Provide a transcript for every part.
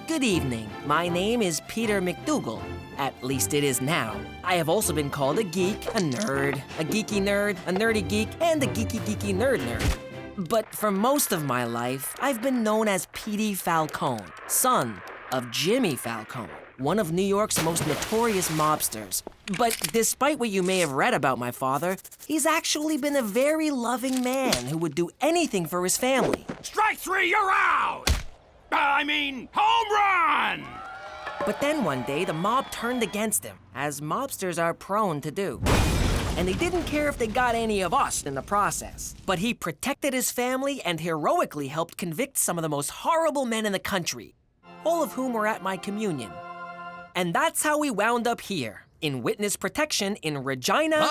Good evening. My name is Peter MacDougall. At least it is now. I have also been called a geek, a nerd, a geeky nerd, a nerdy geek, and a geeky nerd. But for most of my life, I've been known as P.D. Falcone, son of Jimmy Falcone, one of New York's most notorious mobsters. But despite what you may have read about my father, he's actually been a very loving man who would do anything for his family. Strike three, you're out! Home run! But then one day, the mob turned against him, as mobsters are prone to do. And they didn't care if they got any of us in the process. But he protected his family and heroically helped convict some of the most horrible men in the country, all of whom were at my communion. And that's how we wound up here, in witness protection in Regina,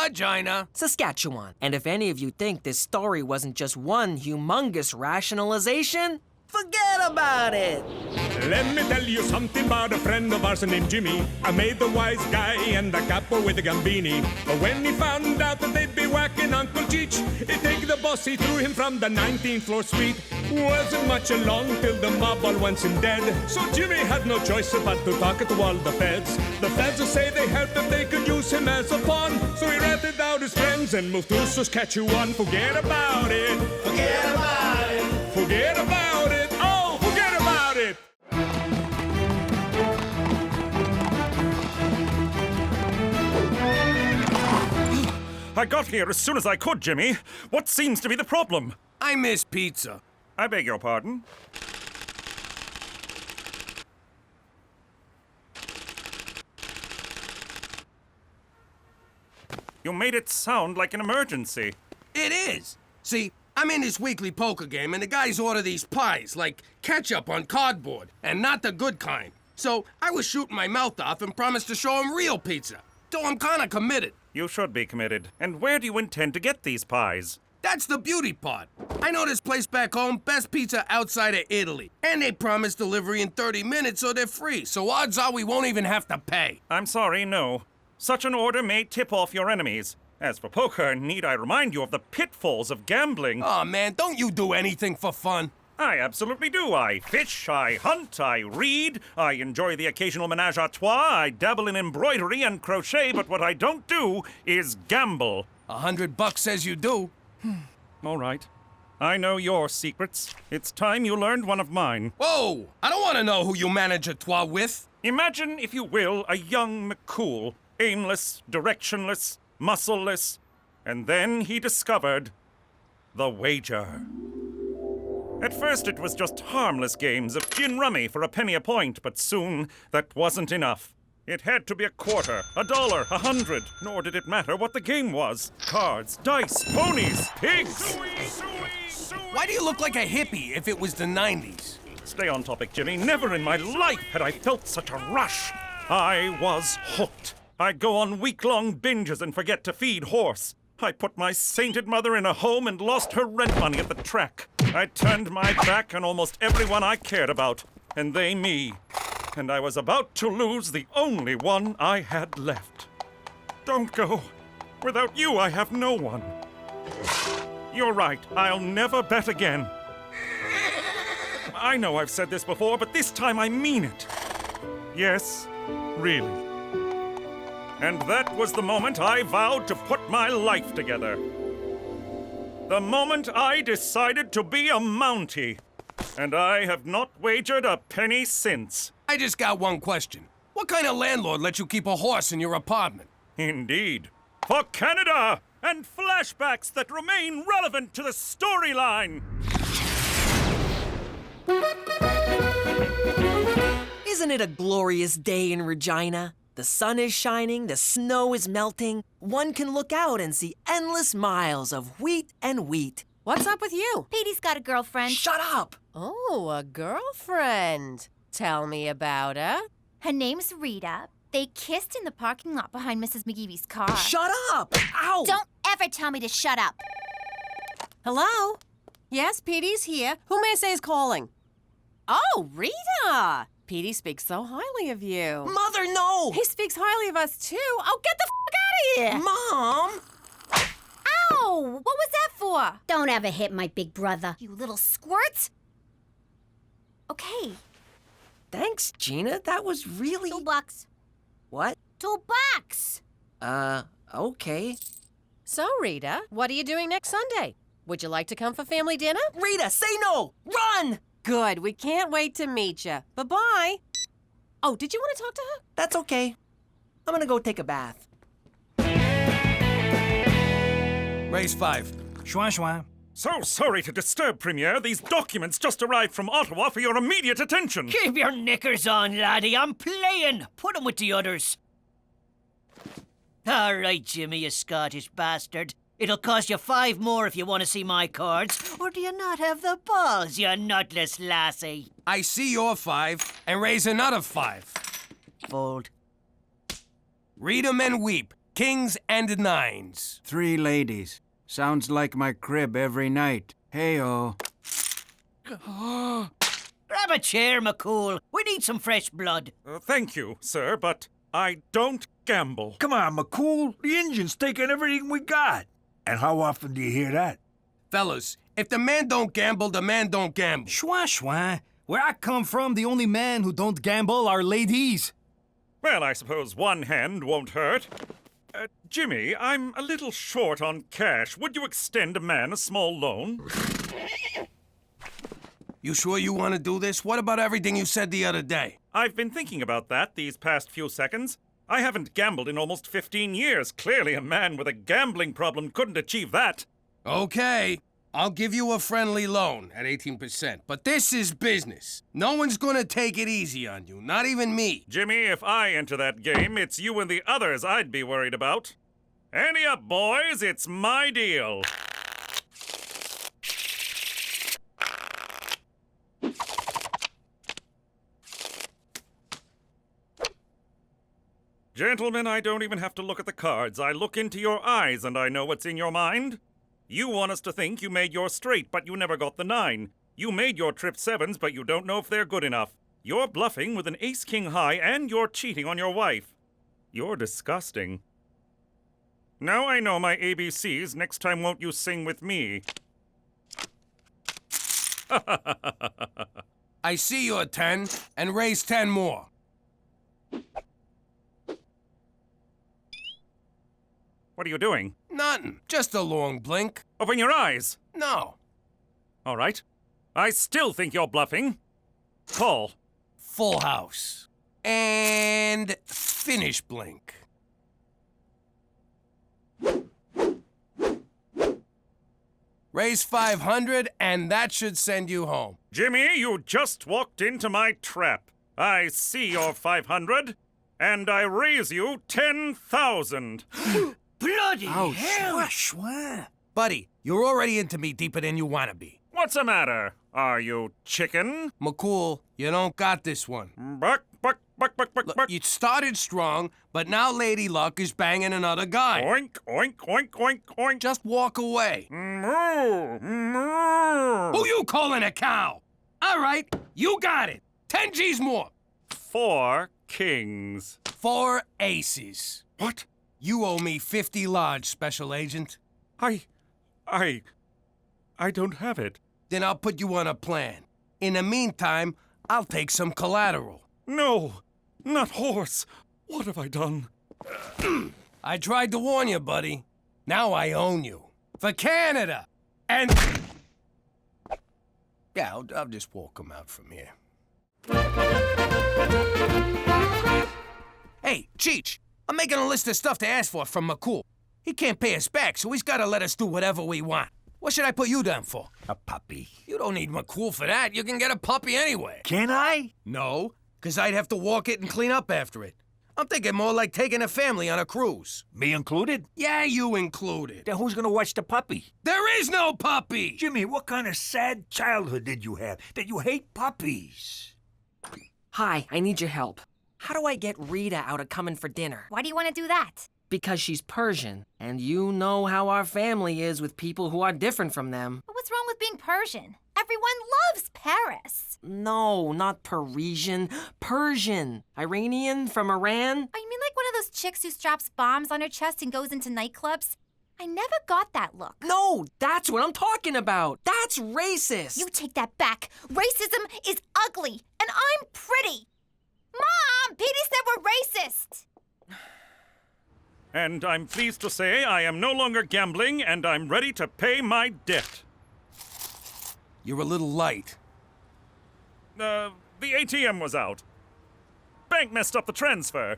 Saskatchewan. And if any of you think this story wasn't just one humongous rationalization, forget about it! Let me tell you something about a friend of ours named Jimmy. I made the wise guy and the capo with the gambini. But when he found out that they'd be whacking Uncle Cheech, he'd take the boss, he threw him from the 19th floor suite. Wasn't much along till the mob all wants him dead. So Jimmy had no choice but to talk to all the feds. The feds will say they heard that they could use him as a pawn. So he ratted out his friends and moved to Saskatchewan. Forget about it. Forget about it. Forget about it. Oh, forget about it. I got here as soon as I could, Jimmy. What seems to be the problem? I miss pizza. I beg your pardon? You made it sound like an emergency. It is. See, I'm in this weekly poker game, and the guys order these pies, like ketchup on cardboard, and not the good kind. So I was shooting my mouth off and promised to show them real pizza. So I'm kinda committed. You should be committed. And where do you intend to get these pies? That's the beauty part. I know this place back home, best pizza outside of Italy. And they promise delivery in 30 minutes, so they're free. So odds are we won't even have to pay. I'm sorry, no. Such an order may tip off your enemies. As for poker, need I remind you of the pitfalls of gambling? Aw, man, don't you do anything for fun? I absolutely do. I fish, I hunt, I read, I enjoy the occasional menage a trois, I dabble in embroidery and crochet, but what I don't do is gamble. $100 says you do. All right. I know your secrets. It's time you learned one of mine. Whoa! I don't want to know who you manage a trois with. Imagine, if you will, a young McCool, aimless, directionless, muscleless, and then he discovered the wager. At first it was just harmless games of gin rummy for a penny a point, but soon that wasn't enough. It had to be a quarter, $1, $100, nor did it matter what the game was. Cards, dice, ponies, pigs! Why do you look like a hippie if it was the 90s? Stay on topic, Jimmy. Never in my life had I felt such a rush. I was hooked. I'd go on week-long binges and forget to feed horse. I put my sainted mother in a home and lost her rent money at the track. I turned my back on almost everyone I cared about, and they me. And I was about to lose the only one I had left. Don't go. Without you, I have no one. You're right. I'll never bet again. I know I've said this before, but this time I mean it. Yes, really. And that was the moment I vowed to put my life together. The moment I decided to be a Mountie. And I have not wagered a penny since. I just got one question. What kind of landlord lets you keep a horse in your apartment? Indeed. For Canada! And flashbacks that remain relevant to the storyline! Isn't it a glorious day in Regina? The sun is shining, the snow is melting. One can look out and see endless miles of wheat and wheat. What's up with you? Petey's got a girlfriend. Shut up! Oh, a girlfriend. Tell me about her. Her name's Rita. They kissed in the parking lot behind Mrs. McGeevy's car. Shut up! Ow! Don't ever tell me to shut up. Hello? Yes, Petey's here. Who may I say is calling? Oh, Rita! Petey speaks so highly of you. Mother, no! He speaks highly of us, too. Oh, get the f*** out of here! Mom! Ow! What was that for? Don't ever hit my big brother. You little squirt. Okay, Hey, Thanks, Gina. That was really... $2. What? $2. Okay. So, Rita, what are you doing next Sunday? Would you like to come for family dinner? Rita, say no! Run! Good. We can't wait to meet you. Bye-bye. Oh, did you want to talk to her? That's okay. I'm gonna go take a bath. Raise 5. Schwa schwa. So sorry to disturb, Premier. These documents just arrived from Ottawa for your immediate attention. Keep your knickers on, laddie. I'm playing. Put 'em with the others. All right, Jimmy, you Scottish bastard. It'll cost you 5 more if you want to see my cards. Or do you not have the balls, you nutless lassie? I see your 5 and raise another 5. Fold. Read 'em and weep. Kings and 9s. 3 ladies. Sounds like my crib every night. Hey-oh. Grab a chair, McCool. We need some fresh blood. Thank you, sir, but I don't gamble. Come on, McCool. The engine's taking everything we got. And how often do you hear that? Fellas, if the man don't gamble, the man don't gamble. Schwa schwa. Where I come from, the only men who don't gamble are ladies. Well, I suppose one hand won't hurt. Jimmy, I'm a little short on cash. Would you extend a man a small loan? You sure you want to do this? What about everything you said the other day? I've been thinking about that these past few seconds. I haven't gambled in almost 15 years. Clearly, a man with a gambling problem couldn't achieve that. Okay, I'll give you a friendly loan at 18%. But this is business. No one's gonna take it easy on you, not even me. Jimmy, if I enter that game, it's you and the others I'd be worried about. Ante up, boys. It's my deal. Gentlemen, I don't even have to look at the cards. I look into your eyes and I know what's in your mind. You want us to think you made your straight, but you never got the 9. You made your trip 7s, but you don't know if they're good enough. You're bluffing with an ace-king high, and you're cheating on your wife. You're disgusting. Now I know my ABCs. Next time won't you sing with me? I see your 10 and raise 10 more. What are you doing? Nothing. Just a long blink. Open your eyes. No. All right. I still think you're bluffing. Call. Full house. And finish blink. Raise 500 and that should send you home. Jimmy, you just walked into my trap. I see your 500, and I raise you 10,000. Bloody Oh, hell! schwa schwa. Buddy, you're already into me deeper than you want to be. What's the matter? Are you chicken? McCool, you don't got this one. Buck, buck, buck, buck, buck, Look, buck. you started strong, but now Lady Luck is banging another guy. Oink, oink, oink, oink, oink. Just walk away. Moo, moo. Who you calling a cow? All right, you got it. 10 G's more. 4 kings. 4 aces. What? You owe me 50 large, Special Agent. I don't have it. Then I'll put you on a plan. In the meantime, I'll take some collateral. No, not horse. What have I done? I tried to warn you, buddy. Now I own you. For Canada. And... Yeah, I'll just walk him out from here. Hey, Cheech, I'm making a list of stuff to ask for from McCool. He can't pay us back, so he's gotta let us do whatever we want. What should I put you down for? A puppy. You don't need McCool for that. You can get a puppy anyway. Can I? No, because I'd have to walk it and clean up after it. I'm thinking more like taking a family on a cruise. Me included? Yeah, you included. Then who's gonna watch the puppy? There is no puppy! Jimmy, what kind of sad childhood did you have that you hate puppies? Hi, I need your help. How do I get Rita out of coming for dinner? Why do you want to do that? Because she's Persian, and you know how our family is with people who are different from them. But what's wrong with being Persian? Everyone loves Paris. No, not Parisian. Persian. Iranian from Iran. Oh, you mean like one of those chicks who straps bombs on her chest and goes into nightclubs? I never got that look. No, that's what I'm talking about. That's racist. You take that back. Racism is ugly. And I'm pleased to say I am no longer gambling and I'm ready to pay my debt. You're a little light. The ATM was out. Bank messed up the transfer.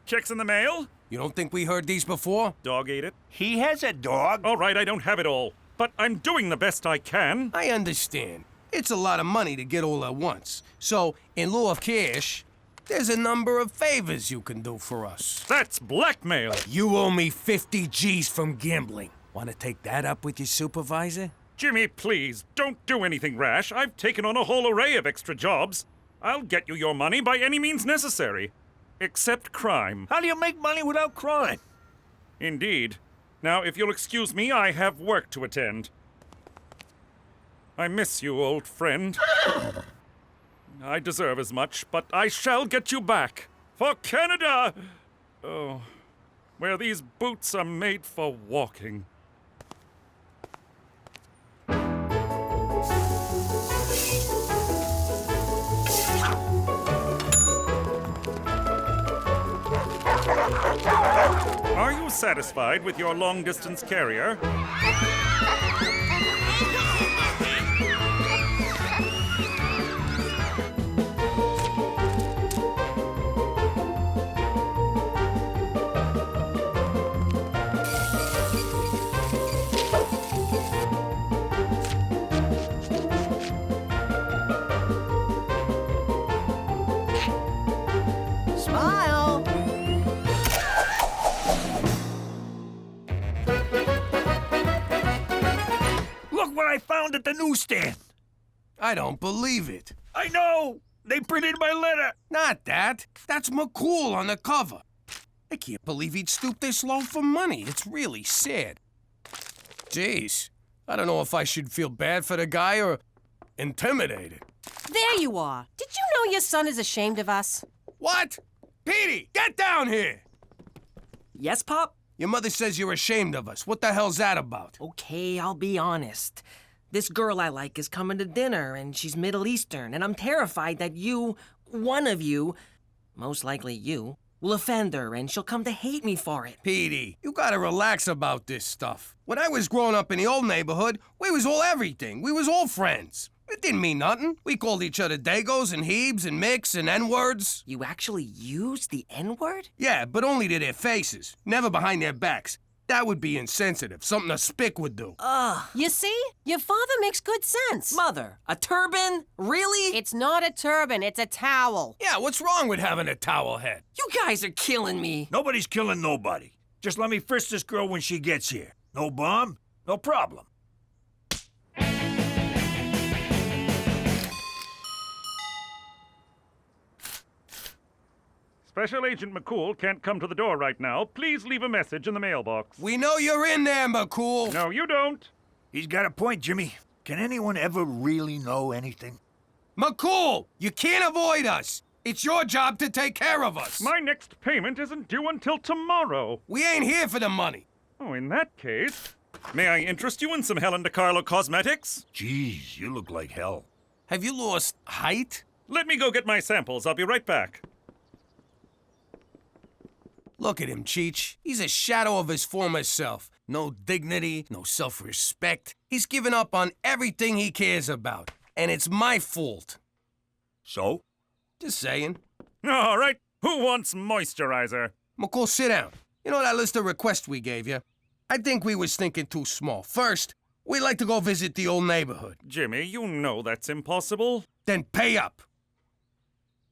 Checks in the mail? You don't think we heard these before? Dog ate it. He has a dog. All right, I don't have it all. But I'm doing the best I can. I understand. It's a lot of money to get all at once. So, in lieu of cash, there's a number of favors you can do for us. That's blackmail. You owe me 50 G's from gambling. Want to take that up with your supervisor? Jimmy, please, don't do anything rash. I've taken on a whole array of extra jobs. I'll get you your money by any means necessary. Except crime. How do you make money without crime? Indeed. Now, if you'll excuse me, I have work to attend. I miss you, old friend. I deserve as much, but I shall get you back. For Canada! Oh, where these boots are made for walking. Are you satisfied with your long-distance carrier? Smile! Look what I found at the newsstand. I don't believe it. I know. They printed my letter. Not that. That's McCool on the cover. I can't believe he'd stoop this low for money. It's really sad. Jeez, I don't know if I should feel bad for the guy or intimidated. There you are. Did you know your son is ashamed of us? What? Petey, get down here! Yes, Pop? Your mother says you're ashamed of us. What the hell's that about? Okay, I'll be honest. This girl I like is coming to dinner, and she's Middle Eastern, and I'm terrified that you, one of you, most likely you, will offend her, and she'll come to hate me for it. Petey, you gotta relax about this stuff. When I was growing up in the old neighborhood, we was all everything. We was all friends. It didn't mean nothing. We called each other Dagos and Hebes and Micks and N-words. You actually used the N-word? Yeah, but only to their faces, never behind their backs. That would be insensitive, something a spick would do. You see? Your father makes good sense. Mother, a turban? Really? It's not a turban, it's a towel. Yeah, what's wrong with having a towel head? You guys are killing me. Nobody's killing nobody. Just let me frisk this girl when she gets here. No bomb, no problem. Special Agent McCool can't come to the door right now. Please leave a message in the mailbox. We know you're in there, McCool. No, you don't. He's got a point, Jimmy. Can anyone ever really know anything? McCool, you can't avoid us. It's your job to take care of us. My next payment isn't due until tomorrow. We ain't here for the money. Oh, in that case, may I interest you in some Helen DeCarlo cosmetics? Jeez, you look like hell. Have you lost height? Let me go get my samples. I'll be right back. Look at him, Cheech. He's a shadow of his former self. No dignity, no self-respect. He's given up on everything he cares about. And it's my fault. So? Just saying. All right. Who wants moisturizer? McCool, sit down. You know that list of requests we gave you? I think we was thinking too small. First, we'd like to go visit the old neighborhood. Jimmy, you know that's impossible. Then pay up.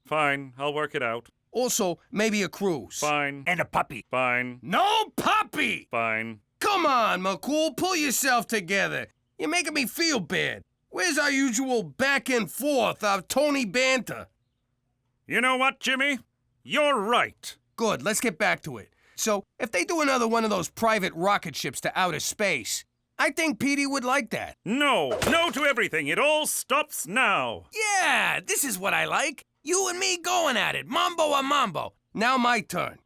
Fine, I'll work it out. Also, maybe a cruise. Fine. And a puppy. Fine. No puppy! Fine. Come on, McCool, pull yourself together. You're making me feel bad. Where's our usual back and forth, our Tony banter? You know what, Jimmy? You're right. Good, let's get back to it. So, if they do another one of those private rocket ships to outer space, I think Petey would like that. No. No to everything. It all stops now. Yeah, this is what I like. You and me going at it, mambo a mambo. Now my turn.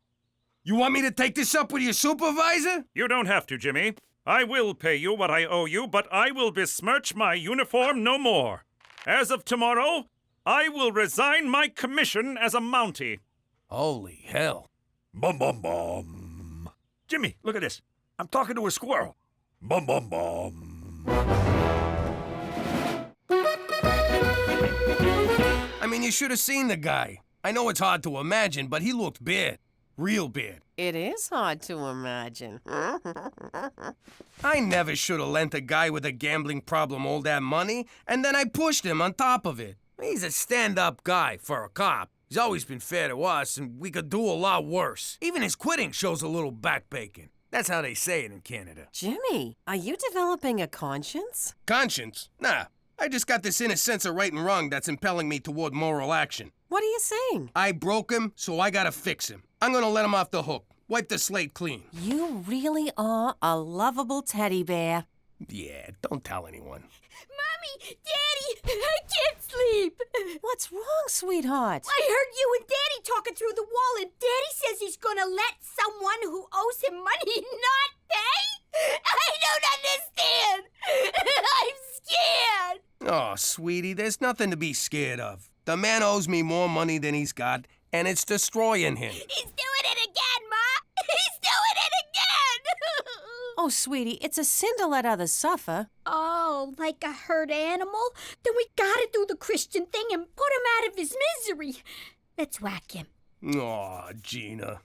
You want me to take this up with your supervisor? You don't have to, Jimmy. I will pay you what I owe you, but I will besmirch my uniform no more. As of tomorrow, I will resign my commission as a Mountie. Holy hell. Bum bum bum. Jimmy, look at this. I'm talking to a squirrel. Bum, bum, bum. I mean, you should have seen the guy. I know it's hard to imagine, but he looked bad. Real bad. It is hard to imagine. I never should have lent a guy with a gambling problem all that money, and then I pushed him on top of it. He's a stand-up guy for a cop. He's always been fair to us, and we could do a lot worse. Even his quitting shows a little backbacon. That's how they say it in Canada. Jimmy, are you developing a conscience? Conscience? Nah. I just got this inner sense of right and wrong that's impelling me toward moral action. What are you saying? I broke him, so I gotta fix him. I'm gonna let him off the hook. Wipe the slate clean. You really are a lovable teddy bear. Yeah, don't tell anyone. Mommy! Daddy! I can't sleep! What's wrong, sweetheart? I heard you and Daddy talking through the wall, and Daddy says he's gonna let someone who owes him money not pay? I don't understand! I'm scared! Oh, sweetie, there's nothing to be scared of. The man owes me more money than he's got, and it's destroying him. He's doing it again, Ma! He's doing it again! Oh, sweetie, it's a sin to let others suffer. Oh, like a hurt animal? Then we gotta do the Christian thing and put him out of his misery. Let's whack him. Aw, Gina.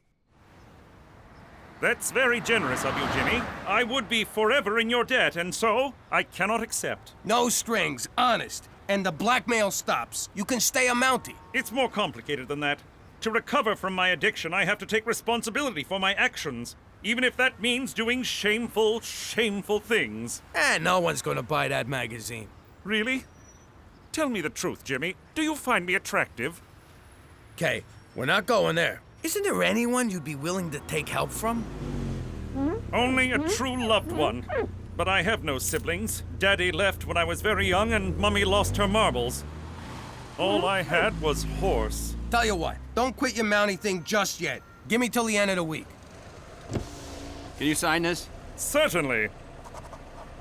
That's very generous of you, Jimmy. I would be forever in your debt, and so I cannot accept. No strings, honest. And the blackmail stops. You can stay a Mountie. It's more complicated than that. To recover from my addiction, I have to take responsibility for my actions, even if that means doing shameful, shameful things. No one's gonna buy that magazine. Really? Tell me the truth, Jimmy. Do you find me attractive? Okay, we're not going there. Isn't there anyone you'd be willing to take help from? Only a true loved one. But I have no siblings. Daddy left when I was very young, and Mummy lost her marbles. All I had was horse. Tell you what, don't quit your Mountie thing just yet. Give me till the end of the week. Can you sign this? Certainly.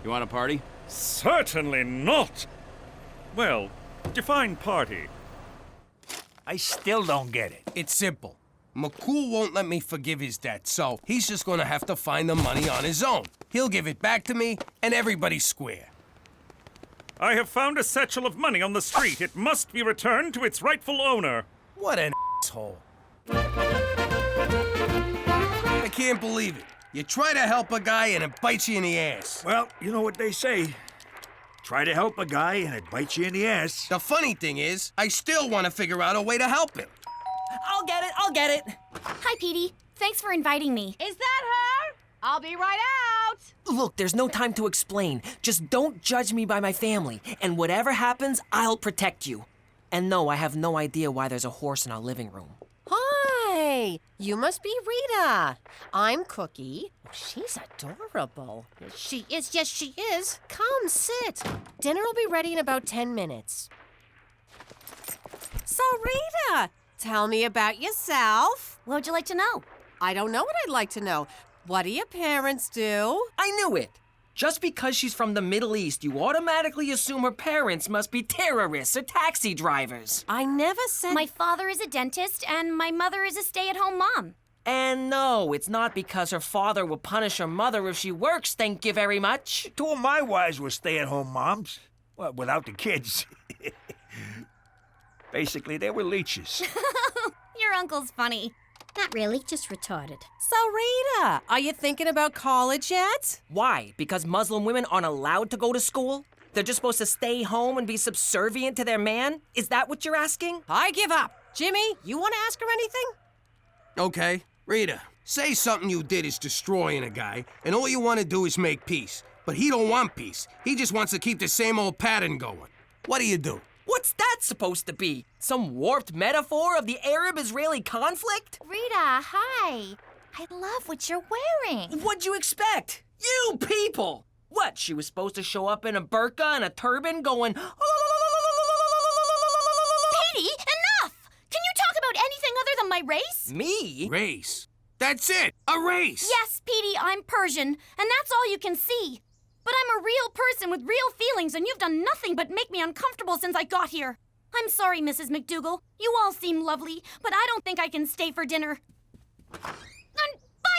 You want a party? Certainly not. Well, define party. I still don't get it. It's simple. McCool won't let me forgive his debt, so he's just gonna have to find the money on his own. He'll give it back to me, and everybody's square. I have found a satchel of money on the street. It must be returned to its rightful owner. What an asshole. I can't believe it. You try to help a guy and it bites you in the ass. Well, you know what they say. Try to help a guy and it bites you in the ass. The funny thing is, I still want to figure out a way to help him. I'll get it. Hi, Petey. Thanks for inviting me. Is that her? I'll be right out. Look, there's no time to explain. Just don't judge me by my family, and whatever happens, I'll protect you. And no, I have no idea why there's a horse in our living room. Hi! You must be Rita. I'm Cookie. Oh, she's adorable. She is, yes, she is. Come, sit. Dinner will be ready in about 10 minutes. So, Rita, tell me about yourself. What would you like to know? I don't know what I'd like to know. What do your parents do? I knew it. Just because she's from the Middle East, you automatically assume her parents must be terrorists or taxi drivers. I never said... My father is a dentist, and my mother is a stay-at-home mom. And no, it's not because her father will punish her mother if she works, thank you very much. Two of my wives were stay-at-home moms. Well, without the kids. Basically, they were leeches. Your uncle's funny. Not really, just retarded. So, Rita, are you thinking about college yet? Why? Because Muslim women aren't allowed to go to school? They're just supposed to stay home and be subservient to their man? Is that what you're asking? I give up. Jimmy, you want to ask her anything? Okay, Rita, say something you did is destroying a guy, and all you want to do is make peace. But he don't want peace. He just wants to keep the same old pattern going. What do? What's that supposed to be? Some warped metaphor of the Arab-Israeli conflict? Rita, hi. I love what you're wearing. What'd you expect? You people! What, she was supposed to show up in a burqa and a turban going... Petey, enough! Can you talk about anything other than my race? Me? Race. That's it, a race. Yes, Petey, I'm Persian, and that's all you can see. But I'm a real person with real feelings, and you've done nothing but make me uncomfortable since I got here. I'm sorry, Mrs. MacDougall. You all seem lovely, but I don't think I can stay for dinner. And by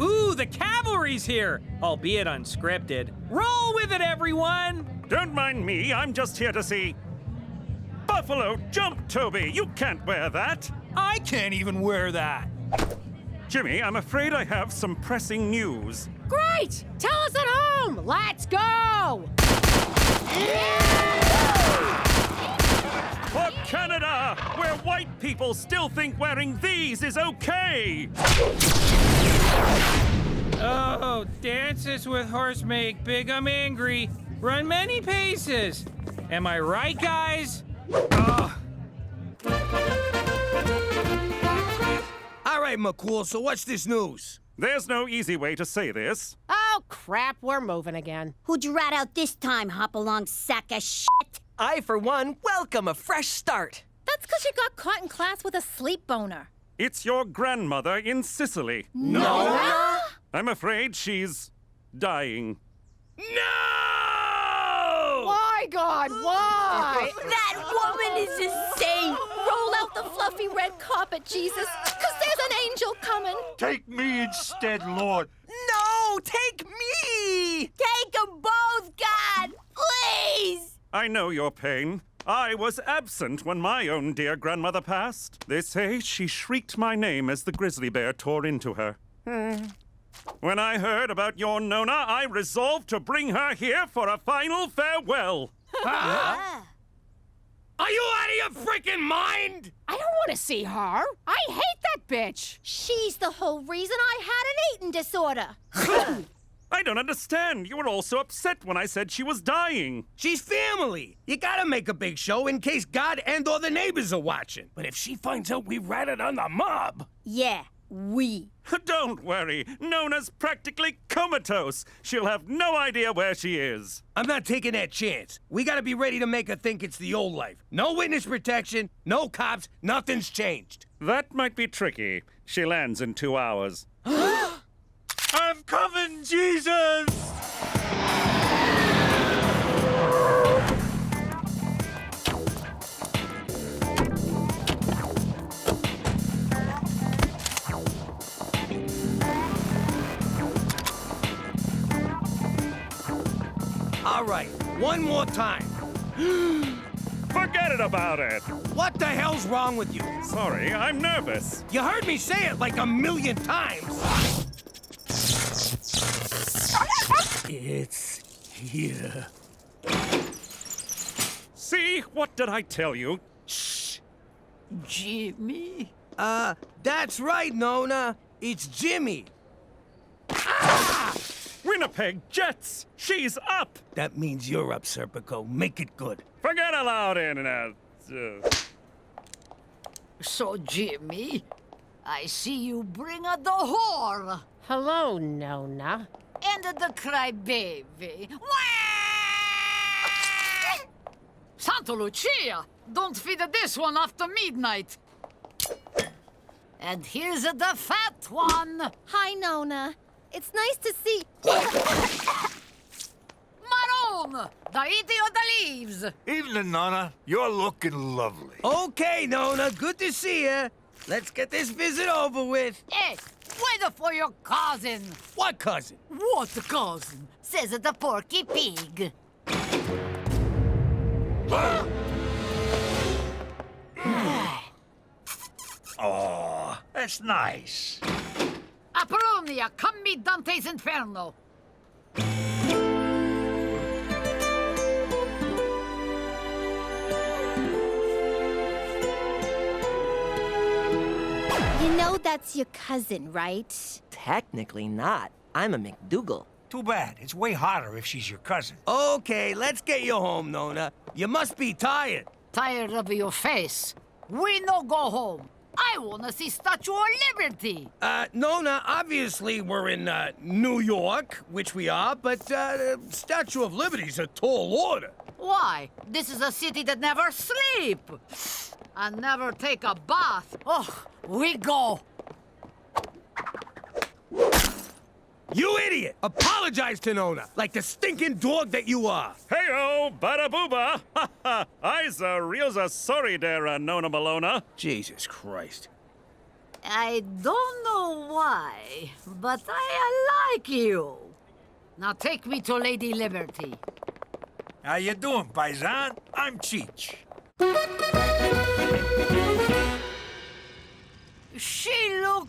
Ooh, the cavalry's here, albeit unscripted. Roll with it, everyone! Don't mind me, I'm just here to see. Buffalo Jump, Toby! You can't wear that! I can't even wear that. Jimmy, I'm afraid I have some pressing news. Great! Tell us at home! Let's go! For Canada, where white people still think wearing these is okay! Oh, dances with horse make big 'em angry. Run many paces. Am I right, guys? All right, McCool, so what's this news? There's no easy way to say this. Oh, crap, we're moving again. Who'd you rat out this time, hop-along sack of shit? I, for one, welcome a fresh start. That's because you got caught in class with a sleep boner. It's your grandmother in Sicily. No! I'm afraid she's dying. No! Why, God, why? That woman is insane! Roll out the fluffy red carpet, Jesus, because there's an angel coming. Take me instead, Lord. No, take me! Take them both, God! Please! I know your pain. I was absent when my own dear grandmother passed. They say she shrieked my name as the grizzly bear tore into her. When I heard about your Nonna, I resolved to bring her here for a final farewell. Are you out of your freaking mind? I don't want to see her. I hate that bitch. She's the whole reason I had an eating disorder. I don't understand. You were all so upset when I said she was dying. She's family. You gotta make a big show in case God and or the neighbors are watching. But if she finds out we ratted on the mob... Yeah, we. Don't worry. Nonna's practically comatose. She'll have no idea where she is. I'm not taking that chance. We gotta be ready to make her think it's the old life. No witness protection, no cops, nothing's changed. That might be tricky. She lands in 2 hours. I'm coming, Jesus! All right, one more time. Forget about it. What the hell's wrong with you? Sorry, I'm nervous. You heard me say it like 1,000,000 times. It's here. See? What did I tell you? Shh. Jimmy? That's right, Nonna. It's Jimmy. Winnipeg Jets! She's up! That means you're up, Serpico. Make it good. Forget aloud, Internet. So, Jimmy, I see you bring a the whore. Hello, Nonna. And the crybaby. Santa Lucia! Don't feed this one after midnight. And here's the fat one. Hi, Nonna. It's nice to see... Maroon! The eating of the leaves. Evening, Nonna. You're looking lovely. Okay, Nonna. Good to see you. Let's get this visit over with. Hey, wait for your cousin. What cousin? What cousin? Says the Porky Pig. Oh, that's nice. Apronia, come meet Dante's Inferno. You know that's your cousin, right? Technically not. I'm a MacDougall. Too bad. It's way hotter if she's your cousin. Okay, let's get you home, Nonna. You must be tired. Tired of your face. We no go home. I wanna see Statue of Liberty. Nonna, obviously we're in, New York, which we are, but, Statue of Liberty's a tall order. Why? This is a city that never sleep. And never take a bath. Oh, we go. You idiot! Apologize to Nonna, like the stinking dog that you are. Hey-o, bada booba! Ha ha! I's a real sorry there, Nonna Malona. Jesus Christ. I don't know why, but I like you. Now take me to Lady Liberty. How you doing, paisan? I'm Cheech. She look,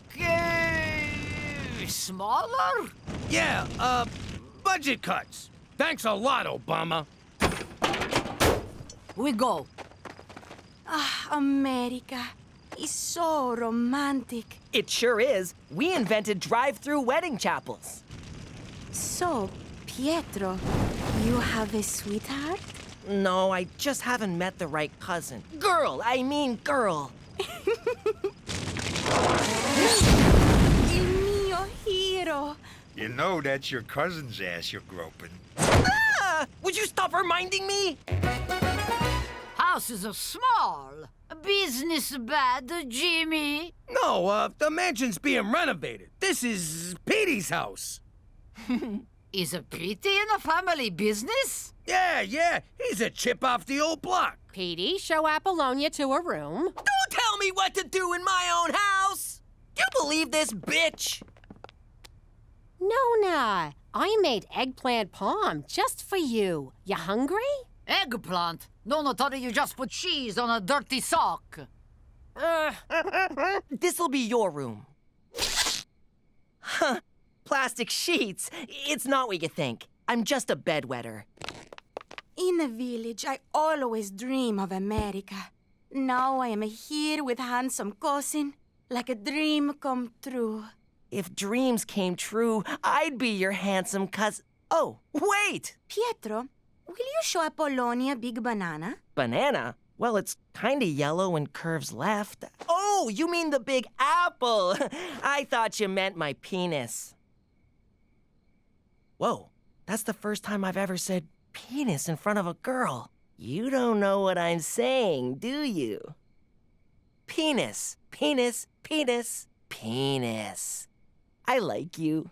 smaller? Yeah, budget cuts. Thanks a lot, Obama. We go. America is so romantic. It sure is. We invented drive-through wedding chapels. So, Pietro, you have a sweetheart? No, I just haven't met the right cousin. Girl, I mean girl. Il mio hero. You know that's your cousin's ass you're groping. Ah! Would you stop reminding me? Houses are small. Business bad, Jimmy. No, the mansion's being renovated. This is Petey's house. Is a Petey in the family business? Yeah. He's a chip off the old block. Petey, show Apollonia to a room. Don't tell me what to do in my own house! You believe this, bitch? Nonna, I made eggplant palm just for you. You hungry? Eggplant? Nonna thought you just put cheese on a dirty sock. This'll be your room. Huh. Plastic sheets. It's not what you think. I'm just a bedwetter. In the village, I always dream of America. Now I am here with handsome cousin, like a dream come true. If dreams came true, I'd be your handsome cousin. Oh, wait! Pietro, will you show Apollonia Big Banana? Banana? Well, it's kinda yellow and curves left. Oh, you mean the big apple. I thought you meant my penis. Whoa, that's the first time I've ever said penis in front of a girl. You don't know what I'm saying, do you? Penis, penis, penis, penis. I like you.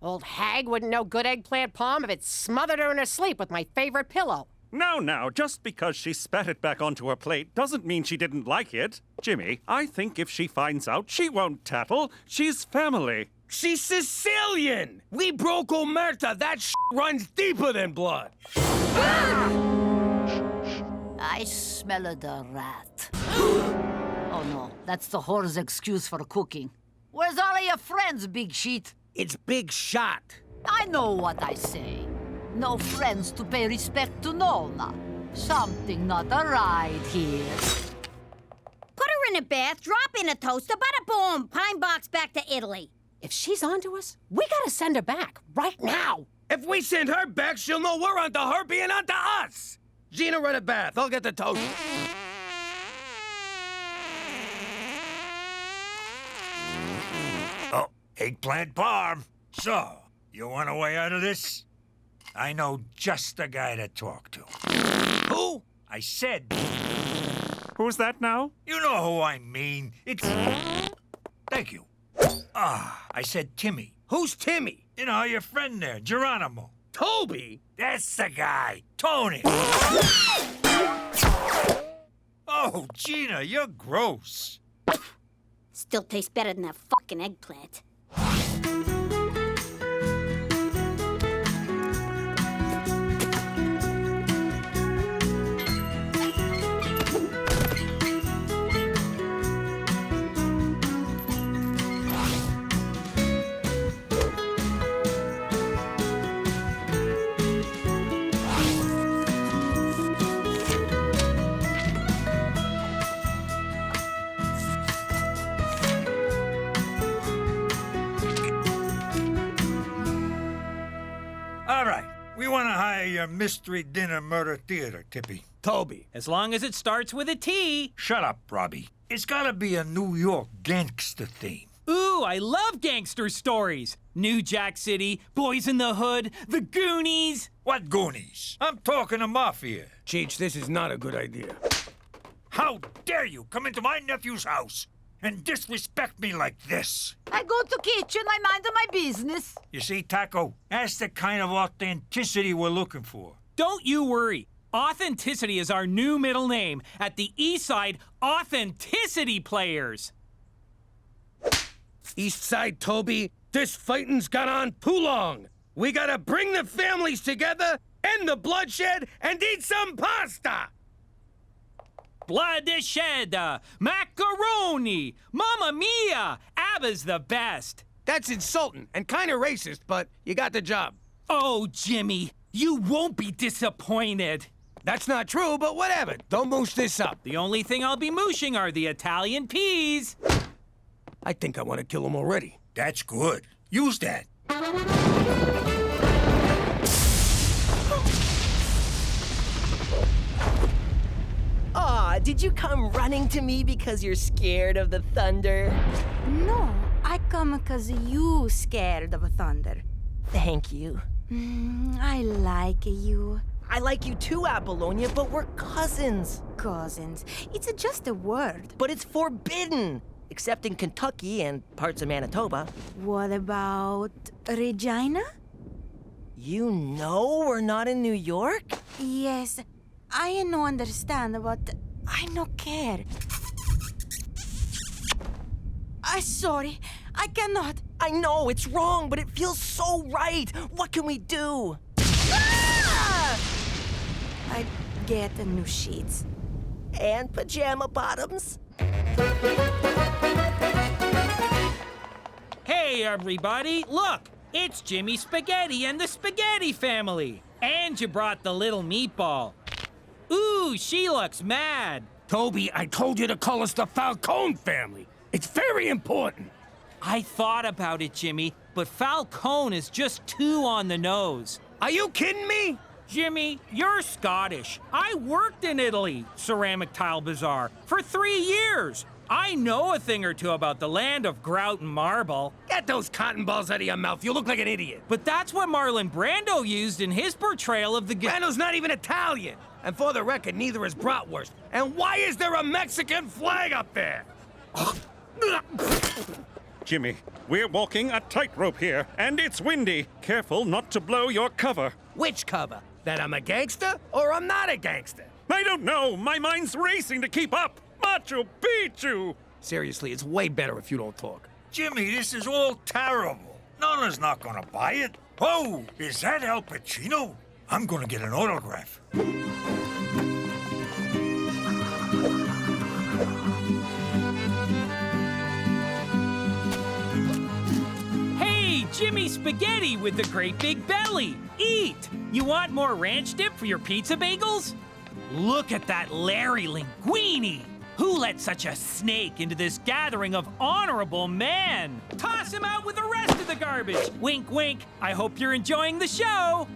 Old hag wouldn't know good eggplant palm if it smothered her in her sleep with my favorite pillow. Now, just because she spat it back onto her plate doesn't mean she didn't like it. Jimmy, I think if she finds out, she won't tattle. She's family. She's Sicilian! We broke Omerta. That runs deeper than blood. I smell the rat. Oh no, that's the whore's excuse for cooking. Where's all of your friends, Big Sheet? It's Big Shot. I know what I say. No friends to pay respect to Nonna. Something not right here. Put her in a bath, drop in a toaster, bada boom, pine box back to Italy. If she's onto us, we gotta send her back right now. If we send her back, she'll know we're onto her being onto us. Gina, run a bath. I'll get the toaster. Oh, eggplant parm. So, you want a way out of this? I know just the guy to talk to. Who? I said... Who's that now? You know who I mean. It's... Thank you. I said Timmy. Who's Timmy? You know, your friend there, Geronimo. Toby? That's the guy. Tony. Oh, Gina, you're gross. Still tastes better than that fucking eggplant. All right, we want to hire your mystery dinner murder theater, Tippy. Toby. As long as it starts with a T. Shut up, Robbie. It's gotta be a New York gangster theme. Ooh, I love gangster stories. New Jack City, Boys in the Hood, The Goonies. What Goonies? I'm talking to Mafia. Cheech, this is not a good idea. How dare you come into my nephew's house and disrespect me like this? I go to kitchen, I mind my business. You see, Taco, that's the kind of authenticity we're looking for. Don't you worry. Authenticity is our new middle name. At the East Side, Authenticity Players. East Side Toby, this fighting's gone on too long. We gotta bring the families together, end the bloodshed, and eat some pasta! Blood is shed, macaroni, mamma mia, ABBA's the best. That's insulting and kinda racist, but you got the job. Oh, Jimmy, you won't be disappointed. That's not true, but whatever. Don't moosh this up. The only thing I'll be mooshing are the Italian peas. I think I want to kill him already. That's good. Use that. Aw, did you come running to me because you're scared of the thunder? No, I come because you scared of thunder. Thank you. I like you. I like you too, Apollonia, but we're cousins. Cousins. It's just a word. But it's forbidden, except in Kentucky and parts of Manitoba. What about Regina? You know we're not in New York? Yes, I no understand, but I no care. I'm sorry, I cannot. I know, it's wrong, but it feels so right. What can we do? I get new sheets. And pajama bottoms. Hey, everybody, look! It's Jimmy Spaghetti and the Spaghetti family. And you brought the little meatball. Ooh, she looks mad. Toby, I told you to call us the Falcone family. It's very important. I thought about it, Jimmy, but Falcone is just too on the nose. Are you kidding me? Jimmy, you're Scottish. I worked in Italy, Ceramic Tile Bazaar, for 3 years. I know a thing or two about the land of grout and marble. Get those cotton balls out of your mouth. You look like an idiot. But that's what Marlon Brando used in his portrayal of the... Brando's not even Italian. And for the record, neither is bratwurst. And why is there a Mexican flag up there? Jimmy, we're walking a tightrope here, and it's windy. Careful not to blow your cover. Which cover? That I'm a gangster or I'm not a gangster? I don't know. My mind's racing to keep up. Machu Picchu! Seriously, it's way better if you don't talk. Jimmy, this is all terrible. Nonna's not gonna buy it. Oh, is that Al Pacino? I'm gonna get an autograph. Hey, Jimmy Spaghetti with the great big belly. Eat! You want more ranch dip for your pizza bagels? Look at that Larry Linguini! Who let such a snake into this gathering of honorable men? Toss him out with the rest of the garbage! Wink, wink. I hope you're enjoying the show!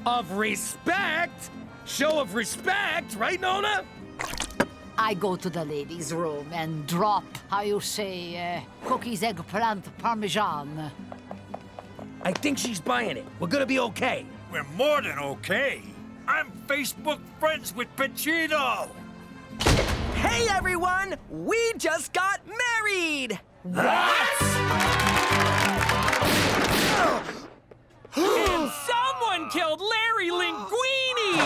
Of respect? Show of respect, right, Nonna? I go to the ladies' room and drop, how you say, cookies, eggplant, parmesan. I think she's buying it. We're gonna be okay. We're more than okay. I'm Facebook friends with Pacino. Hey, everyone! We just got married! What? And someone killed Larry Linguini!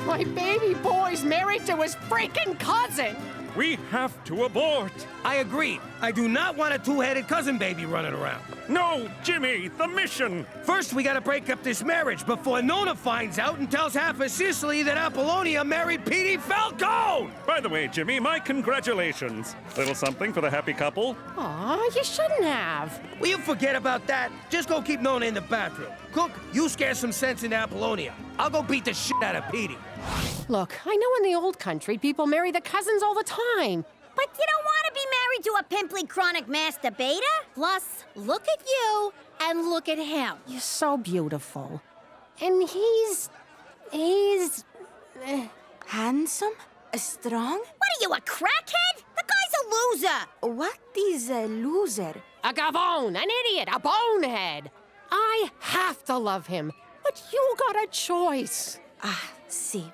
My baby boy's married to his freaking cousin! We have to abort. I agree. I do not want a two-headed cousin baby running around. No, Jimmy, the mission. First, we gotta break up this marriage before Nonna finds out and tells half of Sicily that Apollonia married Petey Falcone! By the way, Jimmy, my congratulations. Little something for the happy couple. Aw, you shouldn't have. Will you forget about that? Just go keep Nonna in the bathroom. Cook, you scare some sense into Apollonia. I'll go beat the shit out of Petey. Look, I know in the old country people marry the cousins all the time. But you don't want to be married to a pimply chronic masturbator? Plus, look at you and look at him. You're so beautiful. And he's handsome? Strong? What are you, a crackhead? The guy's a loser. What is a loser? a gavone, an idiot, a bonehead. I have to love him, but you got a choice. See.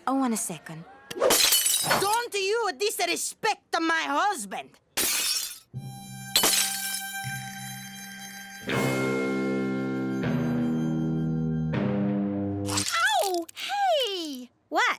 Oh, 1 second. Don't you disrespect my husband. Ow! Hey! What?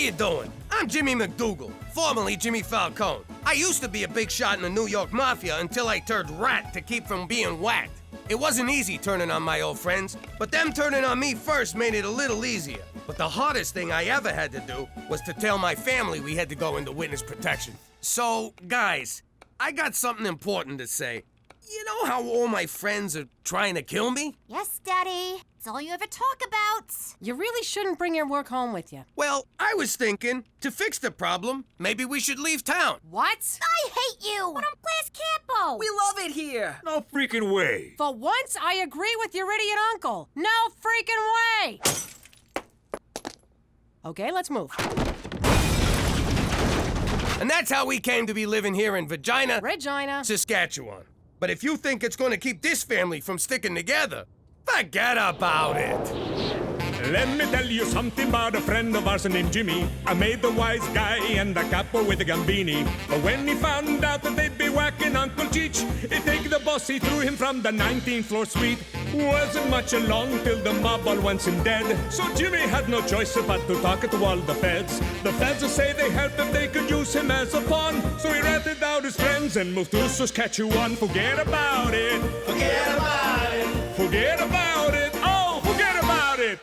you doing? I'm Jimmy MacDougall, formerly Jimmy Falcone. I used to be a big shot in the New York Mafia until I turned rat to keep from being whacked. It wasn't easy turning on my old friends, but them turning on me first made it a little easier. But the hardest thing I ever had to do was to tell my family we had to go into witness protection. So, guys, I got something important to say. You know how all my friends are trying to kill me? Yes, Daddy. It's all you ever talk about. You really shouldn't bring your work home with you. Well, I was thinking, to fix the problem, maybe we should leave town. What? I hate you! But I'm Class Campo! We love it here. No freaking way. For once, I agree with your idiot uncle. No freaking way! Okay, let's move. And that's how we came to be living here in Regina, Saskatchewan. But if you think it's going to keep this family from sticking together, forget about it. Let me tell you something about a friend of ours named Jimmy. I made the wise guy and the capo with the gambini. But when he found out that they'd be whacking Uncle Cheech, he'd take the boss, he threw him from the 19th floor suite. Wasn't much along till the mob all wants him dead. So Jimmy had no choice but to talk to all the feds. The feds say they help if they could use him as a pawn. So he ratted out his friends and moved to Saskatchewan. Forget about it. Forget about it. Forget about it. Oh, forget about it.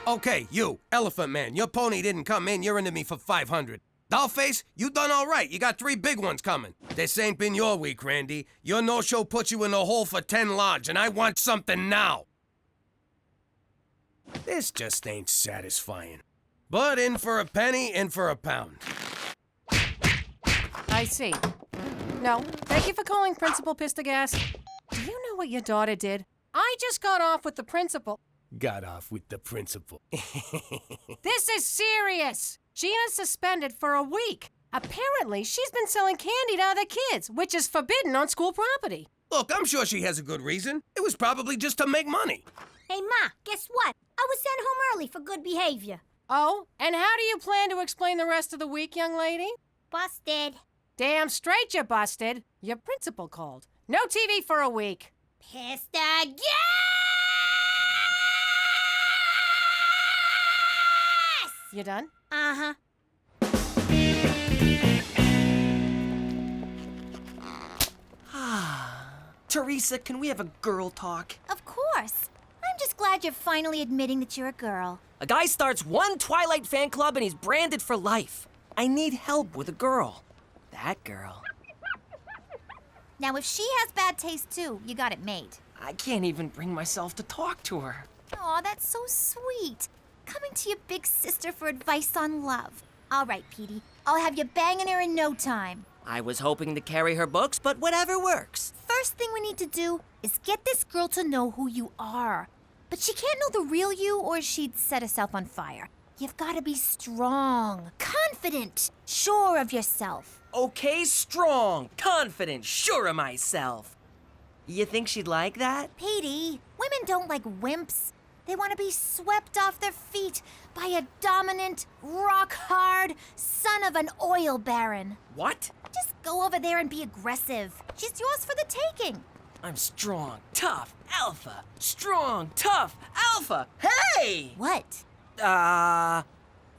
Okay, you, Elephant Man, your pony didn't come in, you're into me for 500. Dollface, you done all right. You got 3 big ones coming. This ain't been your week, Randy. Your no-show put you in the hole for 10 large, and I want something now. This just ain't satisfying. But in for a penny, in for a pound. I see. No, thank you for calling Principal Pistagas. Do you know what your daughter did? I just got off with the principal. Got off with the principal. This is serious. Gina's suspended for a week. Apparently, she's been selling candy to other kids, which is forbidden on school property. Look, I'm sure she has a good reason. It was probably just to make money. Hey, Ma, guess what? I was sent home early for good behavior. Oh, and how do you plan to explain the rest of the week, young lady? Busted. Damn straight you busted. Your principal called. No TV for a week. Pissed again! You done? Uh-huh. Teresa, can we have a girl talk? Of course. I'm just glad you're finally admitting that you're a girl. A guy starts one Twilight fan club and he's branded for life. I need help with a girl. That girl. Now, if she has bad taste too, you got it made. I can't even bring myself to talk to her. Aw, that's so sweet. Coming to your big sister for advice on love. All right, Petey. I'll have you banging her in no time. I was hoping to carry her books, but whatever works. First thing we need to do is get this girl to know who you are. But she can't know the real you or she'd set herself on fire. You've got to be strong, confident, sure of yourself. Okay, strong, confident, sure of myself. You think she'd like that? Petey, women don't like wimps. They want to be swept off their feet by a dominant, rock-hard son of an oil baron. What? Just go over there and be aggressive. She's yours for the taking. I'm strong, tough, alpha. Strong, tough, alpha. Hey! What?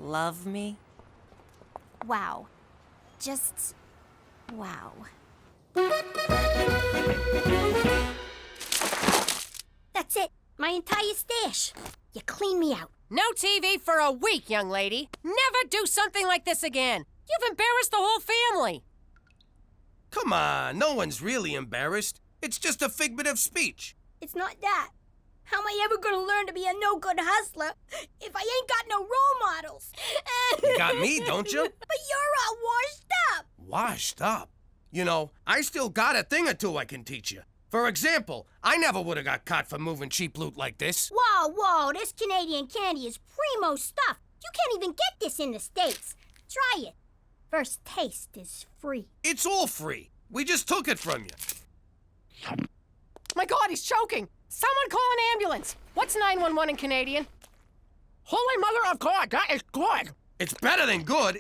Love me? Wow. Just wow. That's it. My entire stash. You clean me out. No TV for a week, young lady. Never do something like this again. You've embarrassed the whole family. Come on, no one's really embarrassed. It's just a figment of speech. It's not that. How am I ever gonna learn to be a no-good hustler if I ain't got no role models? You got me, don't you? But you're all washed up. Washed up? You know, I still got a thing or two I can teach you. For example, I never would have got caught for moving cheap loot like this. Whoa, this Canadian candy is primo stuff. You can't even get this in the States. Try it. First taste is free. It's all free. We just took it from you. My God, he's choking. Someone call an ambulance. What's 911 in Canadian? Holy Mother of God, that is good. It's better than good.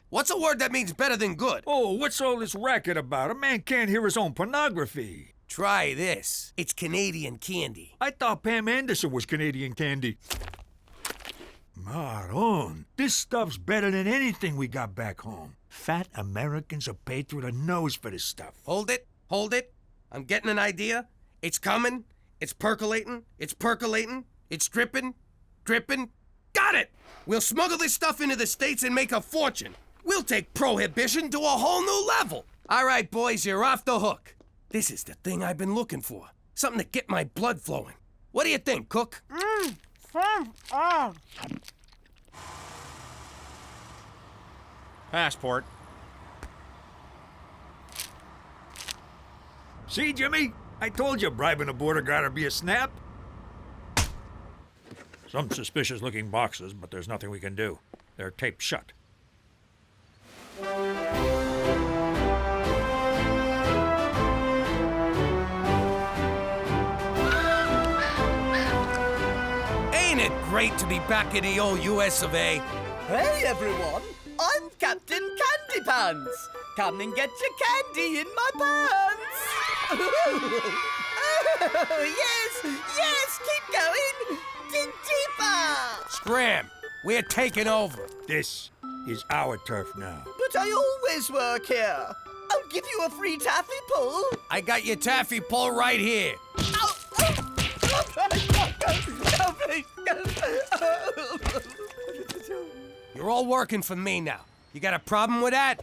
What's a word that means better than good? Oh, what's all this racket about? A man can't hear his own pornography. Try this. It's Canadian candy. I thought Pam Anderson was Canadian candy. Maron, this stuff's better than anything we got back home. Fat Americans are paid through the nose for this stuff. Hold it. I'm getting an idea. It's coming. It's percolating. It's dripping. Got it! We'll smuggle this stuff into the States and make a fortune. We'll take prohibition to a whole new level. All right, boys, you're off the hook. This is the thing I've been looking for. Something to get my blood flowing. What do you think, Cook? Passport. See, Jimmy? I told you bribing a border guard would be a snap. Some suspicious-looking boxes, but there's nothing we can do. They're taped shut. Ain't it great to be back in the old US of A? Hey, everyone. I'm Captain Candy Pants. Come and get your candy in my pants. Oh, yes, keep going. Dig deeper. Scram! We're taking over. This is our turf now. But I always work here. I'll give you a free taffy pull. I got your taffy pull right here. You're all working for me now. You got a problem with that?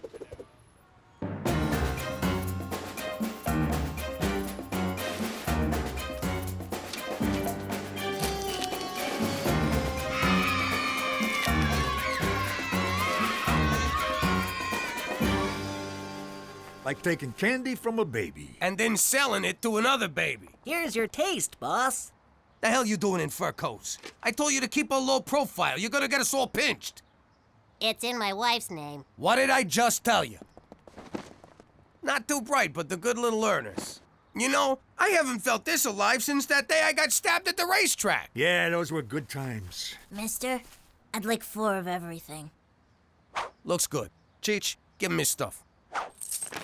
Like taking candy from a baby. And then selling it to another baby. Here's your taste, boss. The hell you doing in fur coats? I told you to keep a low profile. You're gonna get us all pinched. It's in my wife's name. What did I just tell you? Not too bright, but the good little learners. You know, I haven't felt this alive since that day I got stabbed at the racetrack. Yeah, those were good times. Mister, I'd like 4 of everything. Looks good. Cheech, give him his stuff.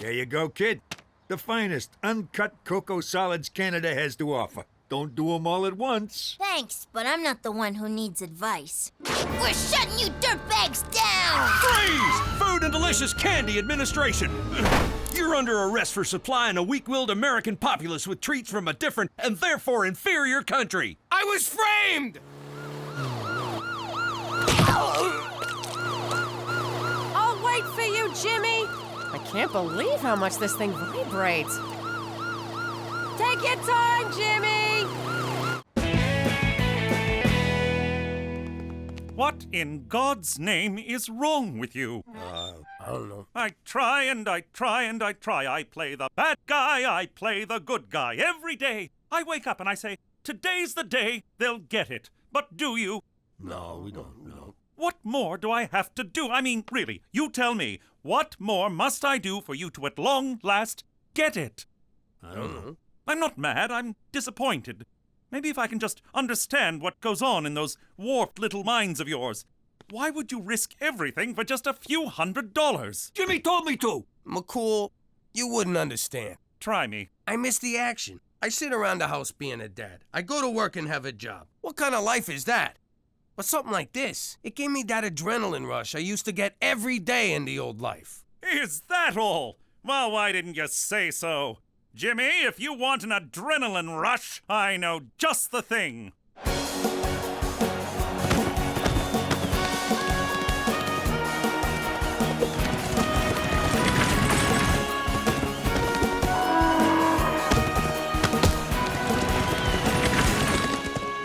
There you go, kid. The finest uncut cocoa solids Canada has to offer. Don't do them all at once. Thanks, but I'm not the one who needs advice. We're shutting you dirtbags down! Freeze! Food and Delicious Candy Administration! You're under arrest for supplying a weak-willed American populace with treats from a different and therefore inferior country. I was framed! I'll wait for you, Jimmy. I can't believe how much this thing vibrates. Take your time, Jimmy! What in God's name is wrong with you? I don't know. I try and I try and I try. I play the bad guy, I play the good guy every day. I wake up and I say, today's the day they'll get it. But do you? No, we don't. No. What more do I have to do? I mean, really, you tell me, what more must I do for you to at long last get it? I don't know. I'm not mad, I'm disappointed. Maybe if I can just understand what goes on in those warped little minds of yours. Why would you risk everything for just a few $100? Jimmy told me to. McCool, you wouldn't understand. Try me. I miss the action. I sit around the house being a dad. I go to work and have a job. What kind of life is that? But something like this, it gave me that adrenaline rush I used to get every day in the old life. Is that all? Well, why didn't you say so? Jimmy, if you want an adrenaline rush, I know just the thing.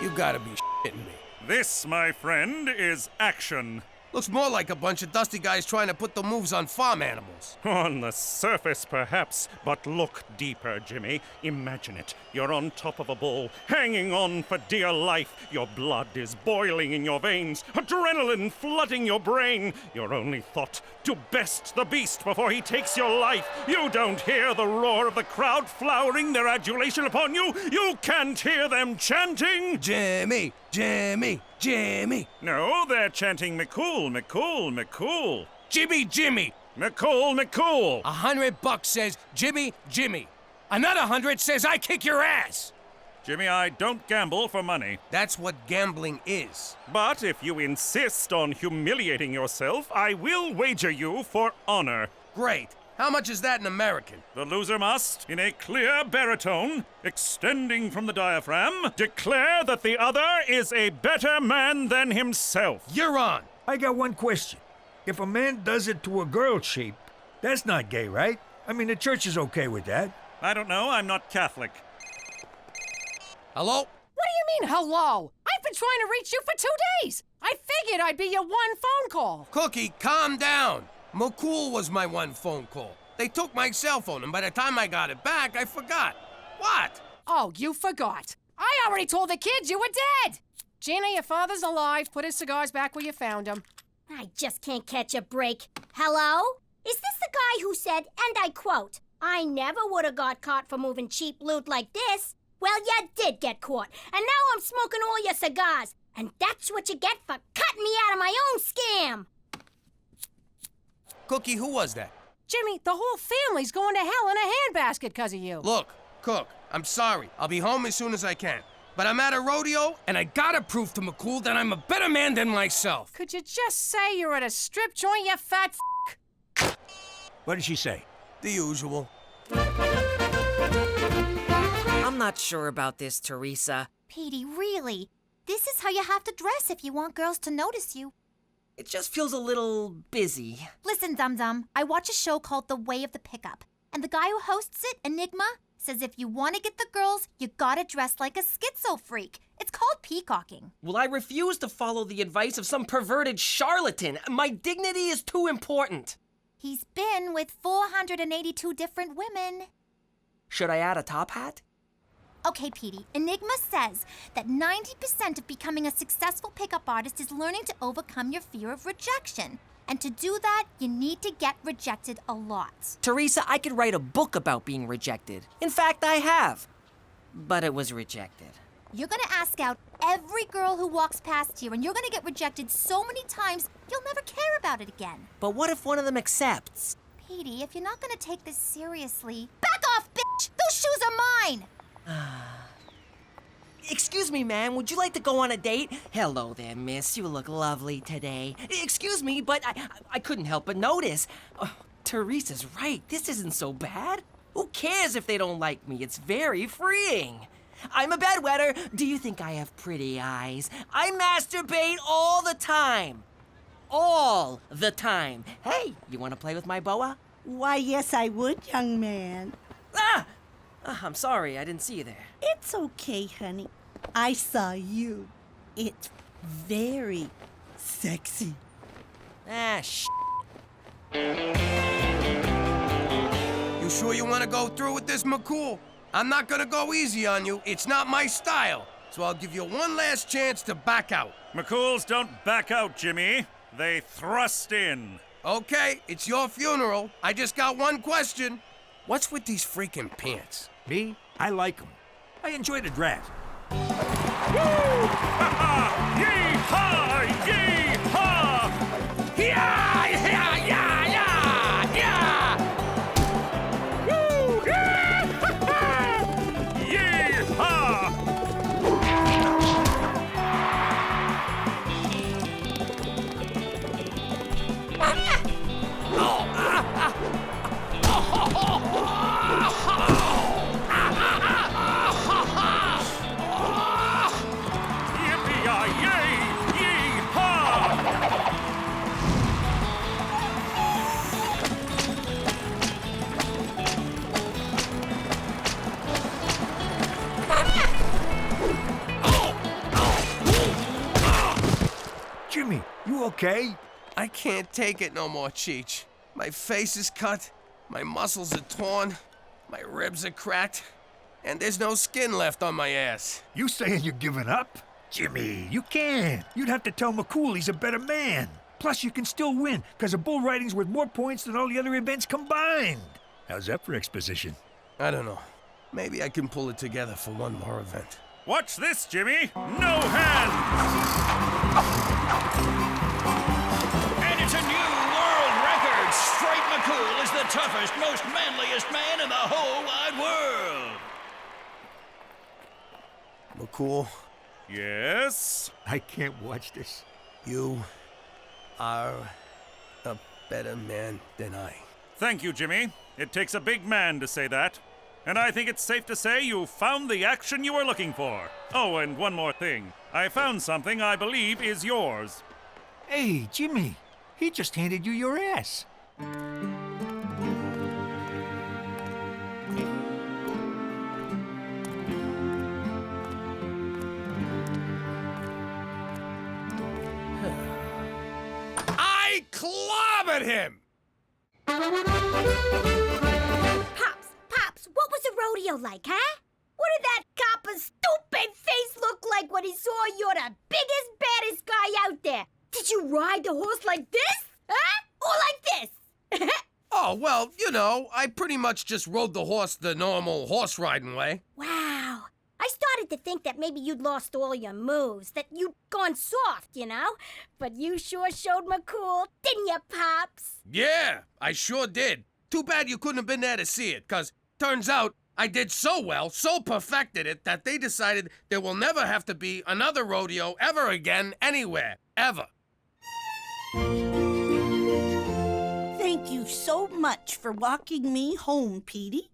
You gotta be shitting me. This, my friend, is action. Looks more like a bunch of dusty guys trying to put the moves on farm animals. On the surface, perhaps, but look deeper, Jimmy. Imagine it. You're on top of a bull, hanging on for dear life. Your blood is boiling in your veins, adrenaline flooding your brain. Your only thought, to best the beast before he takes your life. You don't hear the roar of the crowd flowering their adulation upon you. You can't hear them chanting, Jimmy, Jimmy, Jimmy. No, they're chanting McCool, McCool, McCool. Jimmy, Jimmy. McCool, McCool. $100 says Jimmy, Jimmy. Another 100 says I kick your ass. Jimmy, I don't gamble for money. That's what gambling is. But if you insist on humiliating yourself, I will wager you for honor. Great. How much is that in American? The loser must, in a clear baritone, extending from the diaphragm, declare that the other is a better man than himself. You're on. I got one question. If a man does it to a girl shape, that's not gay, right? I mean, the church is okay with that. I don't know. I'm not Catholic. Hello? What do you mean, hello? I've been trying to reach you for 2 days. I figured I'd be your one phone call. Cookie, calm down. McCool was my one phone call. They took my cell phone, and by the time I got it back, I forgot. What? Oh, you forgot. I already told the kids you were dead. Gina, your father's alive. Put his cigars back where you found them. I just can't catch a break. Hello? Is this the guy who said, and I quote, "I never would have got caught for moving cheap loot like this"? Well, you did get caught, and now I'm smoking all your cigars. And that's what you get for cutting me out of my own scam. Cookie, who was that? Jimmy, the whole family's going to hell in a handbasket because of you. Look, Cook, I'm sorry. I'll be home as soon as I can. But I'm at a rodeo, and I gotta prove to McCool that I'm a better man than myself. Could you just say you're at a strip joint, you fat f***? What did she say? The usual. I'm not sure about this, Teresa. Petey, really? This is how you have to dress if you want girls to notice you. It just feels a little busy. Listen, Dum-Dum, I watch a show called The Way of the Pickup. And the guy who hosts it, Enigma, says if you want to get the girls, you gotta dress like a schizo freak. It's called peacocking. Well, I refuse to follow the advice of some perverted charlatan. My dignity is too important. He's been with 482 different women. Should I add a top hat? Okay, Petey, Enigma says that 90% of becoming a successful pickup artist is learning to overcome your fear of rejection. And to do that, you need to get rejected a lot. Teresa, I could write a book about being rejected. In fact, I have. But it was rejected. You're gonna ask out every girl who walks past here, and you're gonna get rejected so many times, you'll never care about it again. But what if one of them accepts? Petey, if you're not gonna take this seriously, back off, bitch! Those shoes are mine! Excuse me, ma'am, would you like to go on a date? Hello there, miss. You look lovely today. Excuse me, but I couldn't help but notice. Oh, Teresa's right. This isn't so bad. Who cares if they don't like me? It's very freeing. I'm a bedwetter. Do you think I have pretty eyes? I masturbate all the time. All the time. Hey, you want to play with my boa? Why, yes, I would, young man. Ah! I'm sorry, I didn't see you there. It's okay, honey. I saw you. It's very sexy. You sure you want to go through with this, McCool? I'm not gonna go easy on you. It's not my style. So I'll give you one last chance to back out. McCools don't back out, Jimmy. They thrust in. Okay, it's your funeral. I just got one question. What's with these freaking pants? Me? I like them. I enjoy the draft. Woo! Ha-ha! Yee-haw! Yee-haw! Yeah! Yeah! Yeah! Yeah! Yeah! Woo! Yeah! Yee-haw! Jimmy, you okay? I can't take it no more, Cheech. My face is cut, my muscles are torn, my ribs are cracked, and there's no skin left on my ass. You saying you're giving up? Jimmy, you can't. You'd have to tell McCool he's a better man. Plus, you can still win, because a bull riding's worth more points than all the other events combined. How's that for exposition? I don't know. Maybe I can pull it together for one more event. Watch this, Jimmy. No hands! And it's a new world record. Straight McCool is the toughest, most manliest man in the whole wide world. McCool, Yes? I can't watch this. you are a better man than I. Thank you, Jimmy. It takes a big man to say that. And I think it's safe to say you found the action you were looking for. Oh, and one more thing. I found something I believe is yours. Hey, Jimmy, he just handed you your ass. I clobbered him! Pops, what was the rodeo like, huh? What did that copper's stupid face look like when he saw you're the biggest, baddest guy out there? Did you ride the horse like this? Huh? Or like this? Oh, well, you know, I pretty much just rode the horse the normal horse riding way. Wow. I started to think that maybe you'd lost all your moves, that you'd gone soft, you know? But you sure showed McCool, didn't you, Pops? Yeah, I sure did. Too bad you couldn't have been there to see it, 'cause turns out I did so well, so perfected it, that they decided there will never have to be another rodeo ever again, anywhere, ever. Thank you so much for walking me home, Petey.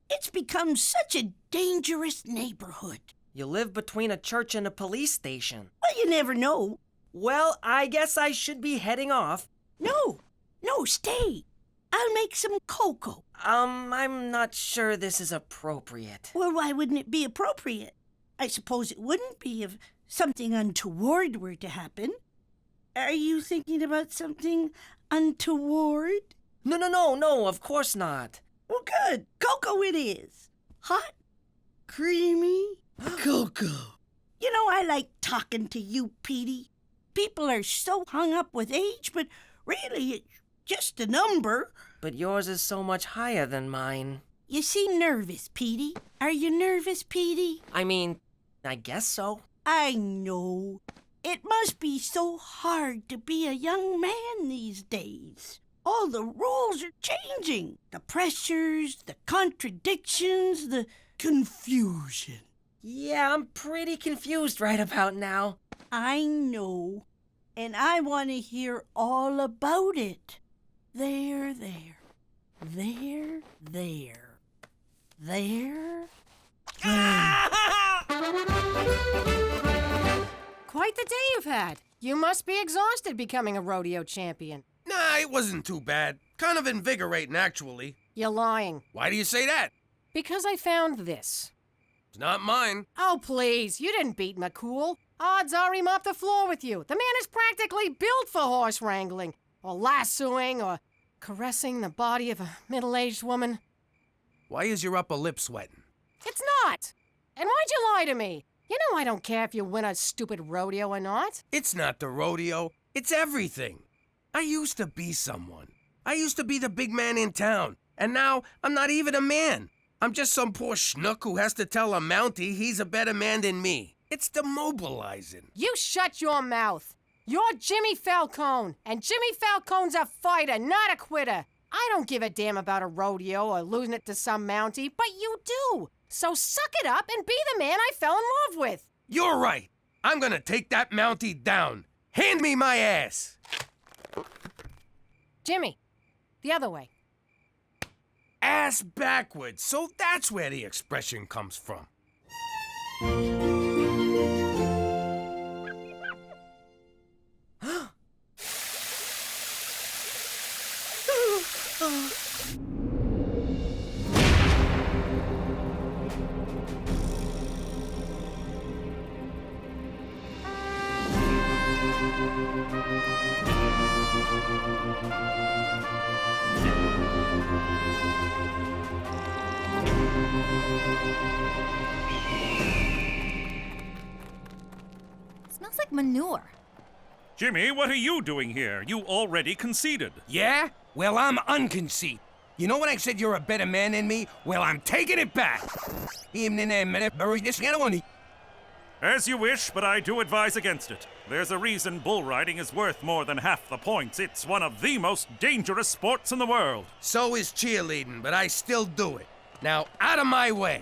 It's become such a dangerous neighborhood. You live between a church and a police station. Well, you never know. Well, I guess I should be heading off. No, stay. I'll make some cocoa. I'm not sure this is appropriate. Well, why wouldn't it be appropriate? I suppose it wouldn't be if something untoward were to happen. Are you thinking about something untoward? No, of course not. Well, good. Cocoa it is. Hot, creamy cocoa. You know, I like talking to you, Petey. People are so hung up with age, but really, it's just a number. But yours is so much higher than mine. You seem nervous, Petey. Are you nervous, Petey? I mean, I guess so. I know. It must be so hard to be a young man these days. All the rules are changing. The pressures, the contradictions, the confusion. Yeah, I'm pretty confused right about now. I know. And I want to hear all about it. There. Quite the day you've had. You must be exhausted becoming a rodeo champion. Nah, it wasn't too bad. Kind of invigorating, actually. You're lying. Why do you say that? Because I found this. It's not mine. Oh, please. You didn't beat McCool. Odds are he mopped the floor with you. The man is practically built for horse wrangling, or lassoing, or caressing the body of a middle-aged woman. Why is your upper lip sweating? It's not. And why'd you lie to me? You know I don't care if you win a stupid rodeo or not. It's not the rodeo. It's everything. I used to be someone. I used to be the big man in town. And now I'm not even a man. I'm just some poor schnook who has to tell a Mountie he's a better man than me. It's demobilizing. You shut your mouth. You're Jimmy Falcone, and Jimmy Falcone's a fighter, not a quitter. I don't give a damn about a rodeo or losing it to some Mountie, but you do. So suck it up and be the man I fell in love with. You're right. I'm gonna take that Mountie down. Hand me my ass. Jimmy, the other way. Ass backwards. So that's where the expression comes from. Smells like manure. Jimmy, what are you doing here? You already conceded. Yeah? Well, I'm unconceited. You know when I said you're a better man than me? Well, I'm taking it back. As you wish, but I do advise against it. There's a reason bull riding is worth more than half the points. It's one of the most dangerous sports in the world. So is cheerleading, but I still do it. Now, out of my way.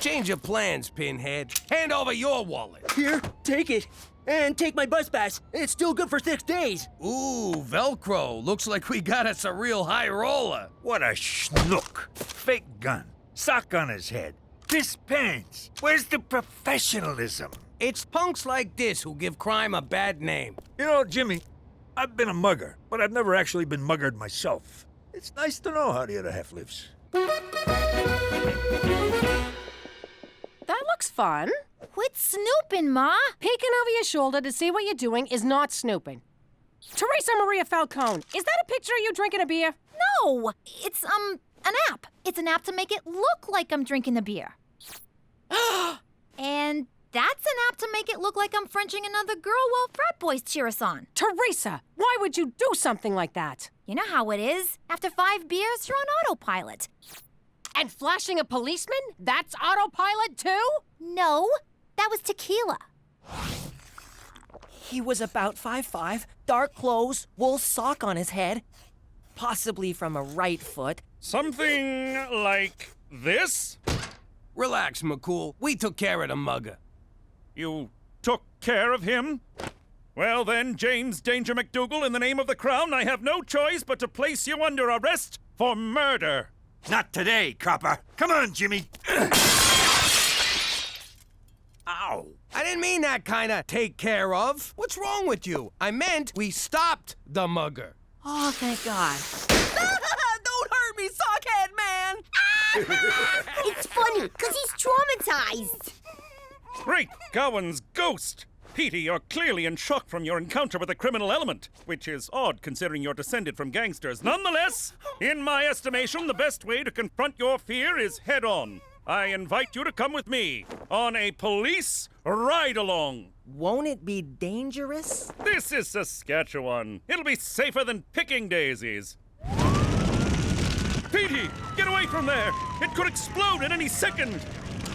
Change of plans, Pinhead. Hand over your wallet. Here, take it. And take my bus pass. It's still good for 6 days. Ooh, Velcro. Looks like we got us a real high roller. What a schnook. Fake gun. Sock on his head. Piss pants. Where's the professionalism? It's punks like this who give crime a bad name. You know, Jimmy, I've been a mugger, but I've never actually been muggered myself. It's nice to know how the other half lives. That looks fun. Quit snooping, Ma. Peeking over your shoulder to see what you're doing is not snooping. Teresa Maria Falcone, is that a picture of you drinking a beer? No, it's, an app. It's an app to make it look like I'm drinking a beer. And that's an app to make it look like I'm Frenching another girl while frat boys cheer us on. Teresa, why would you do something like that? You know how it is. After 5 beers, you're on autopilot. And flashing a policeman? That's autopilot too? No, that was tequila. He was about 5'5", dark clothes, wool sock on his head, possibly from a right foot. Something like this? Relax, McCool. We took care of the mugger. You took care of him? Well then, James Danger MacDougall, in the name of the Crown, I have no choice but to place you under arrest for murder. Not today, copper. Come on, Jimmy. Ow. I didn't mean that kind of take care of. What's wrong with you? I meant we stopped the mugger. Oh, thank God. Don't hurt me, sockhead man! It's funny, because he's traumatized. Great Gowan's ghost! Petey, you're clearly in shock from your encounter with the criminal element, which is odd considering you're descended from gangsters. Nonetheless, in my estimation, the best way to confront your fear is head-on. I invite you to come with me on a police ride-along. Won't it be dangerous? This is Saskatchewan. It'll be safer than picking daisies. Petey, get away from there! It could explode at any second!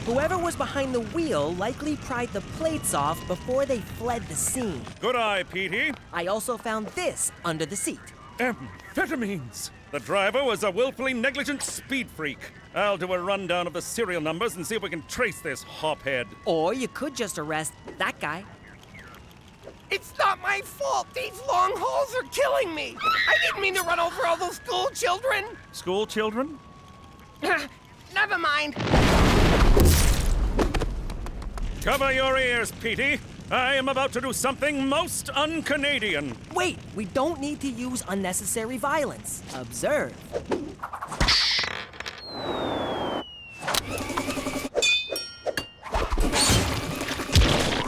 Whoever was behind the wheel likely pried the plates off before they fled the scene. Good eye, Petey. I also found this under the seat. Amphetamines. The driver was a willfully negligent speed freak. I'll do a rundown of the serial numbers and see if we can trace this hophead. Or you could just arrest that guy. It's not my fault. These long hauls are killing me. I didn't mean to run over all those school children. School children? Never mind. Cover your ears, Petey. I am about to do something most un-Canadian. Wait, we don't need to use unnecessary violence. Observe.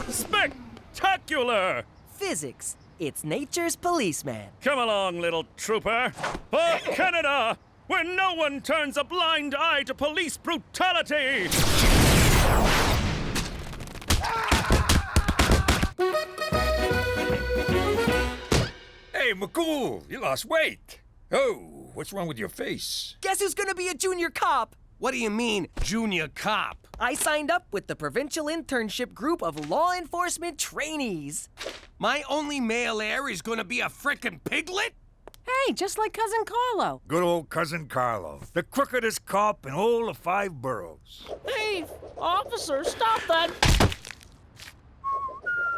Spectacular! Physics. It's nature's policeman. Come along, little trooper. For Canada, where no one turns a blind eye to police brutality! Hey, McCool, you lost weight. Oh, what's wrong with your face? Guess who's gonna be a junior cop? What do you mean, junior cop? I signed up with the provincial internship group of law enforcement trainees. My only male heir is gonna be a frickin' piglet? Hey, just like Cousin Carlo. Good old Cousin Carlo, the crookedest cop in all the 5 boroughs. Hey, officer, stop that.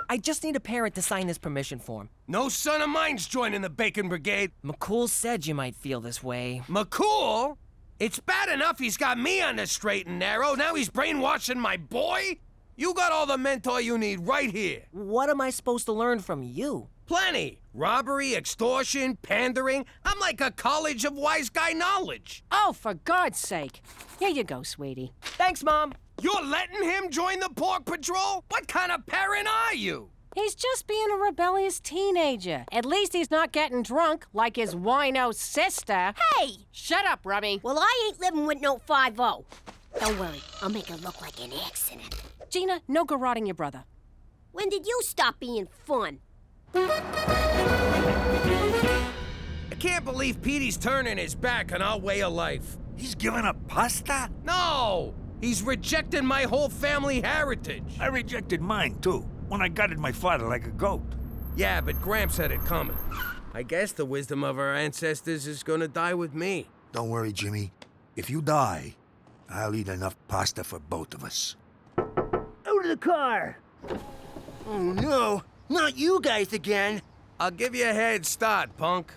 I just need a parent to sign this permission form. No son of mine's joining the Bacon Brigade. McCool said you might feel this way. McCool? It's bad enough he's got me on the straight and narrow. Now he's brainwashing my boy? You got all the mentor you need right here. What am I supposed to learn from you? Plenty. Robbery, extortion, pandering. I'm like a college of wise guy knowledge. Oh, for God's sake. Here you go, sweetie. Thanks, Mom. You're letting him join the Pork Patrol? What kind of parent are you? He's just being a rebellious teenager. At least he's not getting drunk like his wino sister. Hey! Shut up, Rummy. Well, I ain't living with no 5-0. Don't worry, I'll make it look like an accident. Gina, no garroting your brother. When did you stop being fun? I can't believe Petey's turning his back on our way of life. He's giving up pasta? No! He's rejecting my whole family heritage. I rejected mine, too, when I gutted my father like a goat. Yeah, but Gramps had it coming. I guess the wisdom of our ancestors is gonna die with me. Don't worry, Jimmy. If you die, I'll eat enough pasta for both of us. Out of the car! Oh no, not you guys again! I'll give you a head start, punk.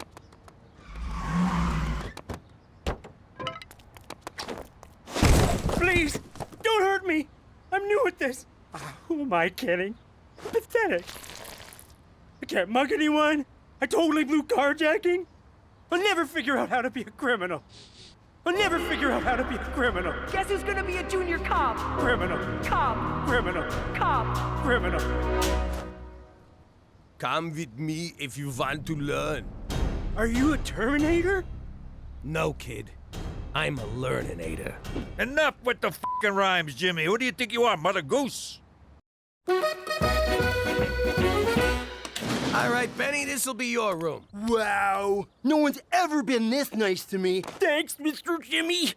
Please, don't hurt me! I'm new at this. Who am I kidding? Pathetic. I can't mug anyone. I totally blew carjacking. I'll never figure out how to be a criminal. I'll never figure out how to be a criminal. Guess who's gonna be a junior cop? Criminal. Cop. Criminal. Cop. Criminal. Come with me if you want to learn. Are you a Terminator? No, kid. I'm a learninator. Enough with the f***ing rhymes, Jimmy. Who do you think you are, Mother Goose? All right, Benny, this'll be your room. Wow! No one's ever been this nice to me. Thanks, Mr. Jimmy.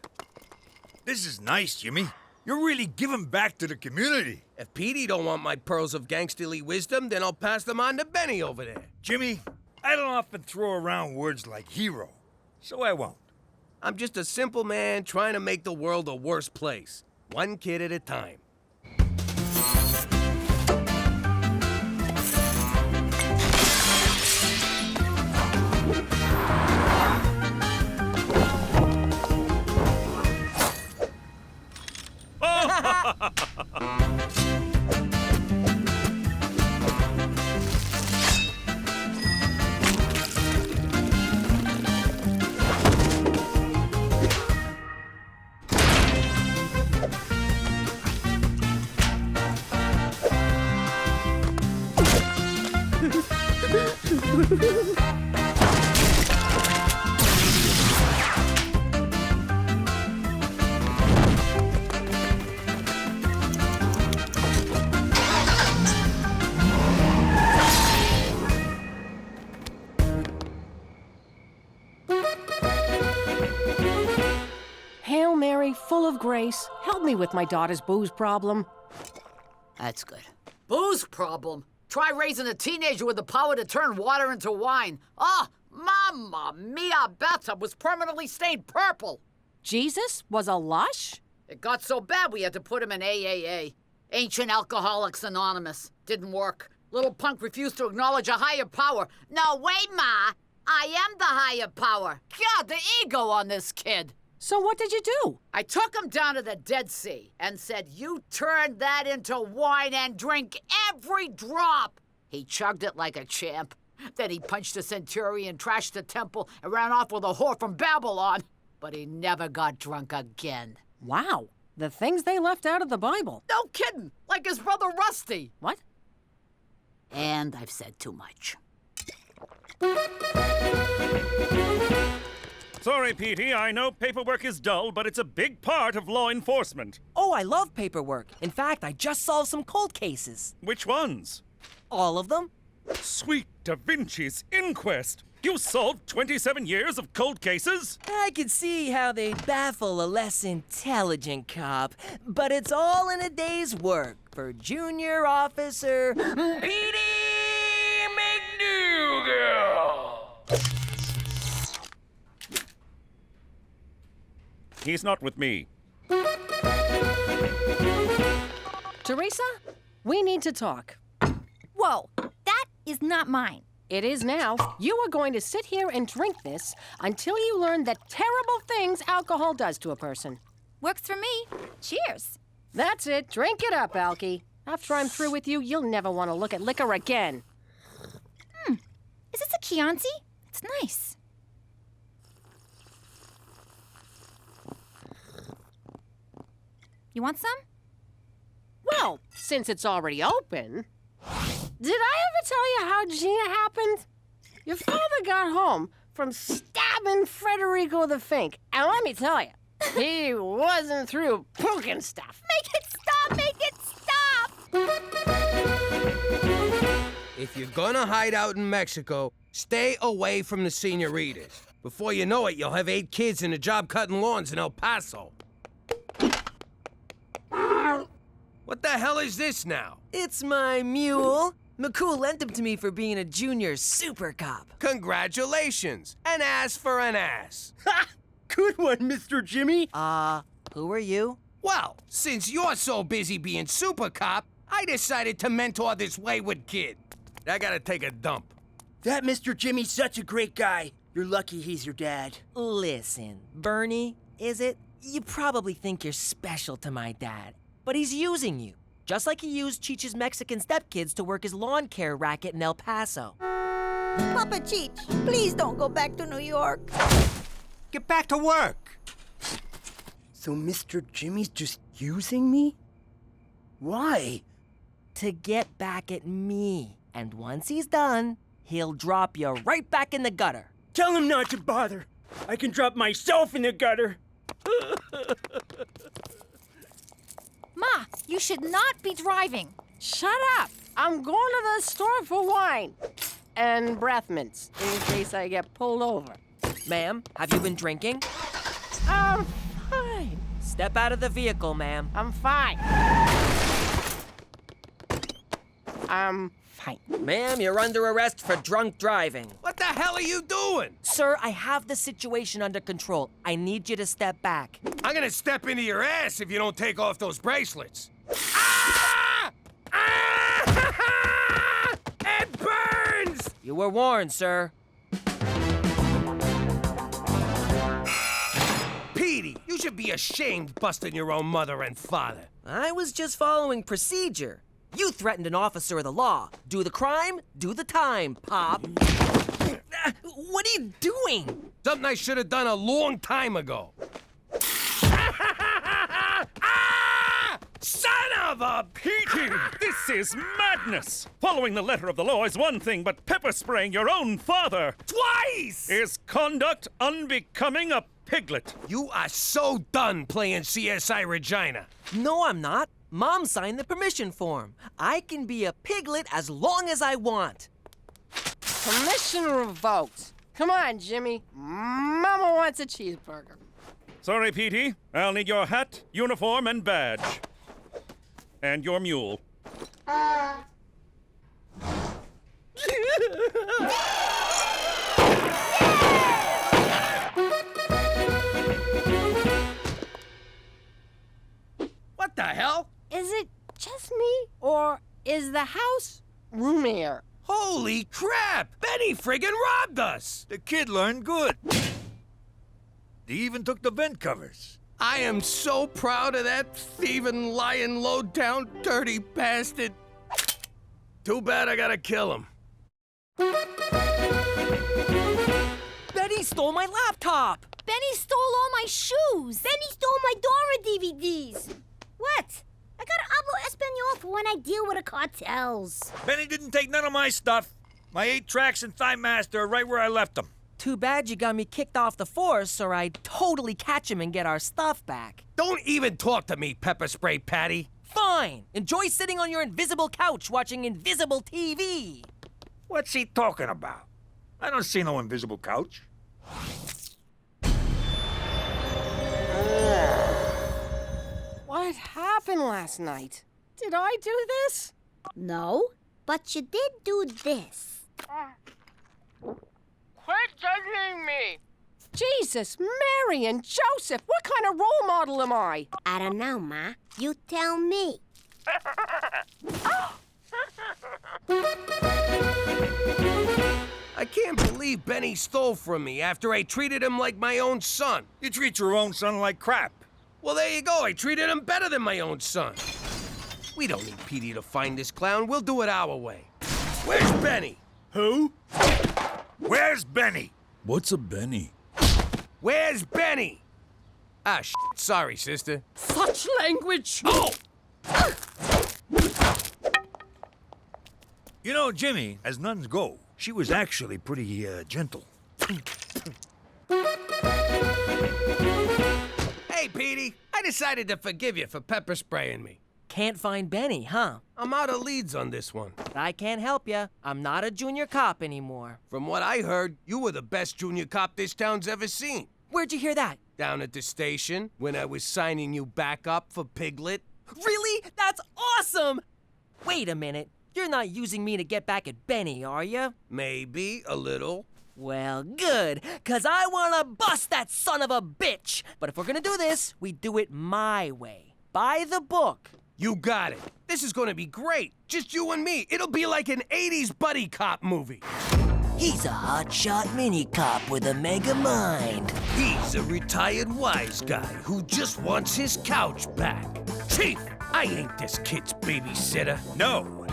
This is nice, Jimmy. You're really giving back to the community. If Petey don't want my pearls of gangsterly wisdom, then I'll pass them on to Benny over there. Jimmy, I don't often throw around words like hero, so I won't. I'm just a simple man trying to make the world a worse place. One kid at a time. Hail Mary, full of grace, help me with my daughter's booze problem. That's good. Booze problem? Try raising a teenager with the power to turn water into wine. Ah, Mamma Mia, bathtub was permanently stained purple. Jesus was a lush? It got so bad we had to put him in AAA. Ancient Alcoholics Anonymous. Didn't work. Little punk refused to acknowledge a higher power. No way, Ma. I am the higher power. God, the ego on this kid. So what did you do? I took him down to the Dead Sea and said, you turn that into wine and drink every drop. He chugged it like a champ. Then he punched a centurion, trashed the temple, and ran off with a whore from Babylon. But he never got drunk again. Wow, the things they left out of the Bible. No kidding, like his brother Rusty. What? And I've said too much. Sorry, Petey, I know paperwork is dull, but it's a big part of law enforcement. Oh, I love paperwork. In fact, I just solved some cold cases. Which ones? All of them. Sweet Da Vinci's inquest! You solved 27 years of cold cases? I could see how they'd baffle a less intelligent cop, but it's all in a day's work for Junior Officer Petey MacDougall. He's not with me. Teresa, we need to talk. Whoa, that is not mine. It is now. You are going to sit here and drink this until you learn the terrible things alcohol does to a person. Works for me. Cheers. That's it. Drink it up, Alky. After I'm through with you, you'll never want to look at liquor again. Is this a Chianti? It's nice. You want some? Well, since it's already open. Did I ever tell you how Gina happened? Your father got home from stabbing Federico the Fink. And let me tell you, he wasn't through poking stuff. Make it stop! Make it stop! If you're gonna hide out in Mexico, stay away from the senoritas. Before you know it, you'll have 8 kids and a job cutting lawns in El Paso. What the hell is this now? It's my mule. McCool lent him to me for being a junior super cop. Congratulations! An ass for an ass. Ha! Good one, Mr. Jimmy. Who are you? Well, since you're so busy being super cop, I decided to mentor this wayward kid. I gotta take a dump. That Mr. Jimmy's such a great guy. You're lucky he's your dad. Listen, Bernie, is it? You probably think you're special to my dad, but he's using you. Just like he used Cheech's Mexican stepkids to work his lawn care racket in El Paso. Papa Cheech, please don't go back to New York. Get back to work. So Mr. Jimmy's just using me? Why? To get back at me. And once he's done, he'll drop you right back in the gutter. Tell him not to bother. I can drop myself in the gutter. Ma, you should not be driving. Shut up! I'm going to the store for wine. And breath mints, in case I get pulled over. Ma'am, have you been drinking? I'm fine. Step out of the vehicle, ma'am. I'm fine. I'm fine. Ma'am, you're under arrest for drunk driving. What the hell are you doing? Sir, I have the situation under control. I need you to step back. I'm gonna step into your ass if you don't take off those bracelets. Ah! Ah! It burns! You were warned, sir. Petey, you should be ashamed busting your own mother and father. I was just following procedure. You threatened an officer of the law. Do the crime, do the time, Pop. What are you doing? Something I should have done a long time ago. Son of a... Petey, this is madness! Following the letter of the law is one thing, but pepper spraying your own father... Twice! ...is conduct unbecoming a piglet. You are so done playing CSI Regina. No, I'm not. Mom signed the permission form. I can be a piglet as long as I want. Permission revoked. Come on, Jimmy. Mama wants a cheeseburger. Sorry, Petey. I'll need your hat, uniform, and badge. And your mule. What the hell? Is it just me, or is the house roomier? Holy crap! Benny friggin' robbed us! The kid learned good. They even took the vent covers. I am so proud of that thieving, lying, low-down, dirty bastard. Too bad I gotta kill him. Benny stole my laptop! Benny stole all my shoes. Benny stole my Dora DVDs. What? I gotta hablo Espanol for when I deal with the cartels. Benny didn't take none of my stuff. My 8 tracks and Thigh Master are right where I left them. Too bad you got me kicked off the force, or I'd totally catch him and get our stuff back. Don't even talk to me, Pepper Spray Patty. Fine. Enjoy sitting on your invisible couch watching invisible TV. What's he talking about? I don't see no invisible couch. What happened last night? Did I do this? No, but you did do this. Quit judging me! Jesus, Mary and Joseph, what kind of role model am I? I don't know, Ma. You tell me. I can't believe Benny stole from me after I treated him like my own son. You treat your own son like crap. Well, there you go. I treated him better than my own son. We don't need Petey to find this clown. We'll do it our way. Where's Benny? Who? Where's Benny? What's a Benny? Where's Benny? Ah, sorry, sister. Such language! Oh! You know, Jimmy, as nuns go, she was actually pretty, gentle. Hey, Petey. I decided to forgive you for pepper spraying me. Can't find Benny, huh? I'm out of leads on this one. I can't help you. I'm not a junior cop anymore. From what I heard, you were the best junior cop this town's ever seen. Where'd you hear that? Down at the station, when I was signing you back up for P.I.G.L.E.T. Really? That's awesome! Wait a minute. You're not using me to get back at Benny, are you? Maybe a little. Well, good, 'cause I wanna bust that son of a bitch. But if we're gonna do this, we do it my way. By the book. You got it. This is gonna be great. Just you and me. It'll be like an 80s buddy cop movie. He's a hotshot mini-cop with a mega mind. He's a retired wise guy who just wants his couch back. Chief, I ain't this kid's babysitter. No,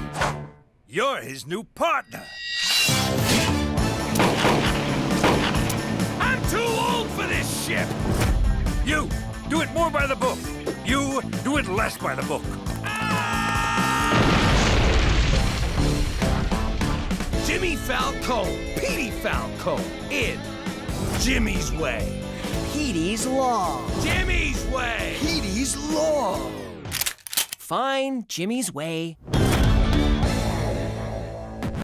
you're his new partner. I'm too old for this shit. You, do it more by the book. You, do it less by the book. Jimmy Falcone, Petey Falcone, in Jimmy's Way. Petey's Law. Jimmy's Way. Petey's Law. Fine, Jimmy's Way.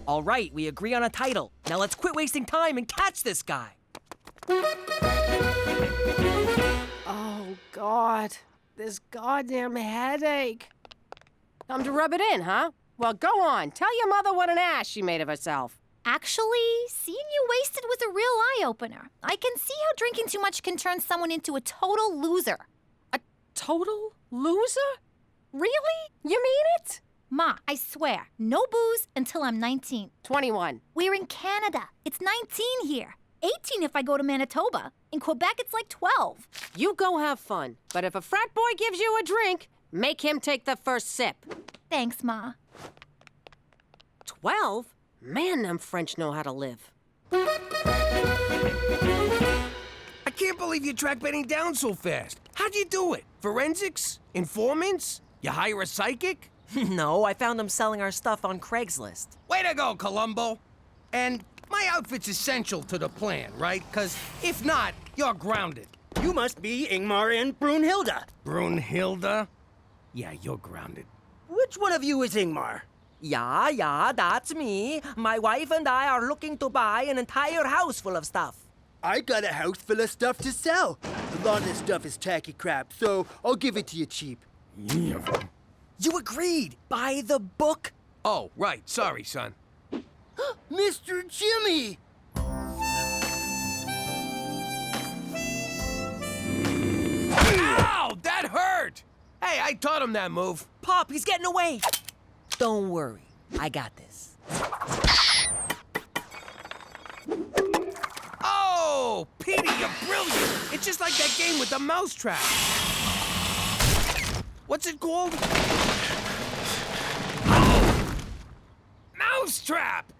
All right, we agree on a title. Now let's quit wasting time and catch this guy. Oh, God. This goddamn headache. Time to rub it in, huh? Well, go on. Tell your mother what an ass she made of herself. Actually, seeing you wasted was a real eye-opener. I can see how drinking too much can turn someone into a total loser. A total loser? Really? You mean it? Ma, I swear, no booze until I'm 19. 21. We're in Canada. It's 19 here. 18 if I go to Manitoba. In Quebec, it's like 12. You go have fun. But if a frat boy gives you a drink, make him take the first sip. Thanks, Ma. 12? Man, them French know how to live. I can't believe you track Benny down so fast. How'd you do it? Forensics? Informants? You hire a psychic? No, I found him selling our stuff on Craigslist. Way to go, Columbo. And my outfit's essential to the plan, right? 'Cause if not, you're grounded. You must be Ingmar and Brunhilde. Brunhilde? Yeah, you're grounded. Which one of you is Ingmar? Yeah, that's me. My wife and I are looking to buy an entire house full of stuff. I got a house full of stuff to sell. A lot of this stuff is tacky crap, so I'll give it to you cheap. You agreed. By the book? Oh, right. Sorry, son. Mr. Jimmy! Ow! That hurt! Hey, I taught him that move. Pop, he's getting away. Don't worry. I got this. Oh, Petey, you're brilliant. It's just like that game with the mousetrap. What's it called? Oh! Mousetrap!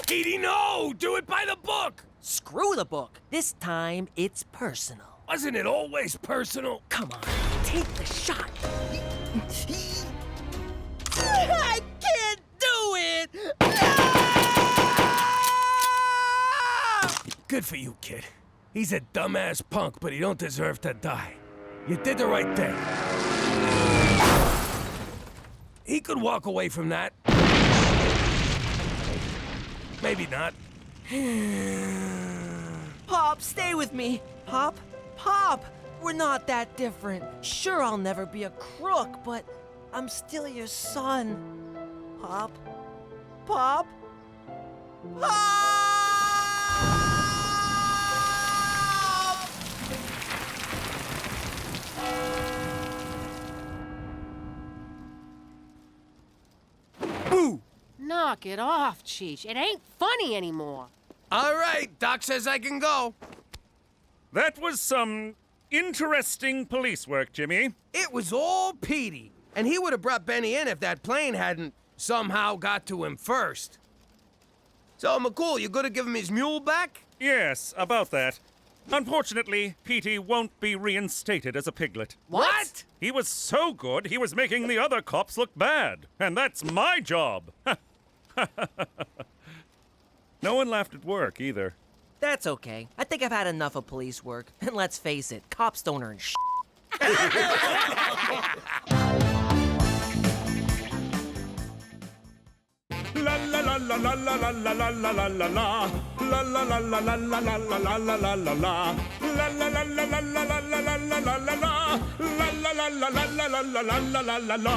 Petey, no! Do it by the book! Screw the book. This time, it's personal. Wasn't it always personal? Come on, take the shot. I can't do it! Good for you, kid. He's a dumbass punk, but he don't deserve to die. You did the right thing. He could walk away from that. Maybe not. Pop, stay with me. Pop, we're not that different. Sure, I'll never be a crook, but I'm still your son. Pop. Boo! Knock it off, Cheech. It ain't funny anymore. All right, Doc says I can go. That was some interesting police work, Jimmy. It was all Petey. And he would have brought Benny in if that plane hadn't somehow got to him first. So, McCool, you gonna give him his mule back? Yes, about that. Unfortunately, Petey won't be reinstated as a piglet. What? He was so good, he was making the other cops look bad. And that's my job. No one laughed at work, either. That's okay. I think I've had enough of police work. And let's face it, cops don't earn shit. La la la la la la la la la la la la la. La la la la la la la la la la la la la. La la la la la la la la la la la la la. La la la la la la la la la la la la la.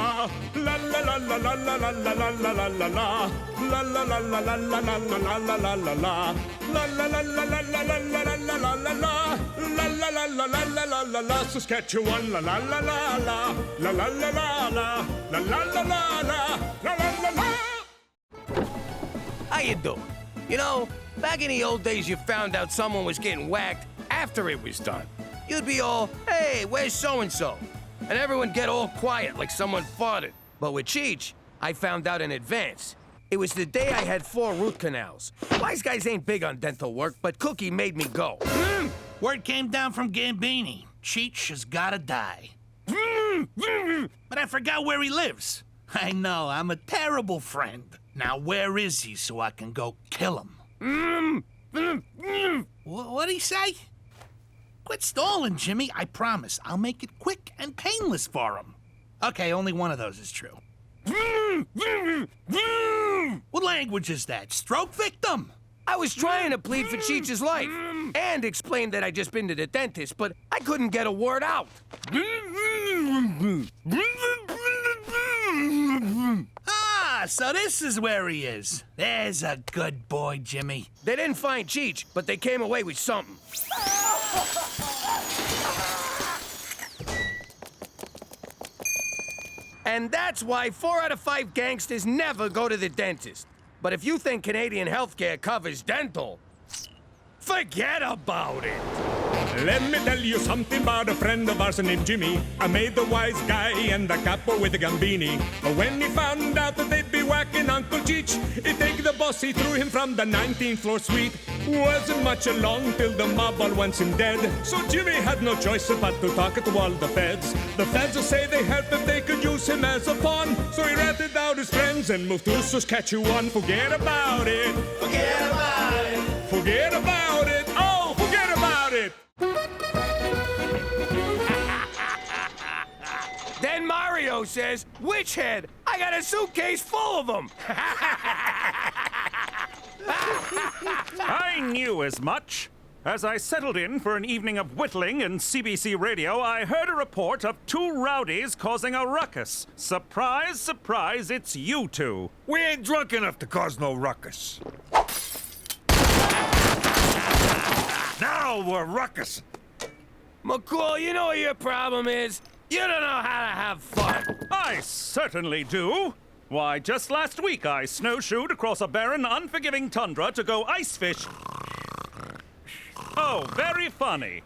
La la la la la la la la la la la la la. La la la la la la la la la la la la la. La la la la la la la la la la la la la. La la la la la la la la la. Saskatchewan, la la la la la. La la la la la. La la la la la. La la la la. How you doing? You know, back in the old days, you found out someone was getting whacked after it was done. You'd be all, hey, where's so-and-so? And everyone get all quiet like someone farted. But with Cheech, I found out in advance. It was the day I had 4 root canals. Wise guys ain't big on dental work, but Cookie made me go. Word came down from Gambini. Cheech has gotta die. But I forgot where he lives. I know, I'm a terrible friend. Now where is he so I can go kill him? What'd he say? Quit stalling, Jimmy. I promise. I'll make it quick and painless for him. Okay, only one of those is true. What language is that? Stroke victim? I was trying to plead for Cheech's life and explain that I'd just been to the dentist, but I couldn't get a word out. Ah, so this is where he is. There's a good boy, Jimmy. They didn't find Cheech, but they came away with something. And that's why 4 out of 5 gangsters never go to the dentist. But if you think Canadian healthcare covers dental, forget about it. Let me tell you something about a friend of ours named Jimmy. I made the wise guy and the capo with the gambini. But when he found out that they'd be whacking Uncle Cheech, he'd take the boss, he threw him from the 19th floor suite. Wasn't much along till the mob all wants him dead. So Jimmy had no choice but to talk to all the feds. The feds will say they helped if they could use him as a pawn. So he ratted out his friends and moved to Saskatchewan. Forget about it. Forget about it. Forget about it. Oh, forget about it. Then Mario says, "Witch head, I got a suitcase full of them." I knew as much. As I settled in for an evening of whittling and CBC radio, I heard a report of 2 rowdies causing a ruckus. Surprise, surprise, it's you 2. We ain't drunk enough to cause no ruckus. Now we're ruckus. McCool, you know what your problem is? You don't know how to have fun. I certainly do. Why, just last week I snowshoed across a barren, unforgiving tundra to go ice fish. Oh, very funny.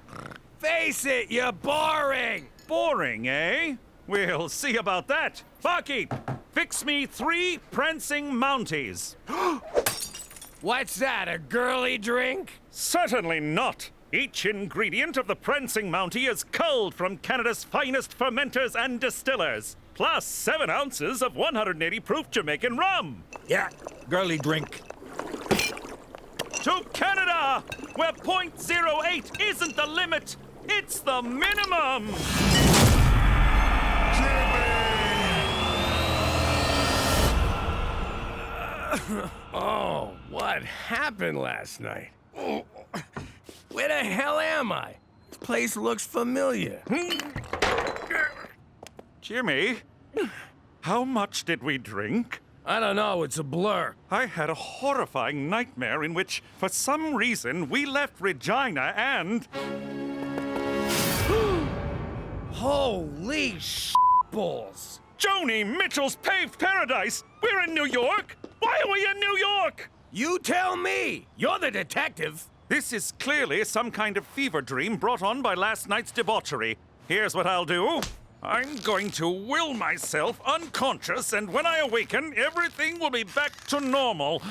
Face it, you're boring. Boring, eh? We'll see about that. Barkeep, fix me 3 prancing Mounties. What's that, a girly drink? Certainly not. Each ingredient of the prancing Mountie is culled from Canada's finest fermenters and distillers, plus 7 ounces of 180 proof Jamaican rum. Yeah, girly drink. To Canada, where .08 isn't the limit, it's the minimum. Oh, what happened last night? Where the hell am I? This place looks familiar. Jimmy, how much did we drink? I don't know, it's a blur. I had a horrifying nightmare in which, for some reason, we left Regina and... Holy balls! Joni Mitchell's Paved Paradise! We're in New York! Why are we in New York? You tell me! You're the detective! This is clearly some kind of fever dream brought on by last night's debauchery. Here's what I'll do. I'm going to will myself unconscious, and when I awaken, everything will be back to normal.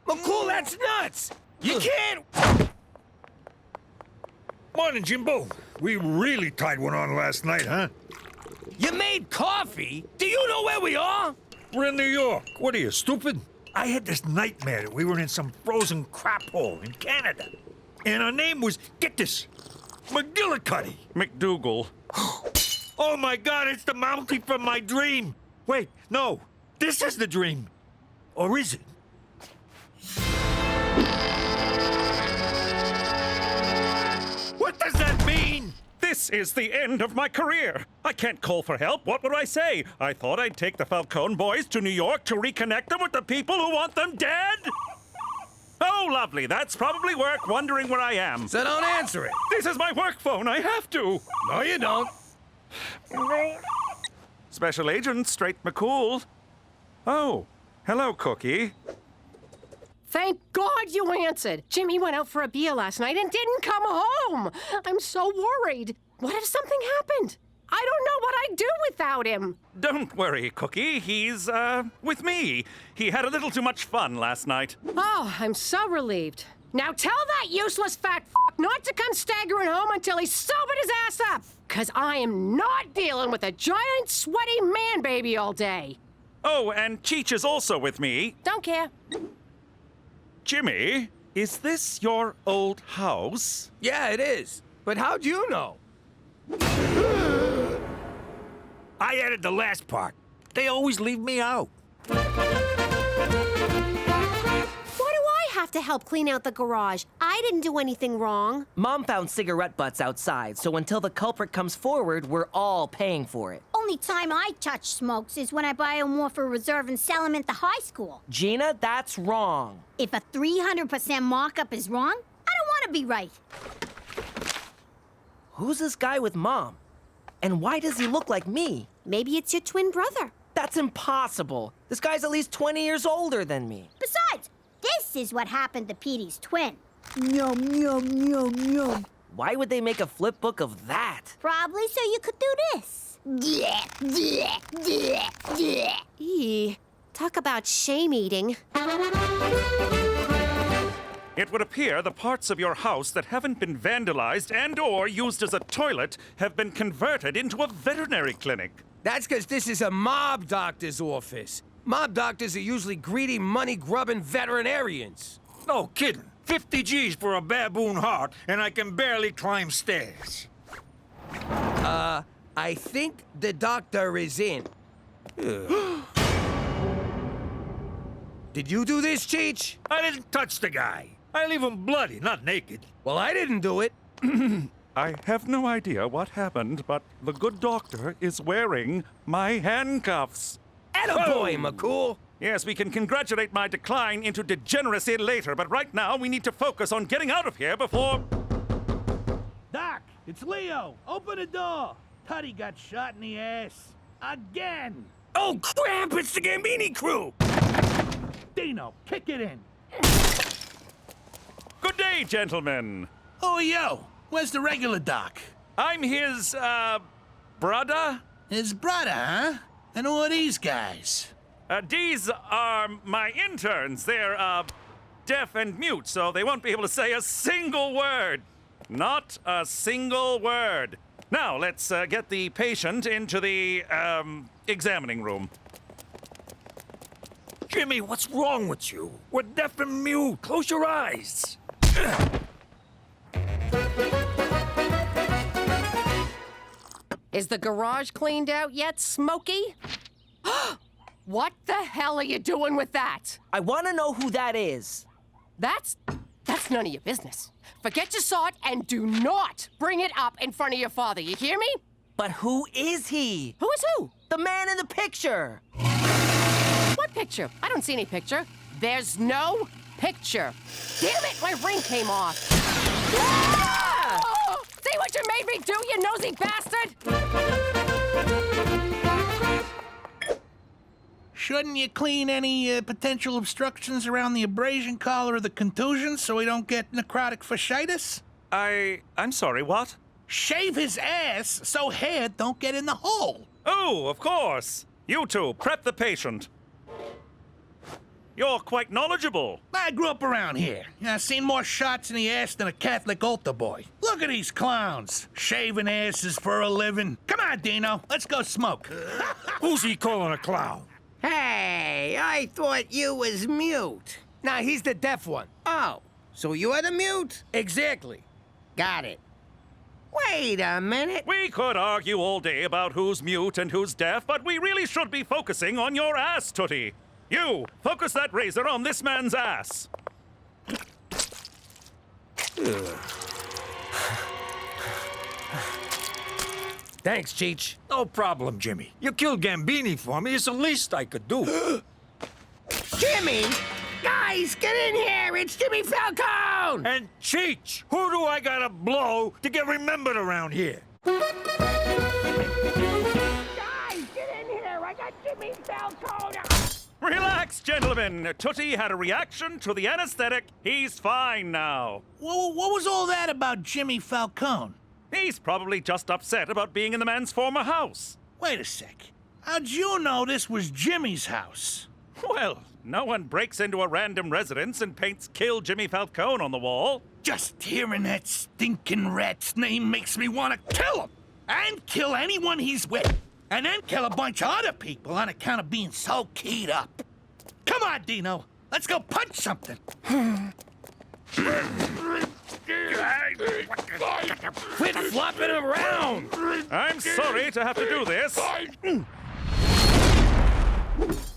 McCool, that's nuts! You can't... Morning, Jimbo. We really tied one on last night, huh? You made coffee? Do you know where we are? We're in New York. What are you, stupid? I had this nightmare that we were in some frozen crap hole in Canada. And our name was, get this, McGillicuddy. MacDougall. Oh my God, it's the Mountie from my dream. Wait, no, this is the dream. Or is it? What does that mean? This is the end of my career. I can't call for help. What would I say? I thought I'd take the Falcone boys to New York to reconnect them with the people who want them dead? Oh, lovely. That's probably work wondering where I am. So don't answer it. This is my work phone. I have to. No, you don't. Special Agent McCool. Oh, hello, Cookie. Thank God you answered. Jimmy went out for a beer last night and didn't come home. I'm so worried. What if something happened? I don't know what I'd do without him. Don't worry, Cookie. He's, with me. He had a little too much fun last night. Oh, I'm so relieved. Now tell that useless fat not to come staggering home until he's sobered his ass up. 'Cause I am not dealing with a giant, sweaty man baby all day. Oh, and Cheech is also with me. Don't care. Jimmy, is this your old house? Yeah, it is. But how'd you know? I added the last part. They always leave me out. Why do I have to help clean out the garage? I didn't do anything wrong. Mom found cigarette butts outside, so until the culprit comes forward, we're all paying for it. Only time I touch smokes is when I buy them more for reserve and sell them at the high school. Gina, that's wrong. If a 300% markup is wrong, I don't want to be right. Who's this guy with Mom? And why does he look like me? Maybe it's your twin brother. That's impossible. This guy's at least 20 years older than me. Besides, this is what happened to Petey's twin. Yum, yum, yum, yum. Why would they make a flip book of that? Probably so you could do this. Eee, talk about shame eating. It would appear the parts of your house that haven't been vandalized and/or used as a toilet have been converted into a veterinary clinic. That's because this is a mob doctor's office. Mob doctors are usually greedy, money-grubbing veterinarians. No kidding. 50 G's for a baboon heart, and I can barely climb stairs. I think the doctor is in. Did you do this, Cheech? I didn't touch the guy. I leave him bloody, not naked. Well, I didn't do it. I have no idea what happened, but the good doctor is wearing my handcuffs. Attaboy, McCool. Yes, we can congratulate my decline into degeneracy later, but right now we need to focus on getting out of here before... Doc, it's Leo. Open the door. Tutty got shot in the ass. Again. Oh, crap! It's the Gambini crew! Dino, kick it in. Good day, gentlemen. Who are you? Where's the regular Doc? I'm his, brother? His brother, huh? And who are these guys? These are my interns. They're, deaf and mute, so they won't be able to say a single word. Not a single word. Now, let's get the patient into the, examining room. Jimmy, what's wrong with you? We're deaf and mute. Close your eyes. Is the garage cleaned out yet, Smokey? What the hell are you doing with that? I want to know who that is. That's none of your business. Forget you saw it and do not bring it up in front of your father, you hear me? But who is he? Who is who? The man in the picture. What picture? I don't see any picture. There's no picture. Damn it, my ring came off. Ah! Oh, see what you made me do, you nosy bastard? Shouldn't you clean any potential obstructions around the abrasion collar or the contusion so we don't get necrotic fasciitis? I'm sorry, what? Shave his ass so hair don't get in the hole. Oh, of course. You two, prep the patient. You're quite knowledgeable. I grew up around here. I've seen more shots in the ass than a Catholic altar boy. Look at these clowns, shaving asses for a living. Come on, Dino, let's go smoke. Who's he calling a clown? Hey, I thought you was mute. Nah, he's the deaf one. Oh, so you're the mute? Exactly. Got it. Wait a minute. We could argue all day about who's mute and who's deaf, but we really should be focusing on your ass, Tootie. You, focus that razor on this man's ass. Thanks, Cheech. No problem, Jimmy. You killed Gambini for me. It's the least I could do. Jimmy! Guys, get in here! It's Jimmy Falcone! And Cheech, who do I gotta blow to get remembered around here? Guys, get in here! I got Jimmy Falcone! Relax, gentlemen. Tootie had a reaction to the anesthetic. He's fine now. What was all that about Jimmy Falcone? He's probably just upset about being in the man's former house. Wait a sec. How'd you know this was Jimmy's house? Well, no one breaks into a random residence and paints "Kill Jimmy Falcone" on the wall. Just hearing that stinking rat's name makes me want to kill him. And kill anyone he's with. And then kill a bunch of other people on account of being so keyed up. Come on, Dino. Let's go punch something. Quit flopping around! I'm sorry to have to do this.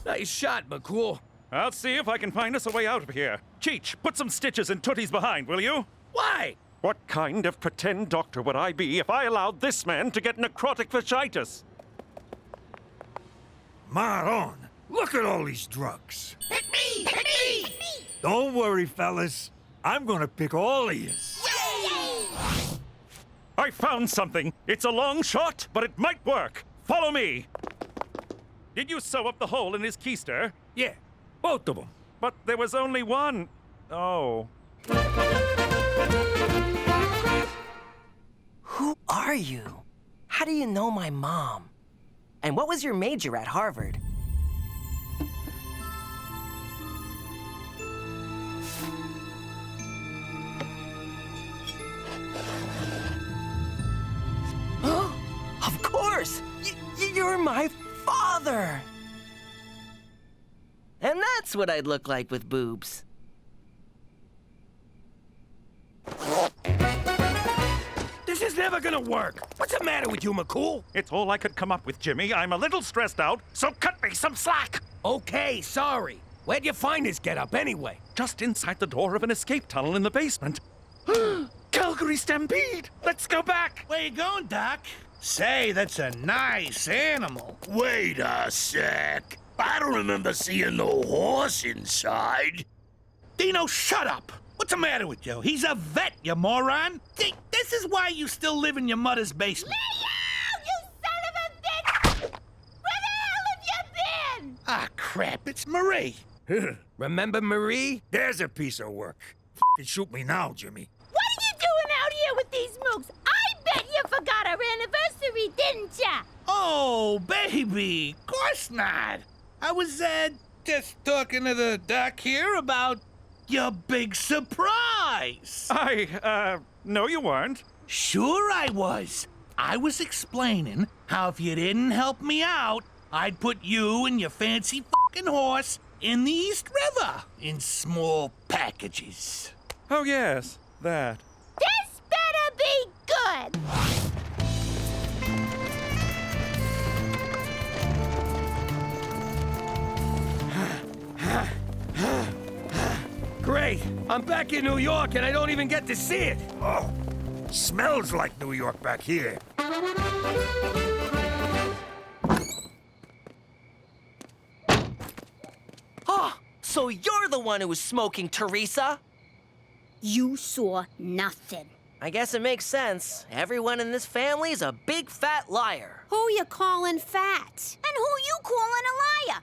Nice shot, McCool. I'll see if I can find us a way out of here. Cheech, put some stitches in Tootie's behind, will you? Why? What kind of pretend doctor would I be if I allowed this man to get necrotic fasciitis? Maron, look at all these drugs. Hit me! Hit me! Don't worry, fellas. I'm gonna pick all of yous. I found something. It's a long shot, but it might work. Follow me. Did you sew up the hole in his keister? Yeah, both of them. But there was only one. Oh. Who are you? How do you know my mom? And what was your major at Harvard? Of course! You're my father! And that's what I'd look like with boobs. This is never gonna work. What's the matter with you, McCool? It's all I could come up with, Jimmy. I'm a little stressed out, so cut me some slack. Okay, sorry. Where'd you find this getup anyway? Just inside the door of an escape tunnel in the basement. Calgary Stampede! Let's go back! Where you going, Doc? Say, that's a nice animal. Wait a sec. I don't remember seeing no horse inside. Dino, shut up! What's the matter with you? He's a vet, you moron! See, this is why you still live in your mother's basement. Leo, you son of a bitch! Where the hell have you been? Ah, crap, it's Marie. Remember Marie? There's a piece of work. F***ing shoot me now, Jimmy. What are you doing out here with these mooks? I bet you forgot our anniversary, didn't ya? Oh, baby, of course not. I was, just talking to the doc here about your big surprise. No, you weren't. Sure I was. I was explaining how if you didn't help me out, I'd put you and your fancy fucking horse in the East River in small packages. Oh, yes, that. This better be good! Great! I'm back in New York and I don't even get to see it! Oh, smells like New York back here. Oh, so you're the one who was smoking, Teresa? You saw nothing. I guess it makes sense. Everyone in this family's a big fat liar. Who you calling fat? And who you calling a liar?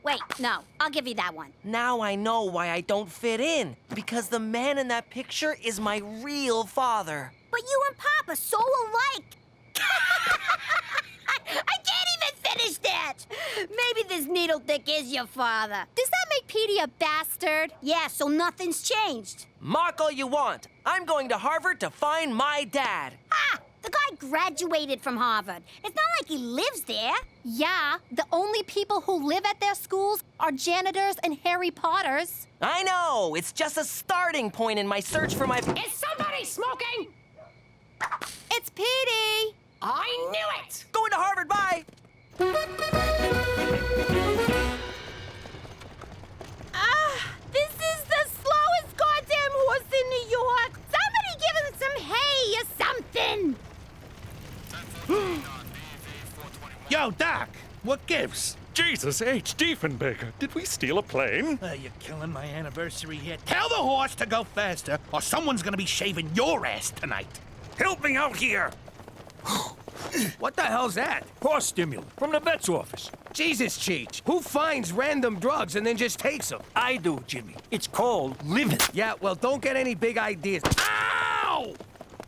Wait, no, I'll give you that one. Now I know why I don't fit in. Because the man in that picture is my real father. But you and Pop are so alike. I can't even finish that. Maybe this needle dick is your father. Does that make Petey a bastard? Yeah, so nothing's changed. Mock all you want. I'm going to Harvard to find my dad. Ah! The guy graduated from Harvard. It's not like he lives there. Yeah, the only people who live at their schools are janitors and Harry Potters. I know. It's just a starting point in my search for my... Is somebody smoking? It's Petey. I knew it! Going to Harvard, bye! What gives? Jesus H. Diefenbaker, did we steal a plane? You're killing my anniversary here. Tell the horse to go faster, or someone's gonna be shaving your ass tonight. Help me out here! What the hell's that? Horse stimulant from the vet's office. Jesus, Cheech. Who finds random drugs and then just takes them? I do, Jimmy. It's called living. Yeah, well, don't get any big ideas. Ow!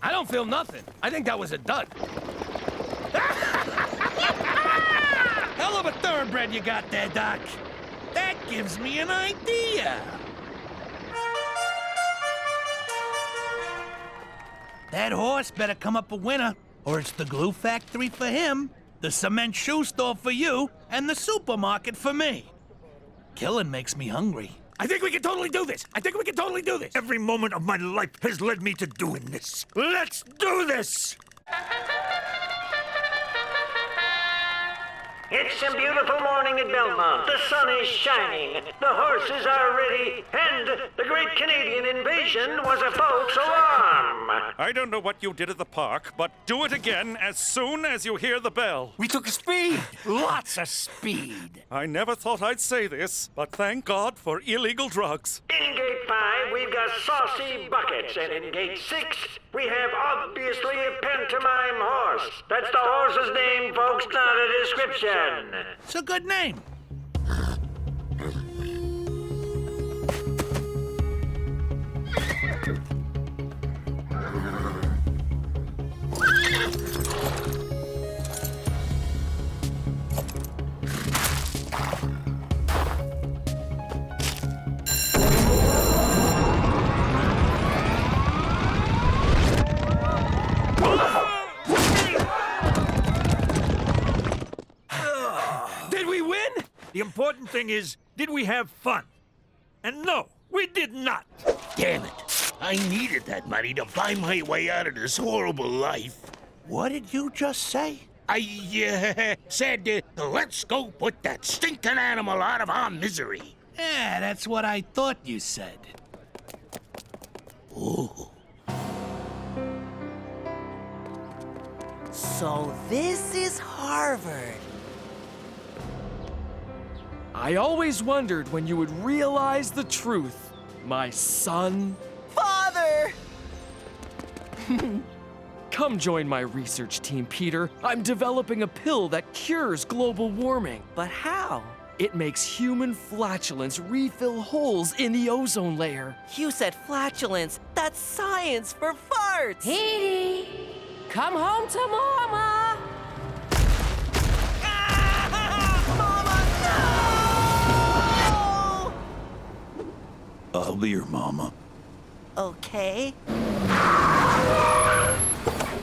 I don't feel nothing. I think that was a dud. Hell of a thoroughbred you got there, Doc. That gives me an idea. That horse better come up a winner, or it's the glue factory for him, the cement shoe store for you, and the supermarket for me. Killing makes me hungry. I think we can totally do this. Every moment of my life has led me to doing this. Let's do this! It's a beautiful morning at Belmont. The sun is shining, the horses are ready, and the great Canadian invasion was a false alarm. I don't know what you did at the park, but do it again as soon as you hear the bell. We took speed. Lots of speed. I never thought I'd say this, but thank God for illegal drugs. In Gate 5, we've got saucy buckets, and in Gate 6, we have obviously a pantomime horse. That's the horse's name, folks, not a description. It's a good name. The important thing is, did we have fun? And no, we did not. Damn it. I needed that money to buy my way out of this horrible life. What did you just say? I said, let's go put that stinking animal out of our misery. Yeah, that's what I thought you said. Ooh. So this is Harvard. I always wondered when you would realize the truth, my son. Father! Come join my research team, Peter. I'm developing a pill that cures global warming. But how? It makes human flatulence refill holes in the ozone layer. You said flatulence. That's science for farts. Petey, come home to Mama. I'll be your mama. Okay.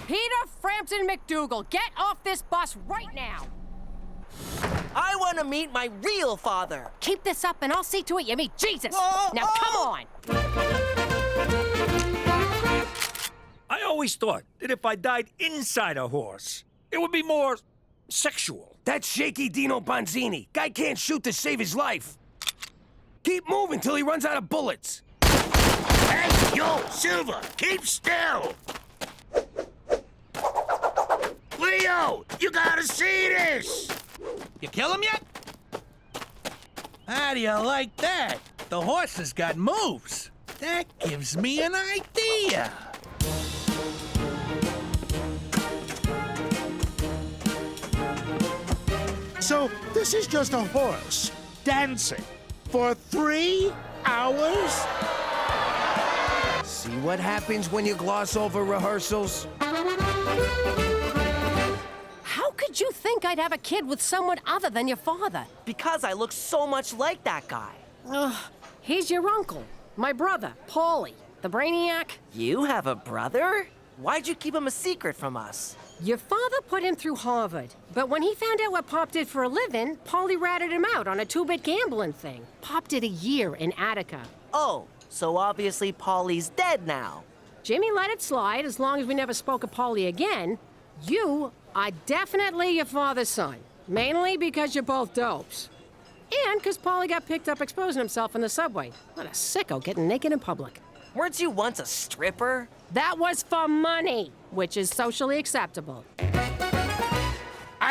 Peter Frampton MacDougall, get off this bus right now. I want to meet my real father. Keep this up and I'll see to it you meet Jesus. Whoa, now come on. I always thought that if I died inside a horse, it would be more sexual. That's shaky Dino Bonzini. Guy can't shoot to save his life. Keep moving till he runs out of bullets. Hey, yo, Silver, keep still. Leo, you gotta see this. You kill him yet? How do you like that? The horse has got moves. That gives me an idea. So, this is just a horse dancing for 3 hours? See what happens when you gloss over rehearsals? How could you think I'd have a kid with someone other than your father? Because I look so much like that guy. Ugh, he's your uncle, my brother, Paulie, the brainiac. You have a brother? Why'd you keep him a secret from us? Your father put him through Harvard, but when he found out what Pop did for a living, Paulie ratted him out on a 2-bit gambling thing. Pop did a year in Attica. Oh, so obviously Paulie's dead now. Jimmy let it slide as long as we never spoke of Paulie again. You are definitely your father's son, mainly because you're both dopes. And because Paulie got picked up exposing himself in the subway. What a sicko getting naked in public. Weren't you once a stripper? That was for money, which is socially acceptable. I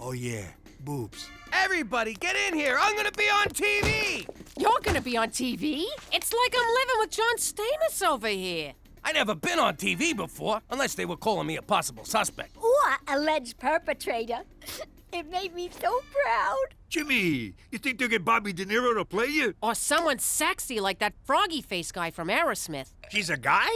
Oh, yeah. Boobs. Everybody, get in here! I'm gonna be on TV! You're gonna be on TV? It's like I'm living with John Stamos over here. I never been on TV before, unless they were calling me a possible suspect. Or alleged perpetrator. It made me so proud. Jimmy, you think they'll get Bobby De Niro to play you? Or someone sexy like that froggy face guy from Aerosmith. He's a guy?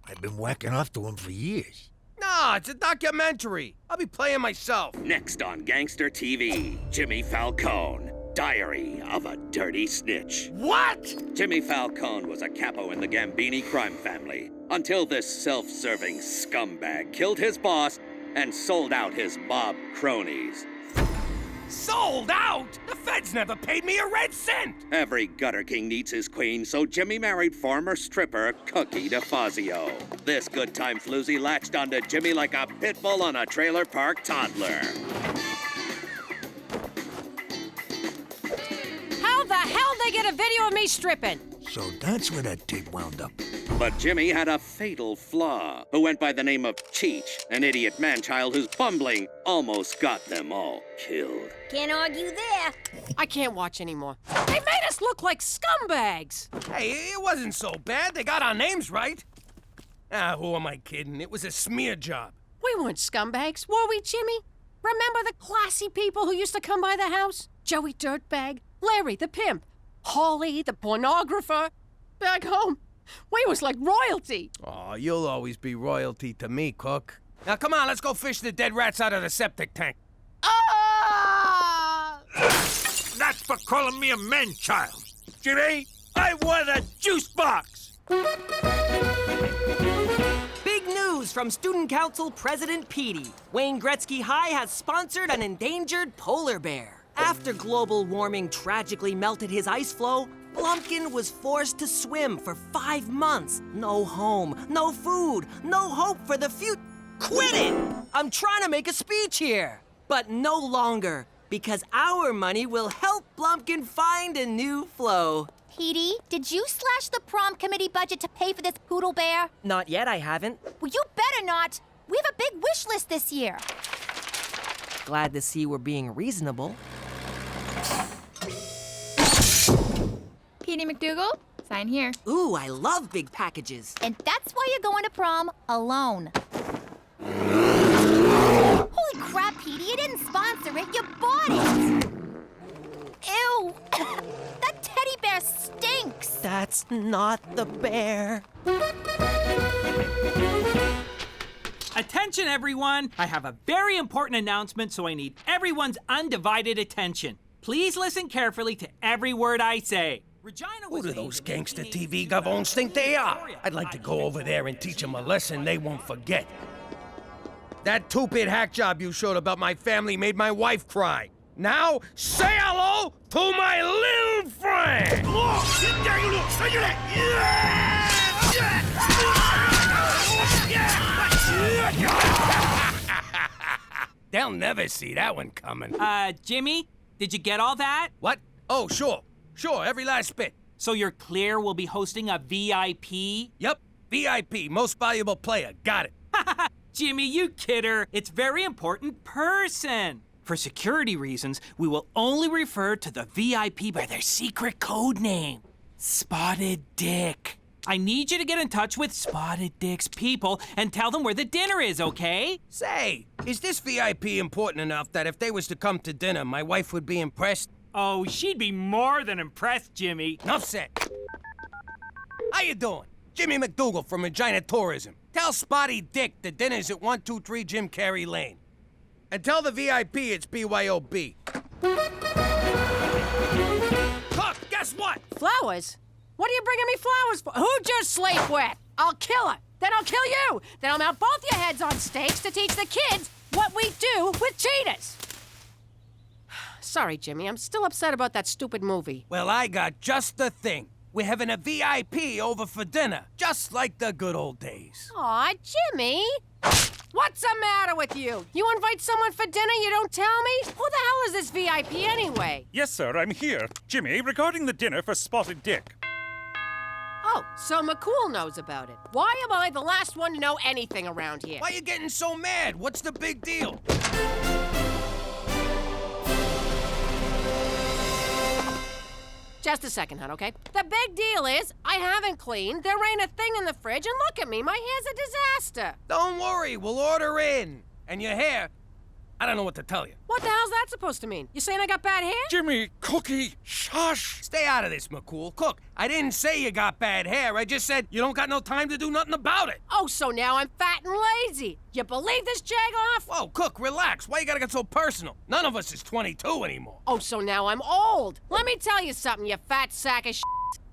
I've been whacking off to him for years. Nah, it's a documentary. I'll be playing myself. Next on Gangster TV, Jimmy Falcone, Diary of a Dirty Snitch. What? Jimmy Falcone was a capo in the Gambini crime family until this self-serving scumbag killed his boss and sold out his mob cronies. Sold out? The feds never paid me a red cent! Every gutter king needs his queen, so Jimmy married former stripper Cookie DeFazio. This good time floozy latched onto Jimmy like a pit bull on a trailer park toddler. How the hell they get a video of me stripping? So that's where that tape wound up. But Jimmy had a fatal flaw, who went by the name of Cheech, an idiot man-child whose bumbling almost got them all killed. Can't argue there. I can't watch anymore. They made us look like scumbags. Hey, it wasn't so bad. They got our names right. Ah, who am I kidding? It was a smear job. We weren't scumbags, were we, Jimmy? Remember the classy people who used to come by the house? Joey Dirtbag, Larry the pimp, Holly the pornographer. Back home, we was like royalty. Oh, you'll always be royalty to me, Cook. Now, come on, let's go fish the dead rats out of the septic tank. Ah! That's for calling me a man-child. Jimmy, I want a juice box. Big news from Student Council President Petey. Wayne Gretzky High has sponsored an endangered polar bear. After global warming tragically melted his ice floe, Blumpkin was forced to swim for 5 months. No home, no food, no hope for the future. Quit it! I'm trying to make a speech here. But no longer, because our money will help Blumpkin find a new flow. Petey, did you slash the prom committee budget to pay for this poodle bear? Not yet, I haven't. Well, you better not. We have a big wish list this year. Glad to see we're being reasonable. Petey MacDougall, sign here. Ooh, I love big packages. And that's why you're going to prom alone. Holy crap, Petey, you didn't sponsor it, you bought it! Ew! That teddy bear stinks! That's not the bear. Attention, everyone! I have a very important announcement, so I need everyone's undivided attention. Please listen carefully to every word I say. Regina Who do those gangster TV gavons think they are? I'd like to go over there and teach them a lesson they won't forget. That two-bit hack job you showed about my family made my wife cry. Now, say hello to my little friend! They'll never see that one coming. Jimmy, did you get all that? What? Oh, sure. Sure, every last bit. So you're clear we'll be hosting a VIP? Yep, VIP, most valuable player. Got it. Jimmy, you kidder. It's very important person. For security reasons, we will only refer to the VIP by their secret code name, Spotted Dick. I need you to get in touch with Spotted Dick's people and tell them where the dinner is, okay? Say, is this VIP important enough that if they was to come to dinner, my wife would be impressed? Oh, she'd be more than impressed, Jimmy. Enough said. How you doing? Jimmy MacDougall from Regina Tourism. Tell Spotty Dick the dinner's at 123 Jim Carrey Lane. And tell the VIP it's BYOB. Cook, guess what? Flowers? What are you bringing me flowers for? Who'd you sleep with? I'll kill her. Then I'll kill you. Then I'll mount both your heads on stakes to teach the kids what we do with cheetahs. Sorry, Jimmy. I'm still upset about that stupid movie. Well, I got just the thing. We're having a VIP over for dinner, just like the good old days. Aw, Jimmy. What's the matter with you? You invite someone for dinner, you don't tell me? Who the hell is this VIP anyway? Yes, sir, I'm here. Jimmy, regarding the dinner for Spotted Dick. Oh, so McCool knows about it. Why am I the last one to know anything around here? Why are you getting so mad? What's the big deal? Just a second, hon, okay? The big deal is, I haven't cleaned, there ain't a thing in the fridge, and look at me, my hair's a disaster. Don't worry, we'll order in. And your hair, I don't know what to tell you. What the hell's that supposed to mean? You saying I got bad hair? Jimmy, Cookie, shush. Stay out of this, McCool. Cook, I didn't say you got bad hair. I just said you don't got no time to do nothing about it. Oh, so now I'm fat and lazy. You believe this jag-off? Whoa, Cook, relax. Why you gotta get so personal? None of us is 22 anymore. Oh, so now I'm old. Let me tell you something, you fat sack of shit.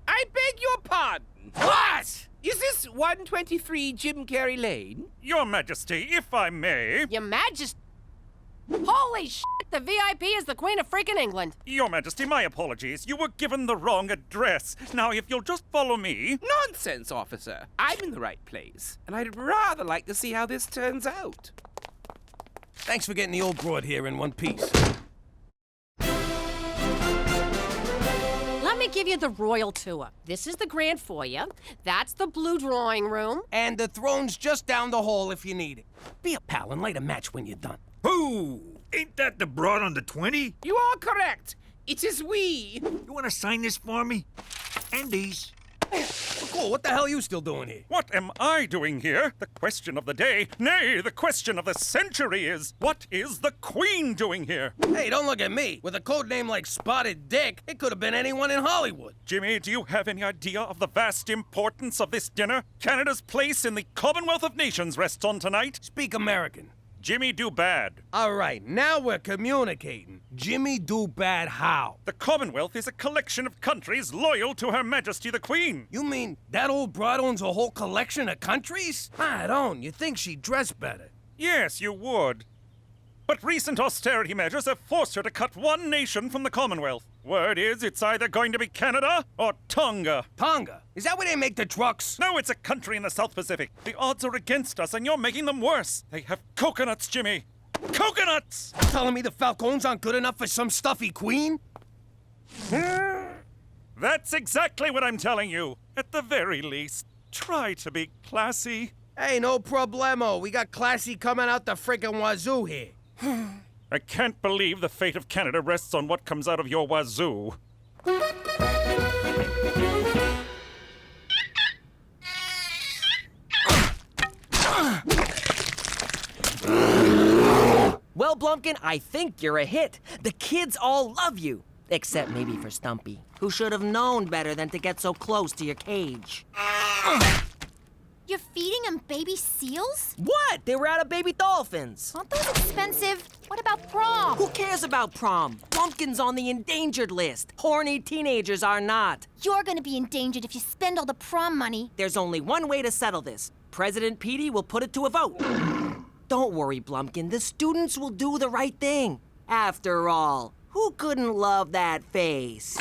I beg your pardon. What? Is this 123 Jim Carrey Lane? Your Majesty, if I may. Your Majesty. Holy shit, the VIP is the Queen of freaking England. Your Majesty, my apologies. You were given the wrong address. Now, if you'll just follow me. Nonsense, officer. I'm in the right place, and I'd rather like to see how this turns out. Thanks for getting the old broad here in one piece. Let me give you the royal tour. This is the grand foyer. That's the blue drawing room. And the throne's just down the hall if you need it. Be a pal and light a match when you're done. Who? Ain't that the broad on the 20? You are correct. It is we. You want to sign this for me? And these. McCool, what the hell are you still doing here? What am I doing here? The question of the day, nay, the question of the century is, what is the Queen doing here? Hey, don't look at me. With a code name like Spotted Dick, it could have been anyone in Hollywood. Jimmy, do you have any idea of the vast importance of this dinner? Canada's place in the Commonwealth of Nations rests on tonight. Speak American. Jimmy do bad. All right, now we're communicating. Jimmy do bad how? The Commonwealth is a collection of countries loyal to Her Majesty the Queen. You mean that old broad owns a whole collection of countries? I don't. You'd think she'd dress better. Yes, you would. But recent austerity measures have forced her to cut one nation from the Commonwealth. Word is, it's either going to be Canada or Tonga. Tonga? Is that where they make the trucks? No, it's a country in the South Pacific. The odds are against us, and you're making them worse. They have coconuts, Jimmy. Coconuts! Telling me the Falcones aren't good enough for some stuffy queen? That's exactly what I'm telling you. At the very least, try to be classy. Hey, no problemo. We got classy coming out the frickin' wazoo here. I can't believe the fate of Canada rests on what comes out of your wazoo. Well, Blumpkin, I think you're a hit. The kids all love you. Except maybe for Stumpy, who should have known better than to get so close to your cage. You're feeding him baby seals? What? They were out of baby dolphins. Aren't those expensive? What about prom? Who cares about prom? Blumpkin's on the endangered list. Horny teenagers are not. You're gonna be endangered if you spend all the prom money. There's only one way to settle this. President Petey will put it to a vote. Don't worry, Blumpkin. The students will do the right thing. After all, who couldn't love that face?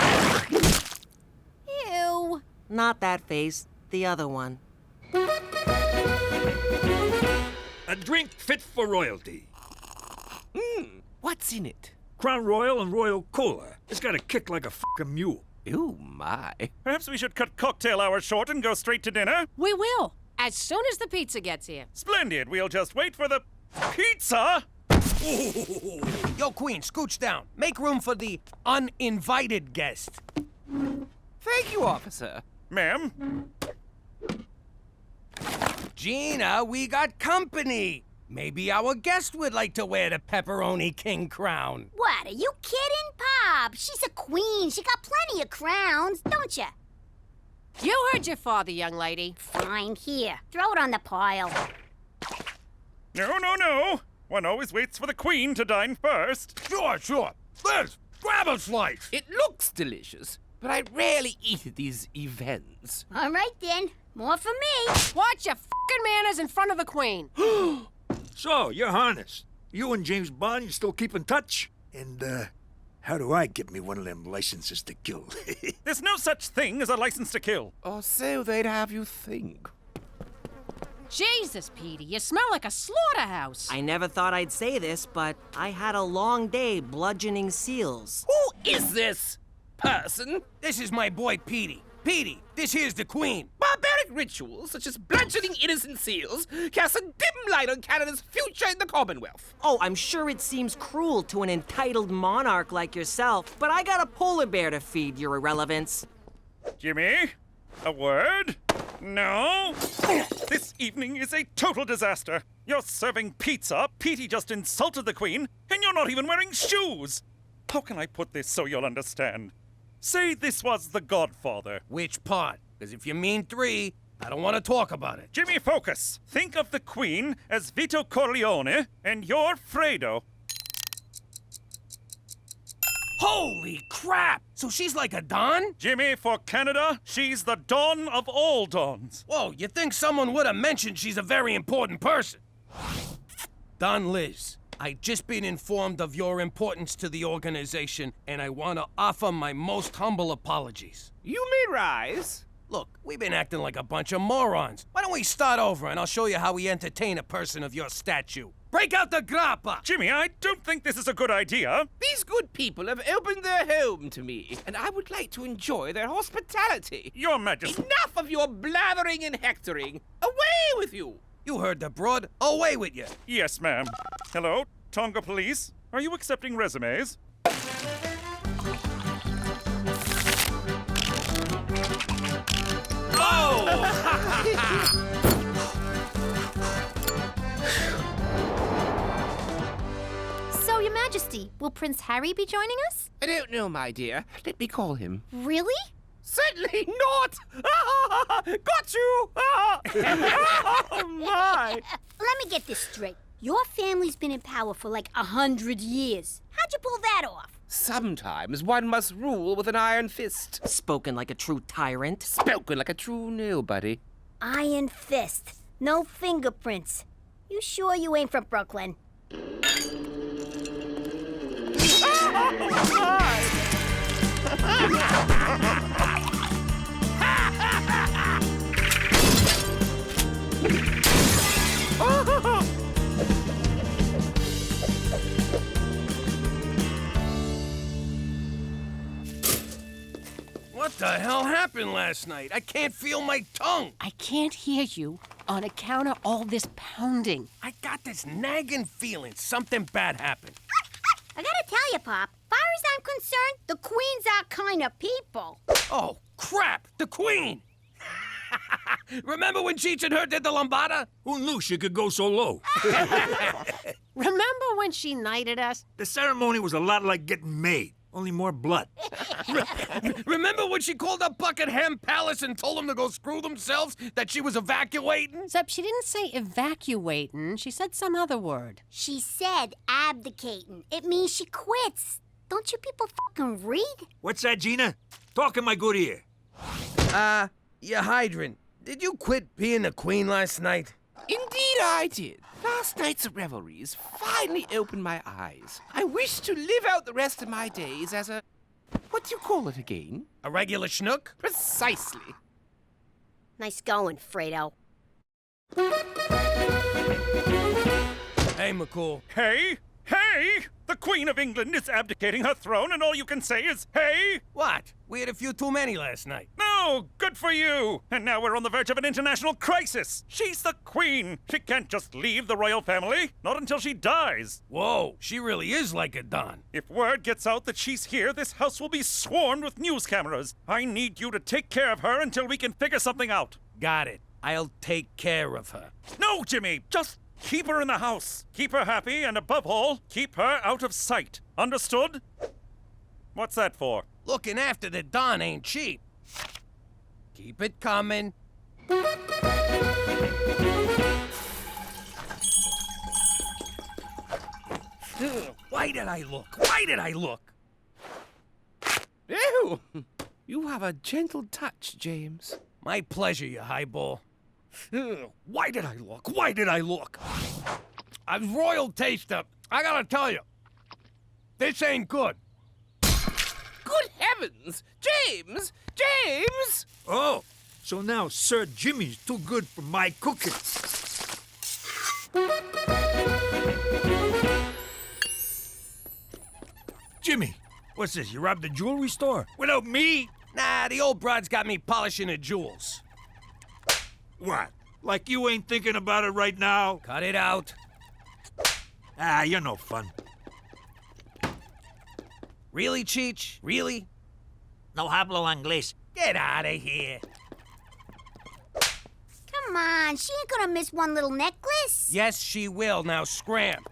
Ew. Not that face, the other one. A drink fit for royalty. What's in it? Crown Royal and Royal Cola. It's got a kick like a fucking mule. Ooh, my. Perhaps we should cut cocktail hour short and go straight to dinner? We will, as soon as the pizza gets here. Splendid. We'll just wait for the pizza. Yo, Queen, scooch down. Make room for the uninvited guest. Thank you, officer. Ma'am? Gina, we got company. Maybe our guest would like to wear the pepperoni king crown. What, are you kidding, Pop? She's a queen. She got plenty of crowns, don't you? You heard your father, young lady. Fine, here. Throw it on the pile. No. One always waits for the Queen to dine first. Sure. Liz, grab a slice. It looks delicious, but I rarely eat at these events. All right, then. More for me. Watch your fucking manners in front of the Queen. So, Your Highness, you and James Bond, you still keep in touch? And, how do I get me one of them licenses to kill? There's no such thing as a license to kill. Or so they'd have you think. Jesus, Petey, you smell like a slaughterhouse. I never thought I'd say this, but I had a long day bludgeoning seals. Who is this person? This is my boy, Petey. Petey, this here's the Queen. Barbaric rituals, such as bludgeoning innocent seals, cast a dim light on Canada's future in the Commonwealth. Oh, I'm sure it seems cruel to an entitled monarch like yourself, but I got a polar bear to feed, your irrelevance. Jimmy, a word? No? This evening is a total disaster. You're serving pizza, Petey just insulted the Queen, and you're not even wearing shoes. How can I put this so you'll understand? Say this was The Godfather. Which part? Because if you mean 3, I don't want to talk about it. Jimmy, focus. Think of the Queen as Vito Corleone, and you're Fredo. Holy crap! So she's like a Don? Jimmy, for Canada, she's the Dawn of all dawns. Whoa, you think someone would have mentioned she's a very important person? Don Liz, I just been informed of your importance to the organization, and I want to offer my most humble apologies. You may rise. Look, we've been acting like a bunch of morons. Why don't we start over and I'll show you how we entertain a person of your stature. Break out the grappa! Jimmy, I don't think this is a good idea. These good people have opened their home to me, and I would like to enjoy their hospitality. Your Majesty. Enough of your blathering and hectoring. Away with you! You heard the broad. Away with you. Yes, ma'am. Hello, Tonga Police. Are you accepting resumes? So, Your Majesty, will Prince Harry be joining us? I don't know, my dear. Let me call him. Really? Certainly not! Got you! Oh, my! Let me get this straight. Your family's been in power for like 100 years. How'd you pull that off? Sometimes one must rule with an iron fist. Spoken like a true tyrant. Spoken like a true nobody. Iron fist. No fingerprints. You sure you ain't from Brooklyn? What the hell happened last night? I can't feel my tongue. I can't hear you on account of all this pounding. I got this nagging feeling something bad happened. I gotta tell you, Pop, far as I'm concerned, the Queen's our kind of people. Oh, crap! The Queen! Remember when Cheech and her did the lambada? Who knew she could go so low? Remember when she knighted us? The ceremony was a lot like getting made, only more blood. Remember when she called up Buckingham Palace and told them to go screw themselves, that she was evacuating? Except she didn't say evacuating. She said some other word. She said abdicating. It means she quits. Don't you people fucking read? What's that, Gina? Talk in my good ear. You hydrant. Did you quit being the Queen last night? Indeed I did. Last night's revelries finally opened my eyes. I wish to live out the rest of my days as a... what do you call it again? A regular schnook? Precisely. Nice going, Fredo. Hey, McCool. Hey? Hey! The Queen of England is abdicating her throne, and all you can say is, hey? What? We had a few too many last night. No, good for you. And now we're on the verge of an international crisis. She's the Queen. She can't just leave the royal family, not until she dies. Whoa, she really is like a Don. If word gets out that she's here, this house will be swarmed with news cameras. I need you to take care of her until we can figure something out. Got it. I'll take care of her. No, Jimmy, just keep her in the house. Keep her happy, and above all, keep her out of sight. Understood? What's that for? Looking after the Don ain't cheap. Keep it coming. Why did I look? Why did I look? Ew! You have a gentle touch, James. My pleasure, you highball. Why did I look? Why did I look? A royal taster. I gotta tell you, this ain't good. Good heavens! James! James! Oh, so now Sir Jimmy's too good for my cooking. Jimmy, what's this? You robbed the jewelry store? Without me? Nah, the old broad's got me polishing the jewels. What? Like you ain't thinking about it right now? Cut it out. Ah, you're no fun. Really, Cheech? Really? No hablo inglés. Get out of here. Come on, she ain't gonna miss one little necklace. Yes, she will. Now scram.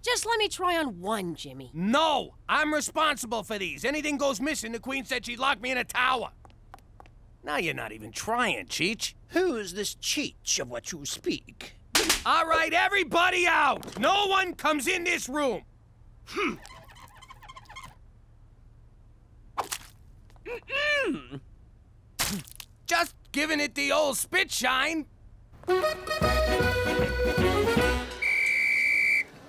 Just let me try on one, Jimmy. No! I'm responsible for these. Anything goes missing, the Queen said she'd lock me in a tower. Now you're not even trying, Cheech. Who's this Cheech of what you speak? All right, everybody out! No one comes in this room! Just giving it the old spit shine.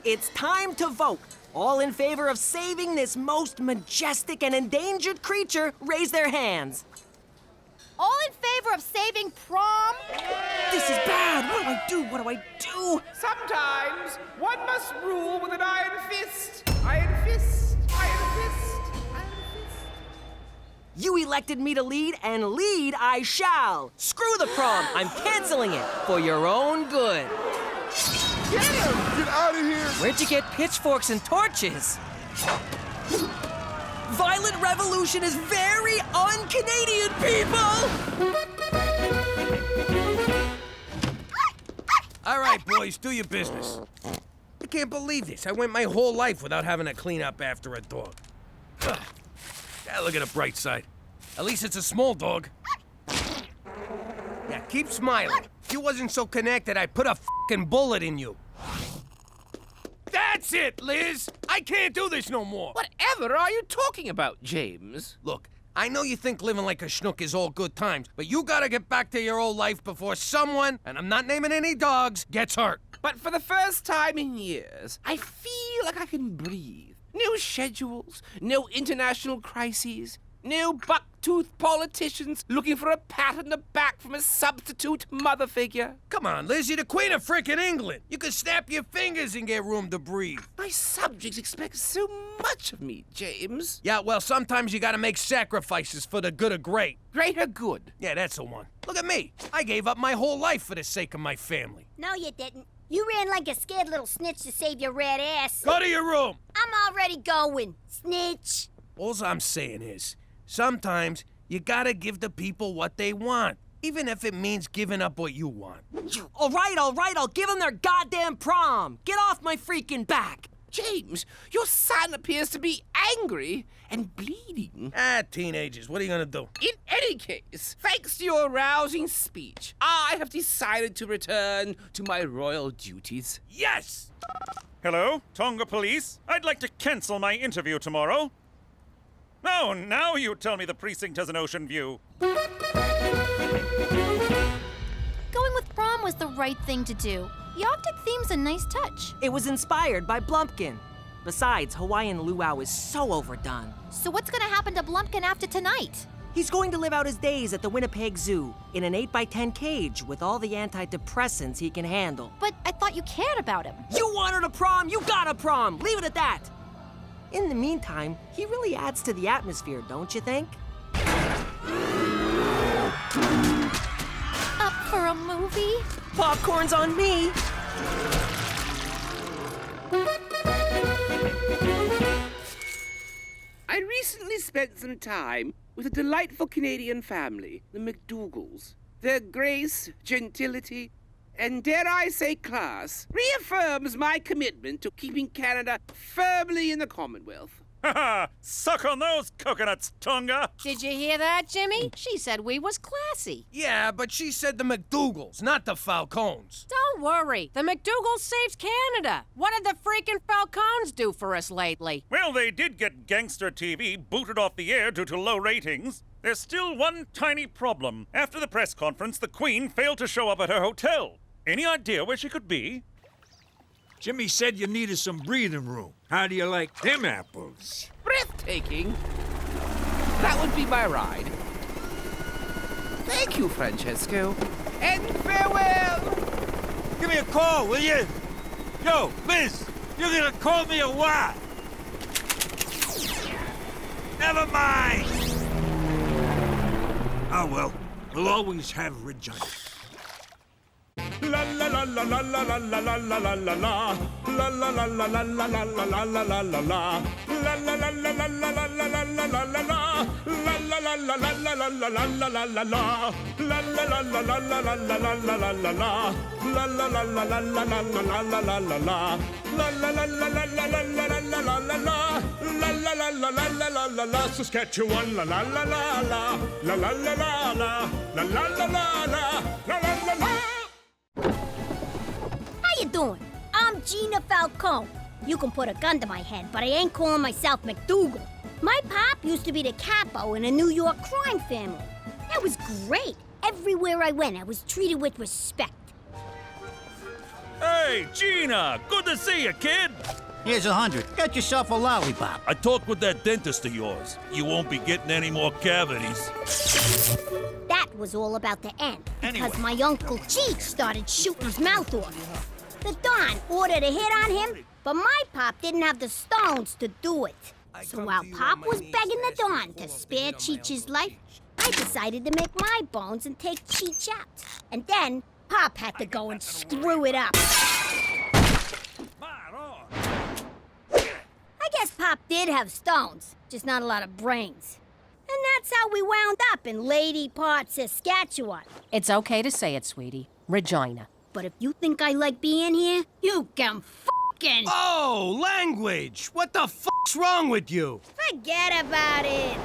It's time to vote. All in favor of saving this most majestic and endangered creature, raise their hands. All in favor of saving prom? This is bad. What do I do? What do I do? Sometimes one must rule with an iron fist. Iron fist. Iron fist. Iron fist. You elected me to lead, and lead I shall. Screw the prom. I'm canceling it for your own good. Get him! Get out of here! Where'd you get pitchforks and torches? Violent revolution is very un-Canadian, people! All right, boys, do your business. I can't believe this. I went my whole life without having to clean up after a dog. Ugh. Yeah, look at the bright side. At least it's a small dog. Yeah, keep smiling. If you wasn't so connected, I'd put a f***ing bullet in you. That's it, Liz! I can't do this no more! Whatever are you talking about, James? Look, I know you think living like a schnook is all good times, but you gotta get back to your old life before someone, and I'm not naming any dogs, gets hurt. But for the first time in years, I feel like I can breathe. No schedules, no international crises, no buck-toothed politicians looking for a pat on the back from a substitute mother figure. Come on, Liz, you're the Queen of frickin' England. You can snap your fingers and get room to breathe. My subjects expect so much of me, James. Yeah, well, sometimes you gotta make sacrifices for the good of great. Greater good. Yeah, that's the one. Look at me. I gave up my whole life for the sake of my family. No, you didn't. You ran like a scared little snitch to save your red ass. Go to your room. I'm already going, snitch. All I'm saying is, sometimes you gotta give the people what they want, even if it means giving up what you want. All right, I'll give them their goddamn prom. Get off my freaking back. James, your son appears to be angry and bleeding. Ah, teenagers, what are you gonna do? In any case, thanks to your rousing speech, I have decided to return to my royal duties. Yes! Hello, Tonga Police. I'd like to cancel my interview tomorrow. No, now you tell me the precinct has an ocean view. Going with prom was the right thing to do. The Arctic theme's a nice touch. It was inspired by Blumpkin. Besides, Hawaiian luau is so overdone. So what's gonna happen to Blumpkin after tonight? He's going to live out his days at the Winnipeg Zoo in an 8x10 cage with all the antidepressants he can handle. But I thought you cared about him. You wanted a prom, you got a prom. Leave it at that. In the meantime, he really adds to the atmosphere, don't you think? Up for a movie? Popcorn's on me. I recently spent some time with a delightful Canadian family, the MacDougalls. Their grace, gentility, and dare I say class, reaffirms my commitment to keeping Canada firmly in the Commonwealth. Ha ha! Suck on those coconuts, Tonga! Did you hear that, Jimmy? She said we was classy. Yeah, but she said the MacDougalls, not the Falcones. Don't worry. The MacDougall saved Canada. What did the freaking Falcones do for us lately? Well, they did get Gangster TV booted off the air due to low ratings. There's still one tiny problem. After the press conference, the Queen failed to show up at her hotel. Any idea where she could be? Jimmy said you needed some breathing room. How do you like them apples? Breathtaking. That would be my ride. Thank you, Francesco. And farewell! Give me a call, will you? Yo, Liz, you're gonna call me a what? Never mind. Oh, well, we'll always have Regina. La la la la la la la la la la la la la. La la la la la la la la la la la la la. La la la la la la la la la la la la la. La la la la la la la la la la la la la. La la la la la la la la la la la la la. La la la la la la la la la la la la la. La la la la la la la la la la la la la. La la la la la la la la la. Saskatchewan la la la la la. La la la la la. La la la la la. La la la la. How you doing? I'm Gina Falcone. You can put a gun to my head, but I ain't calling myself MacDougall. My pop used to be the capo in a New York crime family. That was great. Everywhere I went, I was treated with respect. Hey, Gina! Good to see you, kid! Here's 100. Get yourself a lollipop. I talked with that dentist of yours. You won't be getting any more cavities. That was all about the end, because my Uncle Cheech started shooting his mouth off. The Don ordered a hit on him, but my pop didn't have the stones to do it. So while Pop was begging the Don to spare Cheech's life, I decided to make my bones and take Cheech out. And then Pop had to go and screw it up. I guess Pop did have stones, just not a lot of brains. And that's how we wound up in Lady Part, Saskatchewan. It's okay to say it, sweetie. Regina. But if you think I like being here, you can f***ing... Oh, language! What the f***'s wrong with you? Forget about it.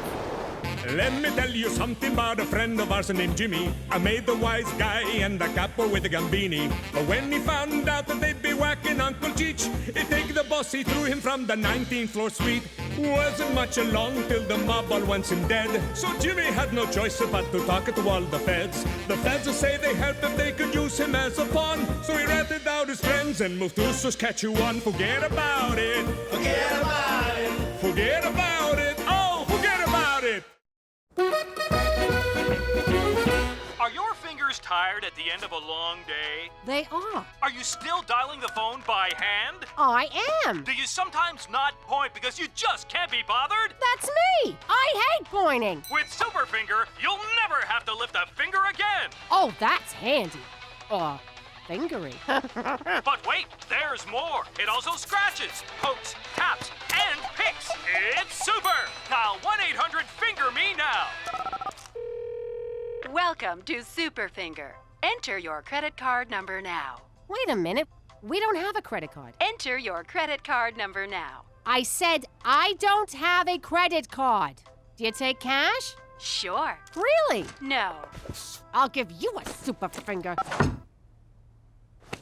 Let me tell you something about a friend of ours named Jimmy. I made the wise guy and the capo with a gambini. But when he found out that they'd be whacking Uncle Cheech, he'd take the boss, he threw him from the 19th floor suite. Wasn't much along till the mob all wants him dead. So Jimmy had no choice but to talk to all the feds. The feds say they help if they could use him as a pawn. So he ratted out his friends and moved to Saskatchewan. Forget about it. Forget about it. Forget about it. Oh, forget about it. Are your fingers tired at the end of a long day? They are. Are you still dialing the phone by hand? I am. Do you sometimes not point because you just can't be bothered? That's me. I hate pointing. With Superfinger, you'll never have to lift a finger again. Oh, that's handy. Fingery. But wait, there's more. It also scratches, pokes, taps, and picks. It's super. Dial 1-800-FINGER-ME now. Welcome to Superfinger. Enter your credit card number now. Wait a minute. We don't have a credit card. Enter your credit card number now. I said I don't have a credit card. Do you take cash? Sure. Really? No. I'll give you a super finger.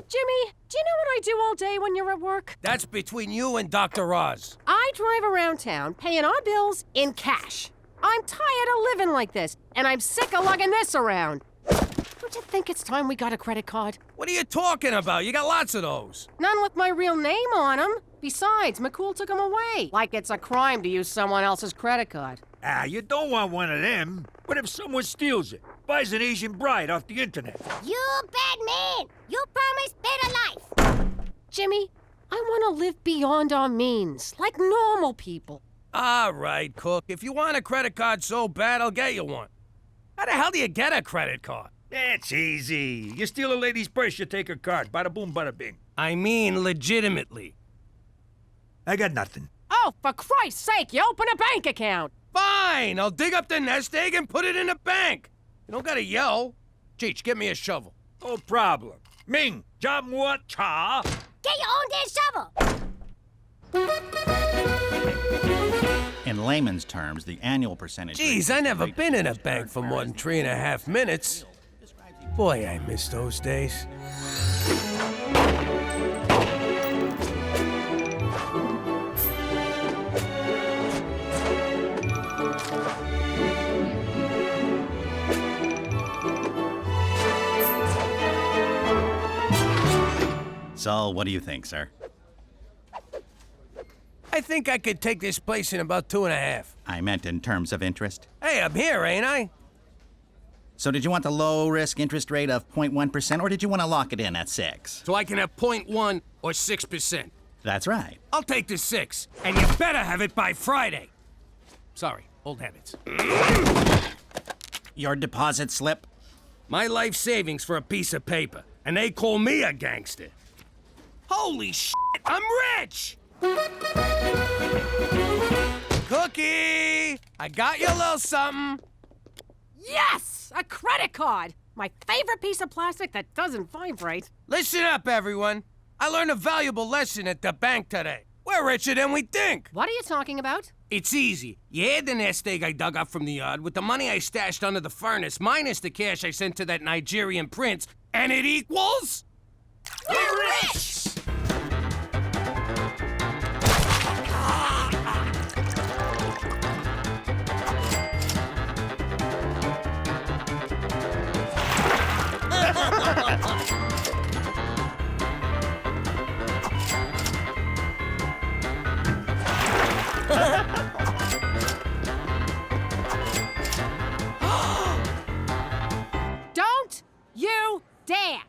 Jimmy, do you know what I do all day when you're at work? That's between you and Dr. Oz. I drive around town paying our bills in cash. I'm tired of living like this, and I'm sick of lugging this around. Don't you think it's time we got a credit card? What are you talking about? You got lots of those. None with my real name on them. Besides, McCool took them away. Like it's a crime to use someone else's credit card. You don't want one of them. What if someone steals it? Buys an Asian bride off the internet? You bad man! You promised better life! Jimmy, I want to live beyond our means, like normal people. All right, Cook. If you want a credit card so bad, I'll get you one. How the hell do you get a credit card? That's easy. You steal a lady's purse, you take her card. Bada boom, bada bing. I mean legitimately. I got nothing. Oh, for Christ's sake, you open a bank account. Fine, I'll dig up the nest egg and put it in the bank. You don't gotta yell. Cheech, get me a shovel. No problem. Ming, jam what cha? Get your own damn shovel! In layman's terms, the annual percentage... Geez, I never been in a bank for more than 3.5 minutes. Boy, I miss those days. So, what do you think, sir? I think I could take this place in about 2.5. I meant in terms of interest. Hey, I'm here, ain't I? So did you want the low-risk interest rate of 0.1%, or did you want to lock it in at 6? So I can have 0.1 or 6%. That's right. I'll take the 6, and you better have it by Friday. Sorry, old habits. Your deposit slip? My life savings for a piece of paper. And they call me a gangster. Holy shit, I'm rich! Cookie! I got you a little something. Yes! A credit card! My favorite piece of plastic that doesn't vibrate. Listen up, everyone. I learned a valuable lesson at the bank today. We're richer than we think. What are you talking about? It's easy. You add the nest egg I dug up from the yard with the money I stashed under the furnace minus the cash I sent to that Nigerian prince, and it equals... We're rich! Don't you dare!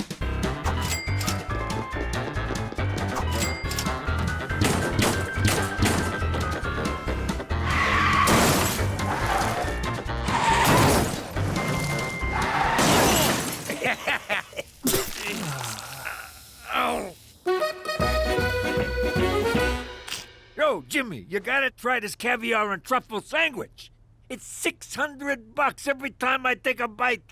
Yo, Jimmy, you gotta try this caviar and truffle sandwich. It's $600 every time I take a bite,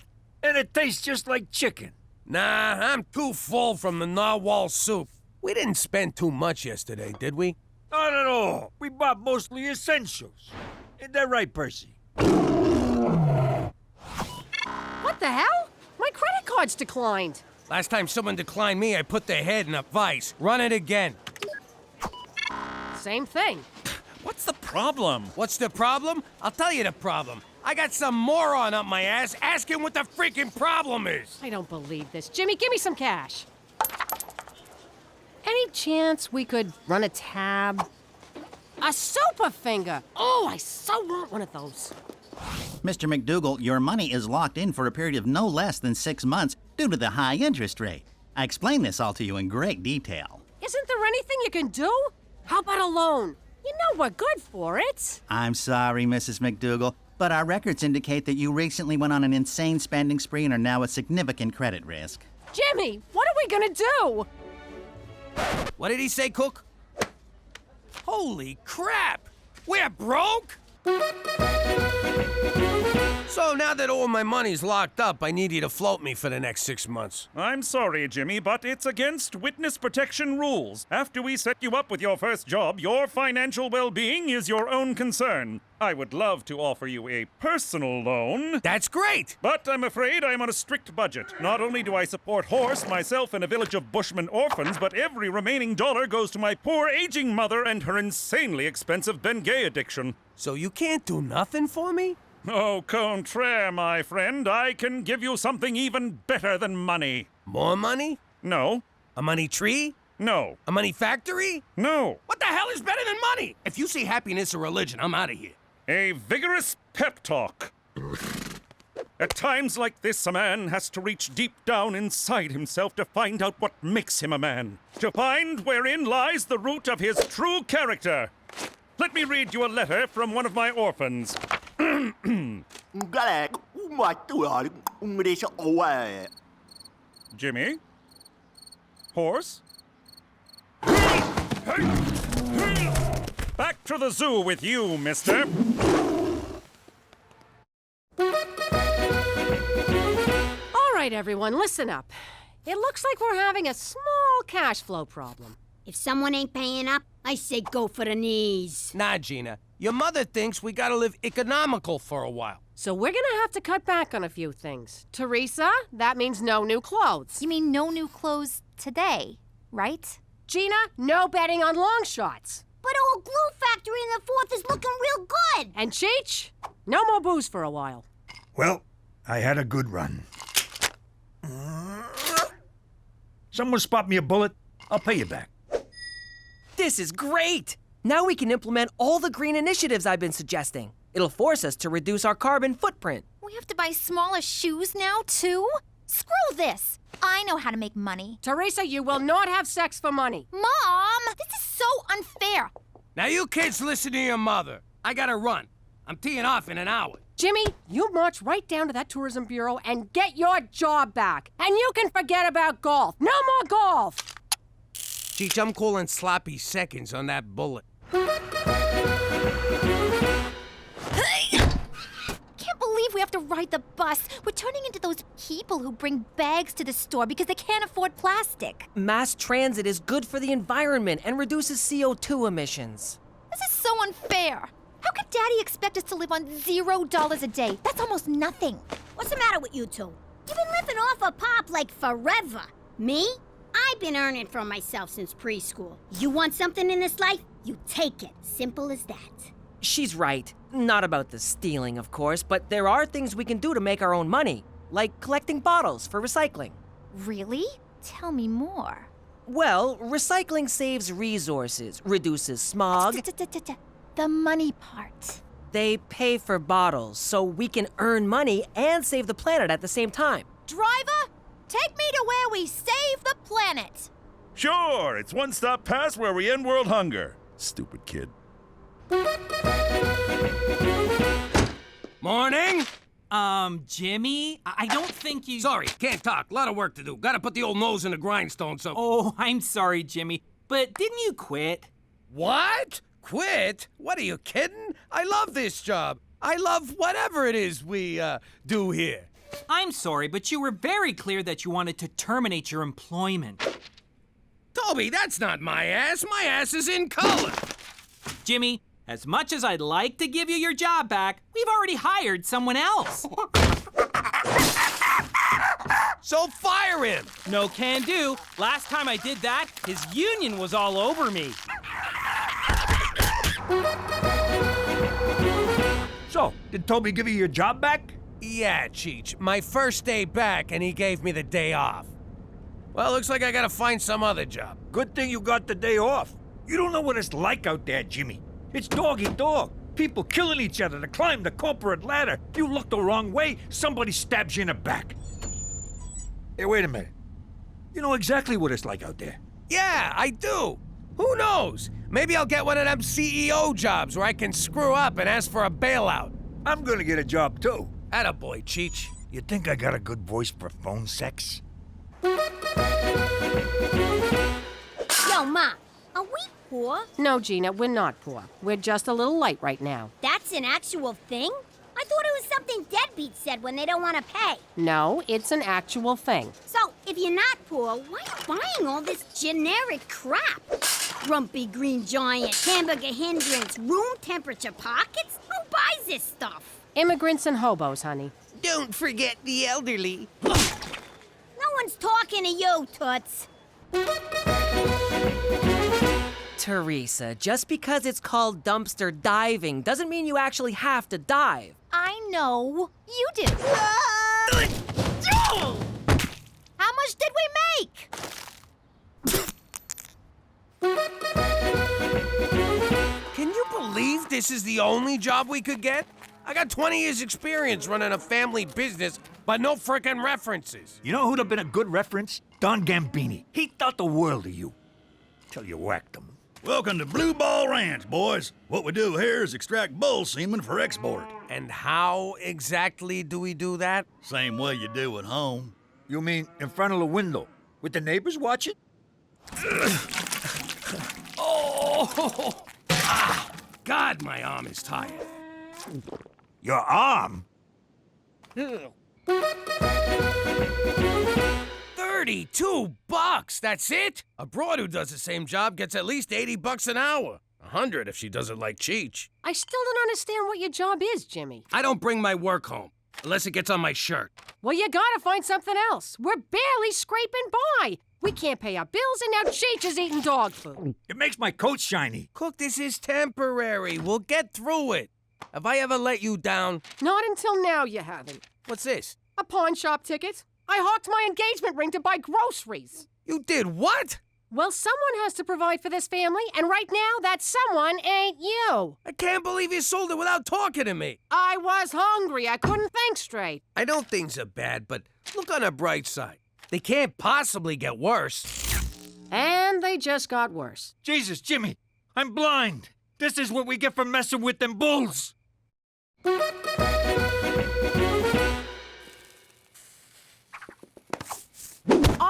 and it tastes just like chicken. Nah, I'm too full from the narwhal soup. We didn't spend too much yesterday, did we? Not at all. We bought mostly essentials. Isn't that right, Percy? What the hell? My credit card's declined. Last time someone declined me, I put their head in a vice. Run it again. Same thing. What's the problem? What's the problem? I'll tell you the problem. I got some moron up my ass asking what the freaking problem is. I don't believe this. Jimmy, give me some cash. Any chance we could run a tab? A super finger! Oh, I so want one of those. Mr. MacDougall, your money is locked in for a period of no less than 6 months due to the high interest rate. I explained this all to you in great detail. Isn't there anything you can do? How about a loan? You know we're good for it. I'm sorry, Mrs. MacDougall, but our records indicate that you recently went on an insane spending spree and are now a significant credit risk. Jimmy, what are we gonna do? What did he say, Cook? Holy crap! We're broke? So now that all my money's locked up, I need you to float me for the next 6 months. I'm sorry, Jimmy, but it's against witness protection rules. After we set you up with your first job, your financial well-being is your own concern. I would love to offer you a personal loan. That's great! But I'm afraid I'm on a strict budget. Not only do I support Horse, myself, and a village of Bushmen orphans, but every remaining dollar goes to my poor aging mother and her insanely expensive Bengay addiction. So you can't do nothing for me? Au contraire, my friend. I can give you something even better than money. More money? No. A money tree? No. A money factory? No. What the hell is better than money? If you say happiness or religion, I'm out of here. A vigorous pep talk. At times like this, a man has to reach deep down inside himself to find out what makes him a man. To find wherein lies the root of his true character. Let me read you a letter from one of my orphans. Jimmy? Horse? Back to the zoo with you, mister. All right, everyone, listen up. It looks like we're having a small cash flow problem. If someone ain't paying up, I say go for the knees. Nah, Gina. Your mother thinks we gotta live economical for a while. So we're gonna have to cut back on a few things. Teresa, that means no new clothes. You mean no new clothes today, right? Gina, no betting on long shots. But our glue factory in the 4th is looking real good. And Cheech, no more booze for a while. Well, I had a good run. Someone spot me a bullet, I'll pay you back. This is great! Now we can implement all the green initiatives I've been suggesting. It'll force us to reduce our carbon footprint. We have to buy smaller shoes now, too? Screw this! I know how to make money. Teresa, you will not have sex for money. Mom! This is so unfair. Now you kids listen to your mother. I gotta run. I'm teeing off in an hour. Jimmy, you march right down to that tourism bureau and get your job back. And you can forget about golf. No more golf. Cheech, I'm calling sloppy seconds on that bullet. Can't believe we have to ride the bus. We're turning into those people who bring bags to the store because they can't afford plastic. Mass transit is good for the environment and reduces CO2 emissions. This is so unfair. How could Daddy expect us to live on $0 a day? That's almost nothing. What's the matter with you two? You've been living off a pop like forever. Me? I've been earning for myself since preschool. You want something in this life? You take it. Simple as that. She's right. Not about the stealing, of course, but there are things we can do to make our own money, like collecting bottles for recycling. Really? Tell me more. Well, recycling saves resources, reduces smog. The money part. They pay for bottles, so we can earn money and save the planet at the same time. Driver, take me to where we save the planet. Sure, it's one stop past where we end world hunger. Stupid kid. Morning! Jimmy, I don't think you... Sorry, can't talk. Lot of work to do. Gotta put the old nose in the grindstone, so... Oh, I'm sorry, Jimmy, but didn't you quit? What? Quit? What, are you kidding? I love this job. I love whatever it is we, do here. I'm sorry, but you were very clear that you wanted to terminate your employment. Toby, that's not my ass. My ass is in color. Jimmy, as much as I'd like to give you your job back, we've already hired someone else. So fire him! No can do. Last time I did that, his union was all over me. So, did Toby give you your job back? Yeah, Cheech. My first day back, and he gave me the day off. Well, looks like I gotta find some other job. Good thing you got the day off. You don't know what it's like out there, Jimmy. It's dog-eat-dog. People killing each other to climb the corporate ladder. You look the wrong way, somebody stabs you in the back. Hey, wait a minute. You know exactly what it's like out there. Yeah, I do. Who knows? Maybe I'll get one of them CEO jobs where I can screw up and ask for a bailout. I'm gonna get a job, too. Attaboy, Cheech. You think I got a good voice for phone sex? Yo, Ma, are we poor? No, Gina, we're not poor. We're just a little light right now. That's an actual thing? I thought it was something deadbeats said when they don't want to pay. No, it's an actual thing. So, if you're not poor, why are you buying all this generic crap? Grumpy green giant, hamburger hindrance, room temperature pockets? Who buys this stuff? Immigrants and hobos, honey. Don't forget the elderly. No one's talking to you, Toots. Teresa, just because it's called dumpster diving doesn't mean you actually have to dive. I know. You do. How much did we make? Can you believe this is the only job we could get? I got 20 years experience running a family business, but no frickin' references. You know who'd have been a good reference? Don Gambini. He thought the world of you. Till you whacked him. Welcome to Blue Ball Ranch, boys. What we do here is extract bull semen for export. And how exactly do we do that? Same way you do at home. You mean in front of the window, with the neighbors watching? Oh! Ah, God, my arm is tired. Your arm? 32 bucks, that's it? A broad who does the same job gets at least 80 bucks an hour. 100 if she does it like Cheech. I still don't understand what your job is, Jimmy. I don't bring my work home, unless it gets on my shirt. Well, you gotta find something else. We're barely scraping by. We can't pay our bills, and now Cheech is eating dog food. It makes my coat shiny. Cook, this is temporary. We'll get through it. Have I ever let you down? Not until now, you haven't. What's this? A pawn shop ticket. I hawked my engagement ring to buy groceries. You did what? Well, someone has to provide for this family, and right now, that someone ain't you. I can't believe you sold it without talking to me. I was hungry. I couldn't think straight. I know things are bad, but look on the bright side. They can't possibly get worse. And they just got worse. Jesus, Jimmy, I'm blind. This is what we get for messing with them bulls.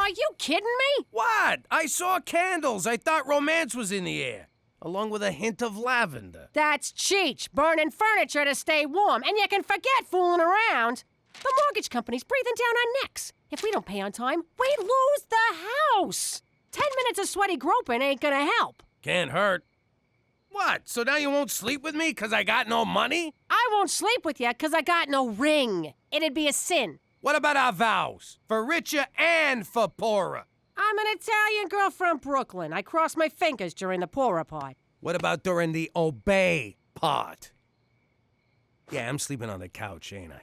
Are you kidding me? What? I saw candles. I thought romance was in the air, along with a hint of lavender. That's Cheech, burning furniture to stay warm, and you can forget fooling around. The mortgage company's breathing down our necks. If we don't pay on time, we lose the house. 10 minutes of sweaty groping ain't gonna help. Can't hurt. What? So now you won't sleep with me because I got no money? I won't sleep with you because I got no ring. It'd be a sin. What about our vows? For richer and for poorer. I'm an Italian girl from Brooklyn. I cross my fingers during the poorer part. What about during the obey part? Yeah, I'm sleeping on the couch, ain't I?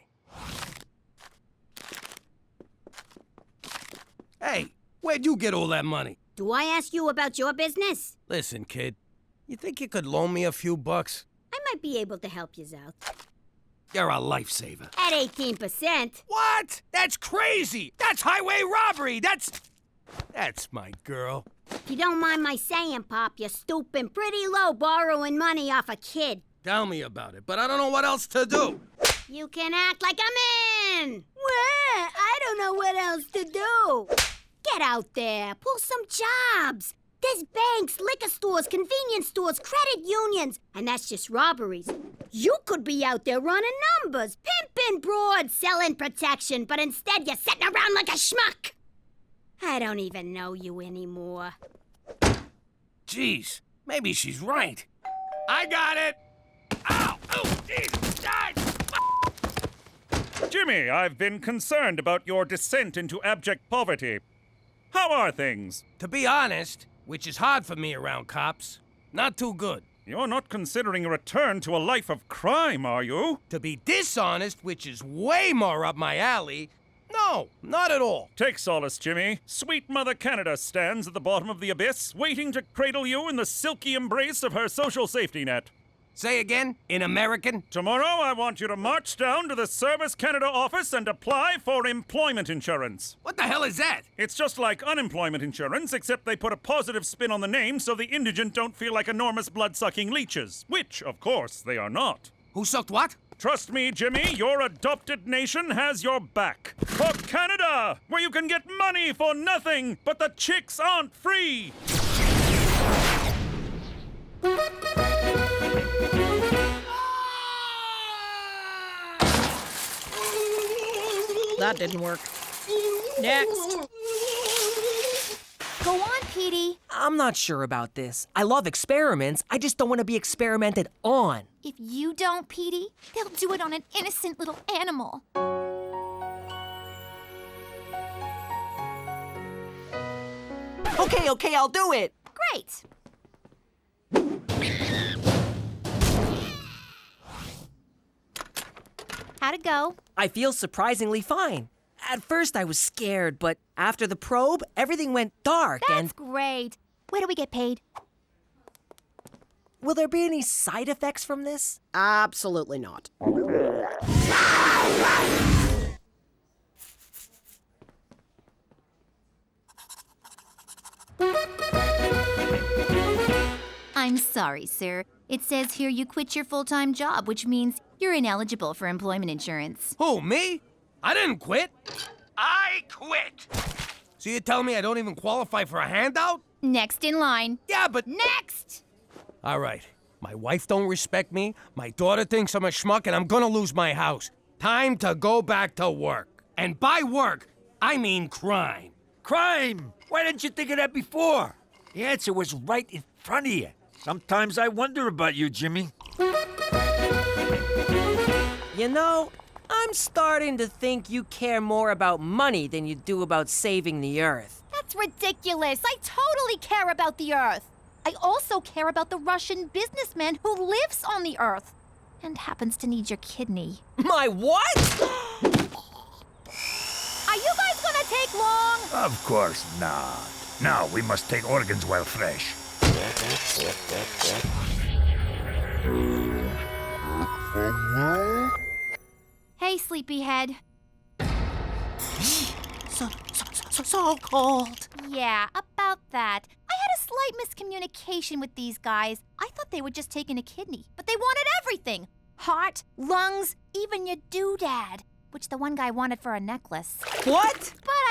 Hey, where'd you get all that money? Do I ask you about your business? Listen, kid, you think you could loan me a few bucks? I might be able to help you out. You're a lifesaver. At 18%. What? That's crazy! That's highway robbery! That's my girl. If you don't mind my saying, Pop, you're stooping pretty low borrowing money off a kid. Tell me about it, but I don't know what else to do. You can act like I'm in. What? I don't know what else to do. Get out there. Pull some jobs. There's banks, liquor stores, convenience stores, credit unions, and that's just robberies. You could be out there running numbers, pimping broad, selling protection, but instead you're sitting around like a schmuck. I don't even know you anymore. Jeez, maybe she's right. I got it! Ow! Oh, jeez! Die! Jimmy, I've been concerned about your descent into abject poverty. How are things? To be honest, which is hard for me around cops, not too good. You're not considering a return to a life of crime, are you? To be dishonest, which is way more up my alley, no, not at all. Take solace, Jimmy. Sweet Mother Canada stands at the bottom of the abyss, waiting to cradle you in the silky embrace of her social safety net. Say again, in American? Tomorrow, I want you to march down to the Service Canada office and apply for employment insurance. What the hell is that? It's just like unemployment insurance, except they put a positive spin on the name so the indigent don't feel like enormous blood-sucking leeches, which, of course, they are not. Who sucked what? Trust me, Jimmy, your adopted nation has your back. For Canada, where you can get money for nothing, but the chicks aren't free. That didn't work. Next. Go on, Petey. I'm not sure about this. I love experiments. I just don't want to be experimented on. If you don't, Petey, they'll do it on an innocent little animal. Okay, I'll do it. Great. How'd it go? I feel surprisingly fine. At first I was scared, but after the probe, everything went dark. That's great. Where do we get paid? Will there be any side effects from this? Absolutely not. I'm sorry, sir. It says here you quit your full-time job, which means you're ineligible for employment insurance. Who, me? I didn't quit. I quit. So you're telling me I don't even qualify for a handout? Next in line. Yeah, but... Next! All right. My wife don't respect me, my daughter thinks I'm a schmuck, and I'm gonna lose my house. Time to go back to work. And by work, I mean crime. Crime? Why didn't you think of that before? The answer was right in front of you. Sometimes I wonder about you, Jimmy. You know, I'm starting to think you care more about money than you do about saving the Earth. That's ridiculous. I totally care about the Earth. I also care about the Russian businessman who lives on the Earth and happens to need your kidney. My what? Are you guys gonna take long? Of course not. Now we must take organs while fresh. Hey, sleepyhead. So cold. Yeah, about that. I had a slight miscommunication with these guys. I thought they were just taking a kidney, but they wanted everything. Heart, lungs, even your doodad, which the one guy wanted for a necklace. What? But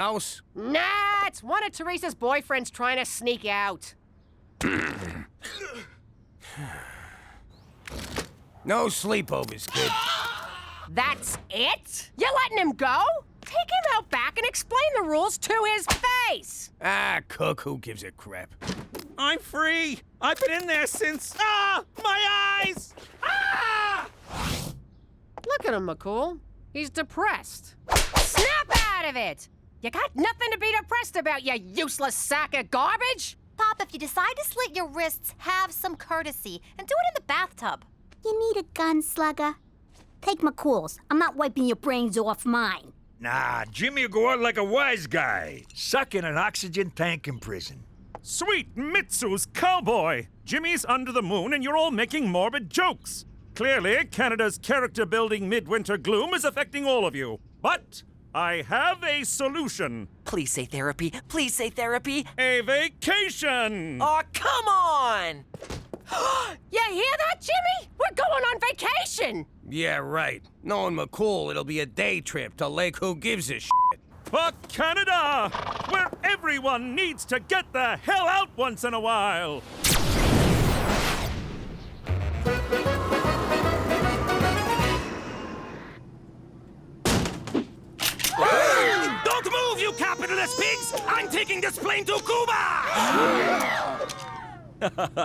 mouse? Nah, it's one of Teresa's boyfriends trying to sneak out. No sleepovers, kid. That's it? You're letting him go? Take him out back and explain the rules to his face. Ah, Cook, who gives a crap? I'm free. I've been in there since... Ah! My eyes! Ah! Look at him, McCool. He's depressed. Snap out of it! You got nothing to be depressed about, you useless sack of garbage! Pop, if you decide to slit your wrists, have some courtesy and do it in the bathtub. You need a gun, slugger? Take McCool's. I'm not wiping your brains off mine. Nah, Jimmy will go out like a wise guy, stuck in an oxygen tank in prison. Sweet Mitsu's cowboy! Jimmy's under the moon and you're all making morbid jokes. Clearly, Canada's character-building midwinter gloom is affecting all of you. But I have a solution. Please say therapy. Please say therapy. A vacation! Oh, come on! You hear that, Jimmy? We're going on vacation! Yeah, right. Knowing McCool, it'll be a day trip to Lake Who Gives a Shit. For Canada, where everyone needs to get the hell out once in a while. Don't move, you capitalist pigs! I'm taking this plane to Cuba!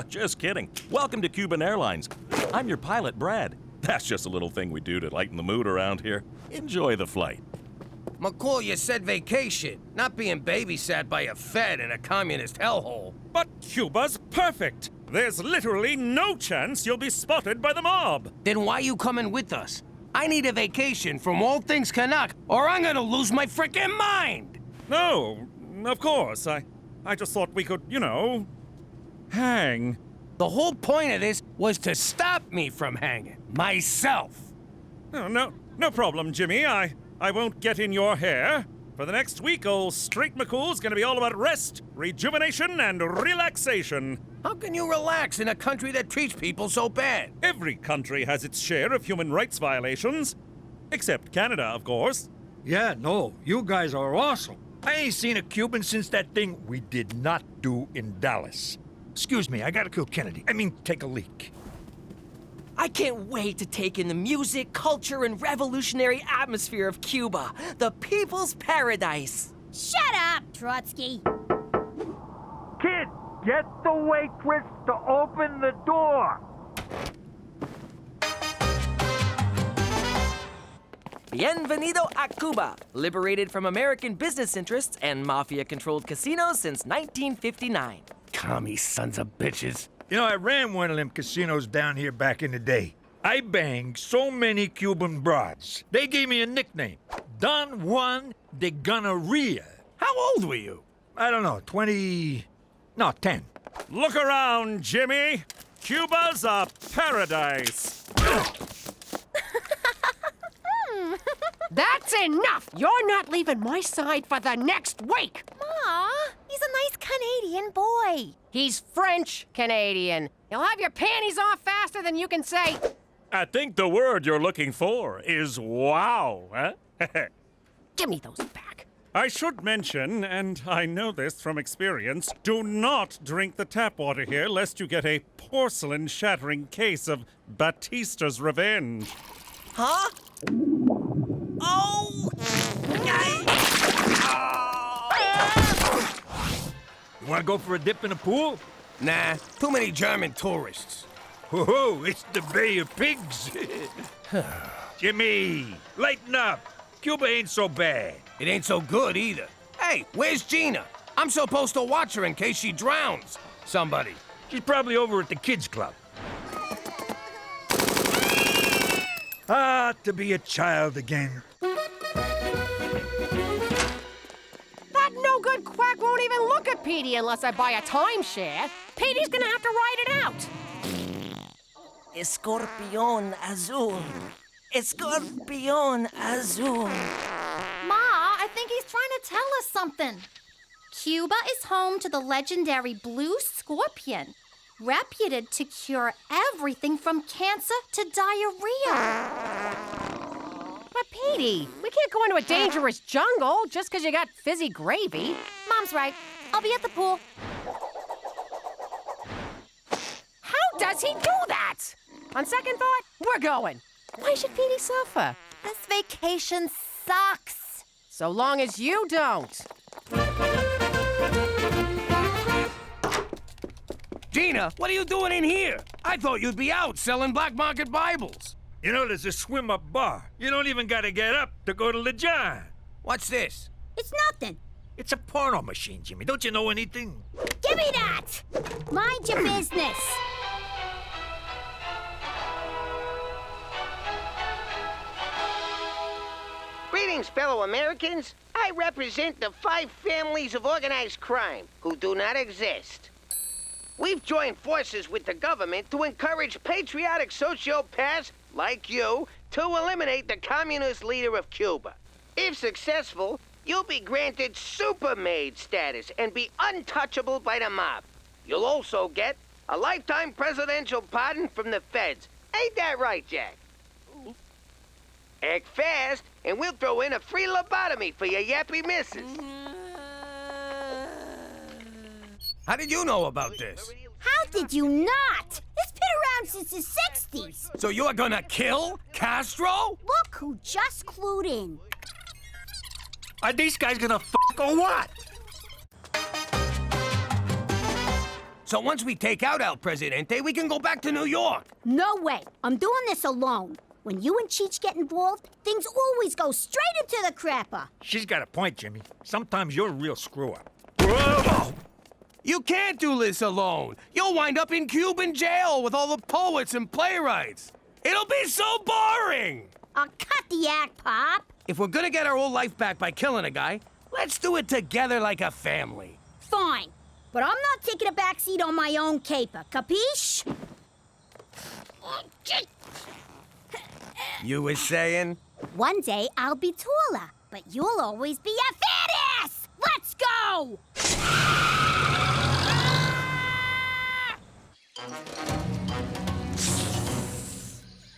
Just kidding. Welcome to Cuban Airlines. I'm your pilot, Brad. That's just a little thing we do to lighten the mood around here. Enjoy the flight. McCool, you said vacation, not being babysat by a Fed in a communist hellhole. But Cuba's perfect. There's literally no chance you'll be spotted by the mob. Then why you coming with us? I need a vacation from all things Canuck, or I'm gonna lose my frickin' mind! No, of course. I just thought we could, hang. The whole point of this was to stop me from hanging. Myself. Oh, no problem, Jimmy. I won't get in your hair. For the next week, old Straight McCool's gonna be all about rest, rejuvenation, and relaxation. How can you relax in a country that treats people so bad? Every country has its share of human rights violations. Except Canada, of course. Yeah, no, you guys are awesome. I ain't seen a Cuban since that thing we did not do in Dallas. Excuse me, I gotta kill Kennedy. Take a leak. I can't wait to take in the music, culture, and revolutionary atmosphere of Cuba, the people's paradise. Shut up, Trotsky. Kid, get the waitress to open the door. Bienvenido a Cuba, liberated from American business interests and mafia-controlled casinos since 1959. Commie sons of bitches. You know, I ran one of them casinos down here back in the day. I banged so many Cuban broads. They gave me a nickname, Don Juan de Gonorrhea. How old were you? I don't know, 10. Look around, Jimmy. Cuba's a paradise. That's enough! You're not leaving my side for the next week! Ma, he's a nice Canadian boy. He's French Canadian. He'll have your panties off faster than you can say. I think the word you're looking for is wow, huh? Give me those back. I should mention, and I know this from experience, do not drink the tap water here lest you get a porcelain-shattering case of Batista's revenge. Huh? Oh! You wanna go for a dip in the pool? Nah, too many German tourists. Whoa, it's the Bay of Pigs. Jimmy, lighten up. Cuba ain't so bad. It ain't so good either. Hey, where's Gina? I'm supposed to watch her in case she drowns. Somebody. She's probably over at the kids' club. Ah, to be a child again. That no-good quack won't even look at Petey unless I buy a timeshare. Petey's gonna have to ride it out. Escorpión azul. Escorpión azul. Ma, I think he's trying to tell us something. Cuba is home to the legendary blue scorpion, reputed to cure everything from cancer to diarrhea. But, Petey, we can't go into a dangerous jungle just because you got fizzy gravy. Mom's right. I'll be at the pool. How does he do that? On second thought, we're going. Why should Petey suffer? This vacation sucks. So long as you don't. Gina, what are you doing in here? I thought you'd be out selling black market Bibles. You know, there's a swim-up bar. You don't even gotta get up to go to the jar. What's this? It's nothing. It's a porno machine, Jimmy. Don't you know anything? Give me that! Mind your business. Greetings, fellow Americans. I represent the 5 families of organized crime who do not exist. We've joined forces with the government to encourage patriotic sociopaths like you to eliminate the communist leader of Cuba. If successful, you'll be granted supermaid status and be untouchable by the mob. You'll also get a lifetime presidential pardon from the feds. Ain't that right, Jack? Act fast, and we'll throw in a free lobotomy for your yappy missus. How did you know about this? How did you not? It's been around since the 60s. So you're gonna kill Castro? Look who just clued in. Are these guys gonna fuck or what? So once we take out El Presidente, we can go back to New York. No way. I'm doing this alone. When you and Cheech get involved, things always go straight into the crapper. She's got a point, Jimmy. Sometimes you're a real screw-up. Whoa! You can't do this alone. You'll wind up in Cuban jail with all the poets and playwrights. It'll be so boring. I'll cut the act, Pop. If we're gonna get our old life back by killing a guy, let's do it together like a family. Fine. But I'm not taking a backseat on my own caper, capiche? You were saying? One day I'll be taller, but you'll always be a fat ass! Let's go!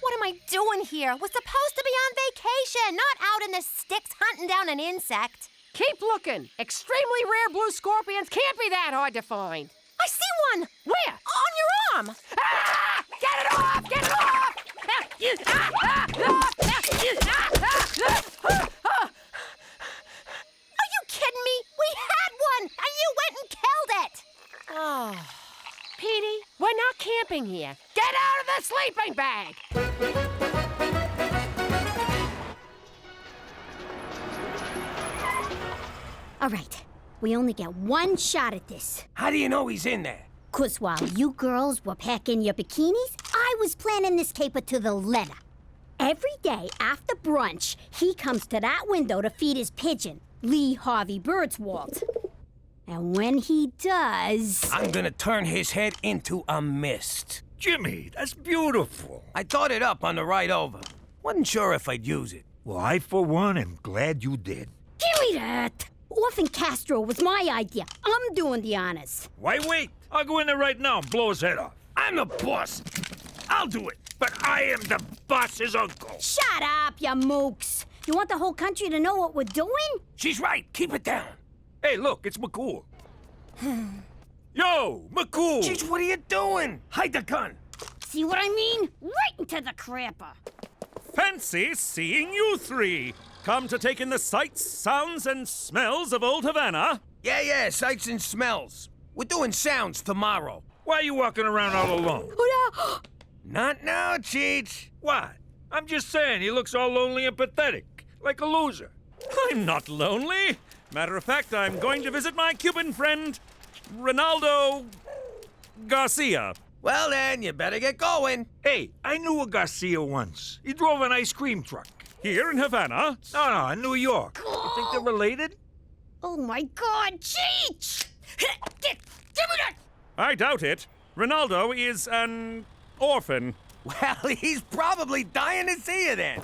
What am I doing here? We're supposed to be on vacation, not out in the sticks hunting down an insect. Keep looking. Extremely rare blue scorpions can't be that hard to find. I see one! Where? On your arm! Ah! Get it off! Get it off! Are you kidding me? We had one, and you went and killed it! Oh. Petey, we're not camping here. Get out of the sleeping bag! All right, we only get one shot at this. How do you know he's in there? 'Cause while you girls were packing your bikinis, I was planning this caper to the letter. Every day after brunch, he comes to that window to feed his pigeon, Lee Harvey Birdswalt. And when he does... I'm gonna turn his head into a mist. Jimmy, that's beautiful. I thought it up on the ride over. Wasn't sure if I'd use it. Well, I, for one, am glad you did. Give me that! Orphan Castro was my idea. I'm doing the honors. Why wait? I'll go in there right now and blow his head off. I'm the boss. I'll do it. But I am the boss's uncle. Shut up, you mooks. You want the whole country to know what we're doing? She's right. Keep it down. Hey, look, it's McCool. Yo, McCool! Cheech, what are you doing? Hide the gun. See what I mean? Right into the crapper. Fancy seeing you three. Come to take in the sights, sounds, and smells of old Havana? Yeah, sights and smells. We're doing sounds tomorrow. Why are you walking around all alone? Not now, Cheech. What? I'm just saying, he looks all lonely and pathetic, like a loser. I'm not lonely. Matter of fact, I'm going to visit my Cuban friend, Ronaldo Garcia. Well then, you better get going. Hey, I knew a Garcia once. He drove an ice cream truck. Here in Havana? No, in New York. You think they're related? Oh my God, Cheech! Give me that! I doubt it. Ronaldo is an orphan. Well, he's probably dying to see you then.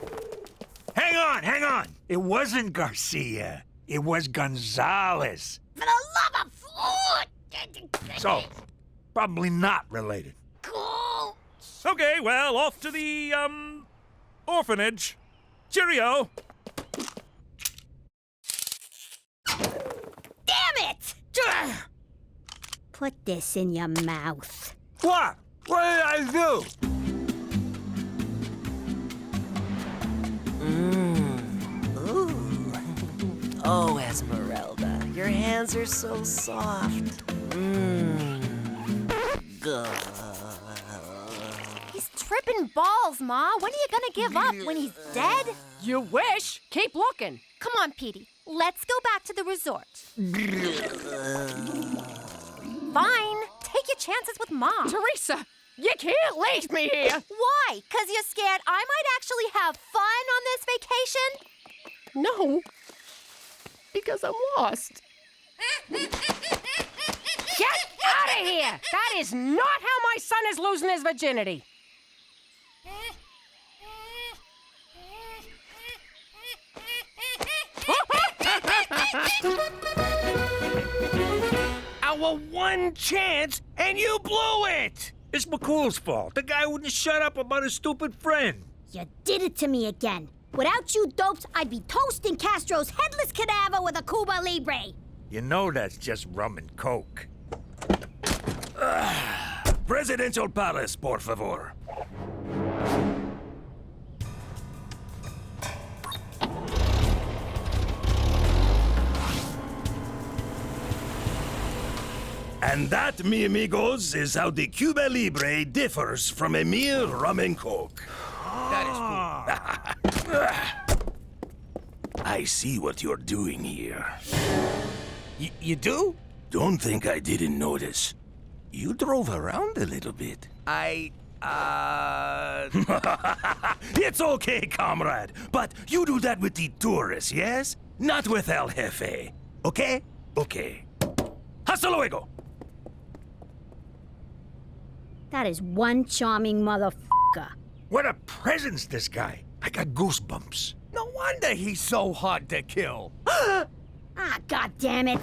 Hang on. It wasn't Garcia. It was Gonzalez. For the love of food! So, probably not related. Cool. Okay, well, off to the, orphanage. Cheerio! Damn it! Put this in your mouth. What? What did I do? Oh, Esmeralda, your hands are so soft. He's tripping balls, Ma. When are you gonna give up? When he's dead? You wish. Keep looking. Come on, Petey. Let's go back to the resort. Fine. Take your chances with Mom. Teresa, you can't leave me here. Why? 'Cause you're scared I might actually have fun on this vacation? No, because I'm lost. Get out of here! That is not how my son is losing his virginity. Our one chance, and you blew it! It's McCool's fault. The guy wouldn't shut up about his stupid friend. You did it to me again. Without you dopes, I'd be toasting Castro's headless cadaver with a Cuba Libre. You know that's just rum and coke. Presidential Palace, por favor. And that, mi amigos, is how the Cuba Libre differs from a mere rum and coke. That is cool. I see what you're doing here. You do? Don't think I didn't notice. You drove around a little bit. It's okay, comrade. But you do that with the tourists, yes? Not with El Jefe. Okay? Okay. Hasta luego! That is one charming motherfucker. What a presence, this guy. I got goosebumps. No wonder he's so hard to kill. Ah, goddammit.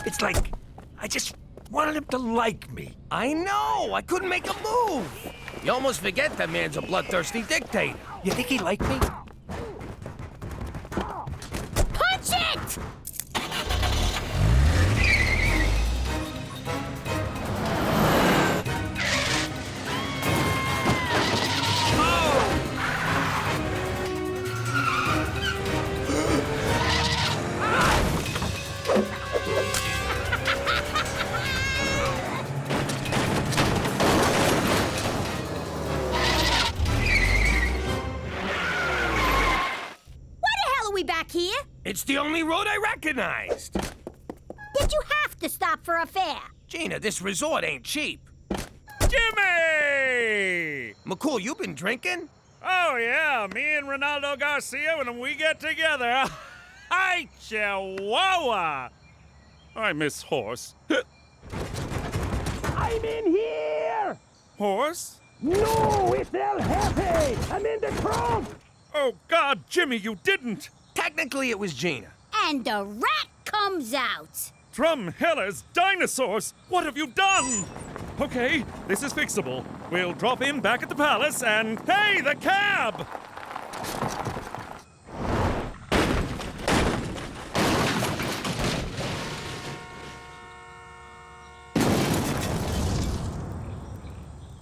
It's like I just wanted him to like me. I know. I couldn't make a move. You almost forget that man's a bloodthirsty dictator. You think he liked me? Punch it! Here? It's the only road I recognized. Did you have to stop for a fare? Gina, this resort ain't cheap. Jimmy! McCool, you been drinking? Oh, yeah. Me and Ronaldo Garcia, when we get together. Hi, Chihuahua! I miss Horse. I'm in here! Horse? No, it's El Jefe! I'm in the trunk! Oh, God, Jimmy, you didn't! Technically, it was Gina. And the rat comes out. Drum Heller's dinosaurs! What have you done? Okay, this is fixable. We'll drop in back at the palace and... Hey, the cab!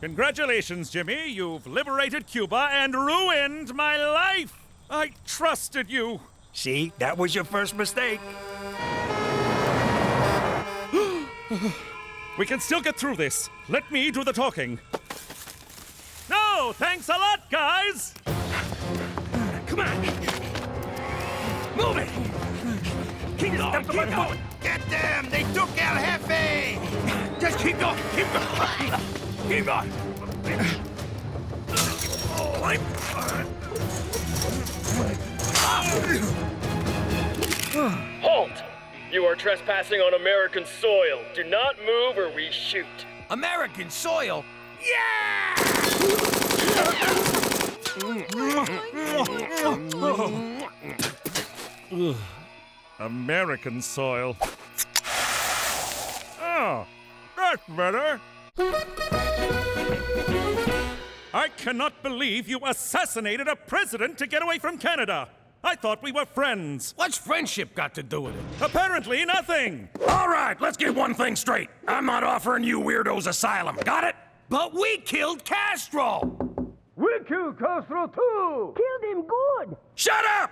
Congratulations, Jimmy. You've liberated Cuba and ruined my life! I trusted you. See, that was your first mistake. We can still get through this. Let me do the talking. No, thanks a lot, guys! Come on! Move it! Keep going, keep going! Get them! They took El Jefe! Just keep going, keep going! Keep going! Oh, Halt! You are trespassing on American soil. Do not move or we shoot. American soil? Yeah! American soil. Oh, that's better. I cannot believe you assassinated a president to get away from Canada. I thought we were friends. What's friendship got to do with it? Apparently nothing. All right, let's get one thing straight. I'm not offering you weirdos asylum. Got it? But we killed Castro! We killed Castro too! Killed him good! Shut up!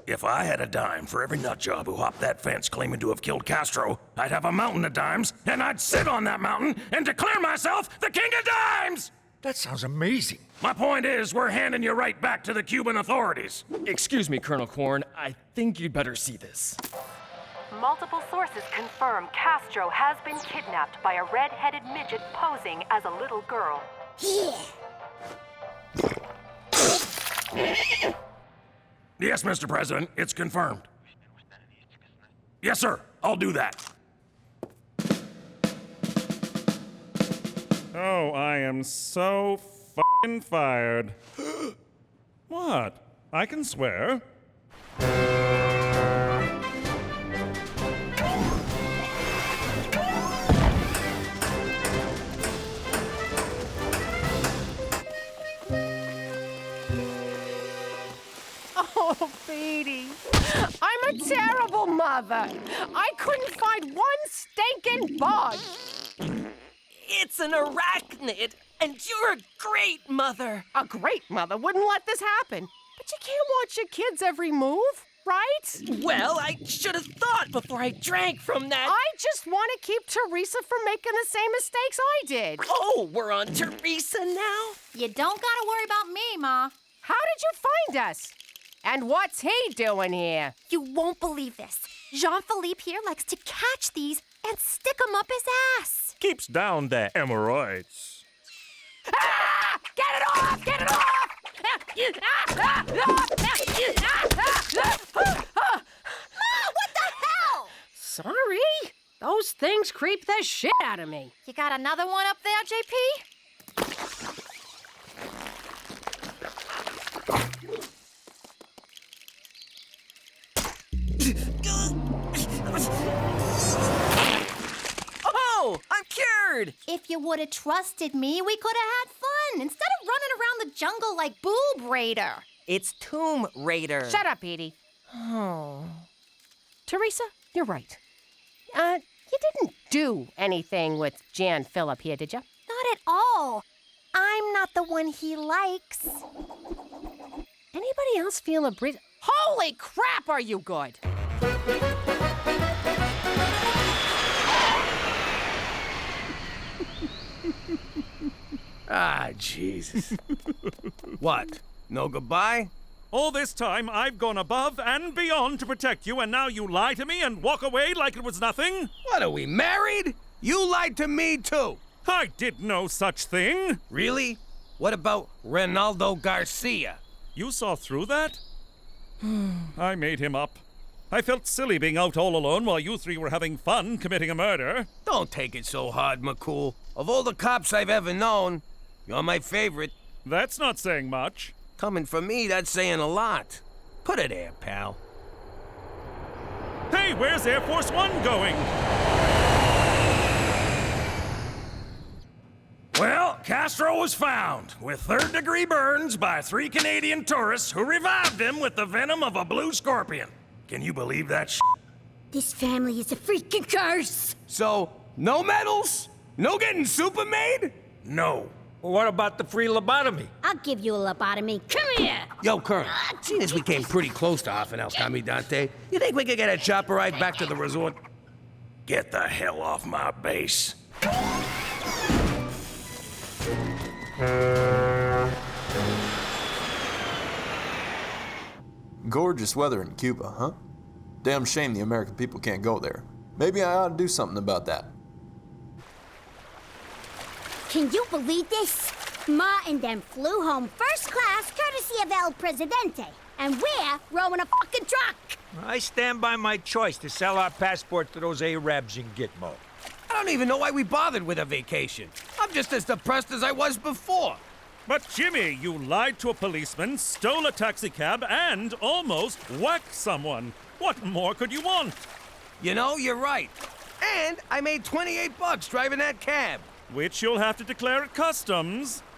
If I had a dime for every nutjob who hopped that fence claiming to have killed Castro, I'd have a mountain of dimes, and I'd sit on that mountain and declare myself the king of dimes! That sounds amazing. My point is, we're handing you right back to the Cuban authorities. Excuse me, Colonel Corn. I think you'd better see this. Multiple sources confirm Castro has been kidnapped by a red-headed midget posing as a little girl. Yes, Mr. President, it's confirmed. Yes, sir, I'll do that. Oh, I am so f***ing fired. What? I can swear. Oh, Petey, I'm a terrible mother. I couldn't find one stinking bug. It's an arachnid, and you're a great mother. A great mother wouldn't let this happen. But you can't watch your kids' every move, right? Well, I should have thought before I drank from that. I just want to keep Teresa from making the same mistakes I did. Oh, we're on Teresa now? You don't gotta worry about me, Ma. How did you find us? And what's he doing here? You won't believe this. Jean-Philippe here likes to catch these and stick them up his ass. Keeps down the hemorrhoids. Ah! Get it off! Get it off! Ma, what the hell? Sorry. Those things creep the shit out of me. You got another one up there, JP? Oh, I'm cured! If you would have trusted me, we could have had fun instead of running around the jungle like Boob Raider. It's Tomb Raider. Shut up, Edie. Oh. Teresa, you're right. You didn't do anything with Jan Phillip here, did you? Not at all. I'm not the one he likes. Anybody else feel a breeze? Holy crap, are you good? Ah, Jesus. What? No goodbye? All this time, I've gone above and beyond to protect you, and now you lie to me and walk away like it was nothing? What, are we married? You lied to me, too. I did no such thing. Really? What about Ronaldo Garcia? You saw through that? I made him up. I felt silly being out all alone while you three were having fun committing a murder. Don't take it so hard, McCool. Of all the cops I've ever known, you're my favorite. That's not saying much. Coming from me, that's saying a lot. Put it there, pal. Hey, where's Air Force One going? Well, Castro was found with third-degree burns by 3 Canadian tourists who revived him with the venom of a blue scorpion. Can you believe that shit? This family is a freaking curse. So, no medals? No getting super made? No. Well, what about the free lobotomy? I'll give you a lobotomy. Come here. Yo, Colonel, seeing as we came pretty close to Half an El Camidante, you think we could get a chopper ride back to the resort? Get the hell off my base. Gorgeous weather in Cuba, huh? Damn shame the American people can't go there. Maybe I ought to do something about that. Can you believe this? Ma and them flew home first class courtesy of El Presidente. And we're rowing a fucking truck. I stand by my choice to sell our passport to those Arabs in Gitmo. I don't even know why we bothered with a vacation. I'm just as depressed as I was before. But Jimmy, you lied to a policeman, stole a taxicab, and almost whacked someone. What more could you want? You know, you're right. And I made $28 driving that cab. Which you'll have to declare at customs.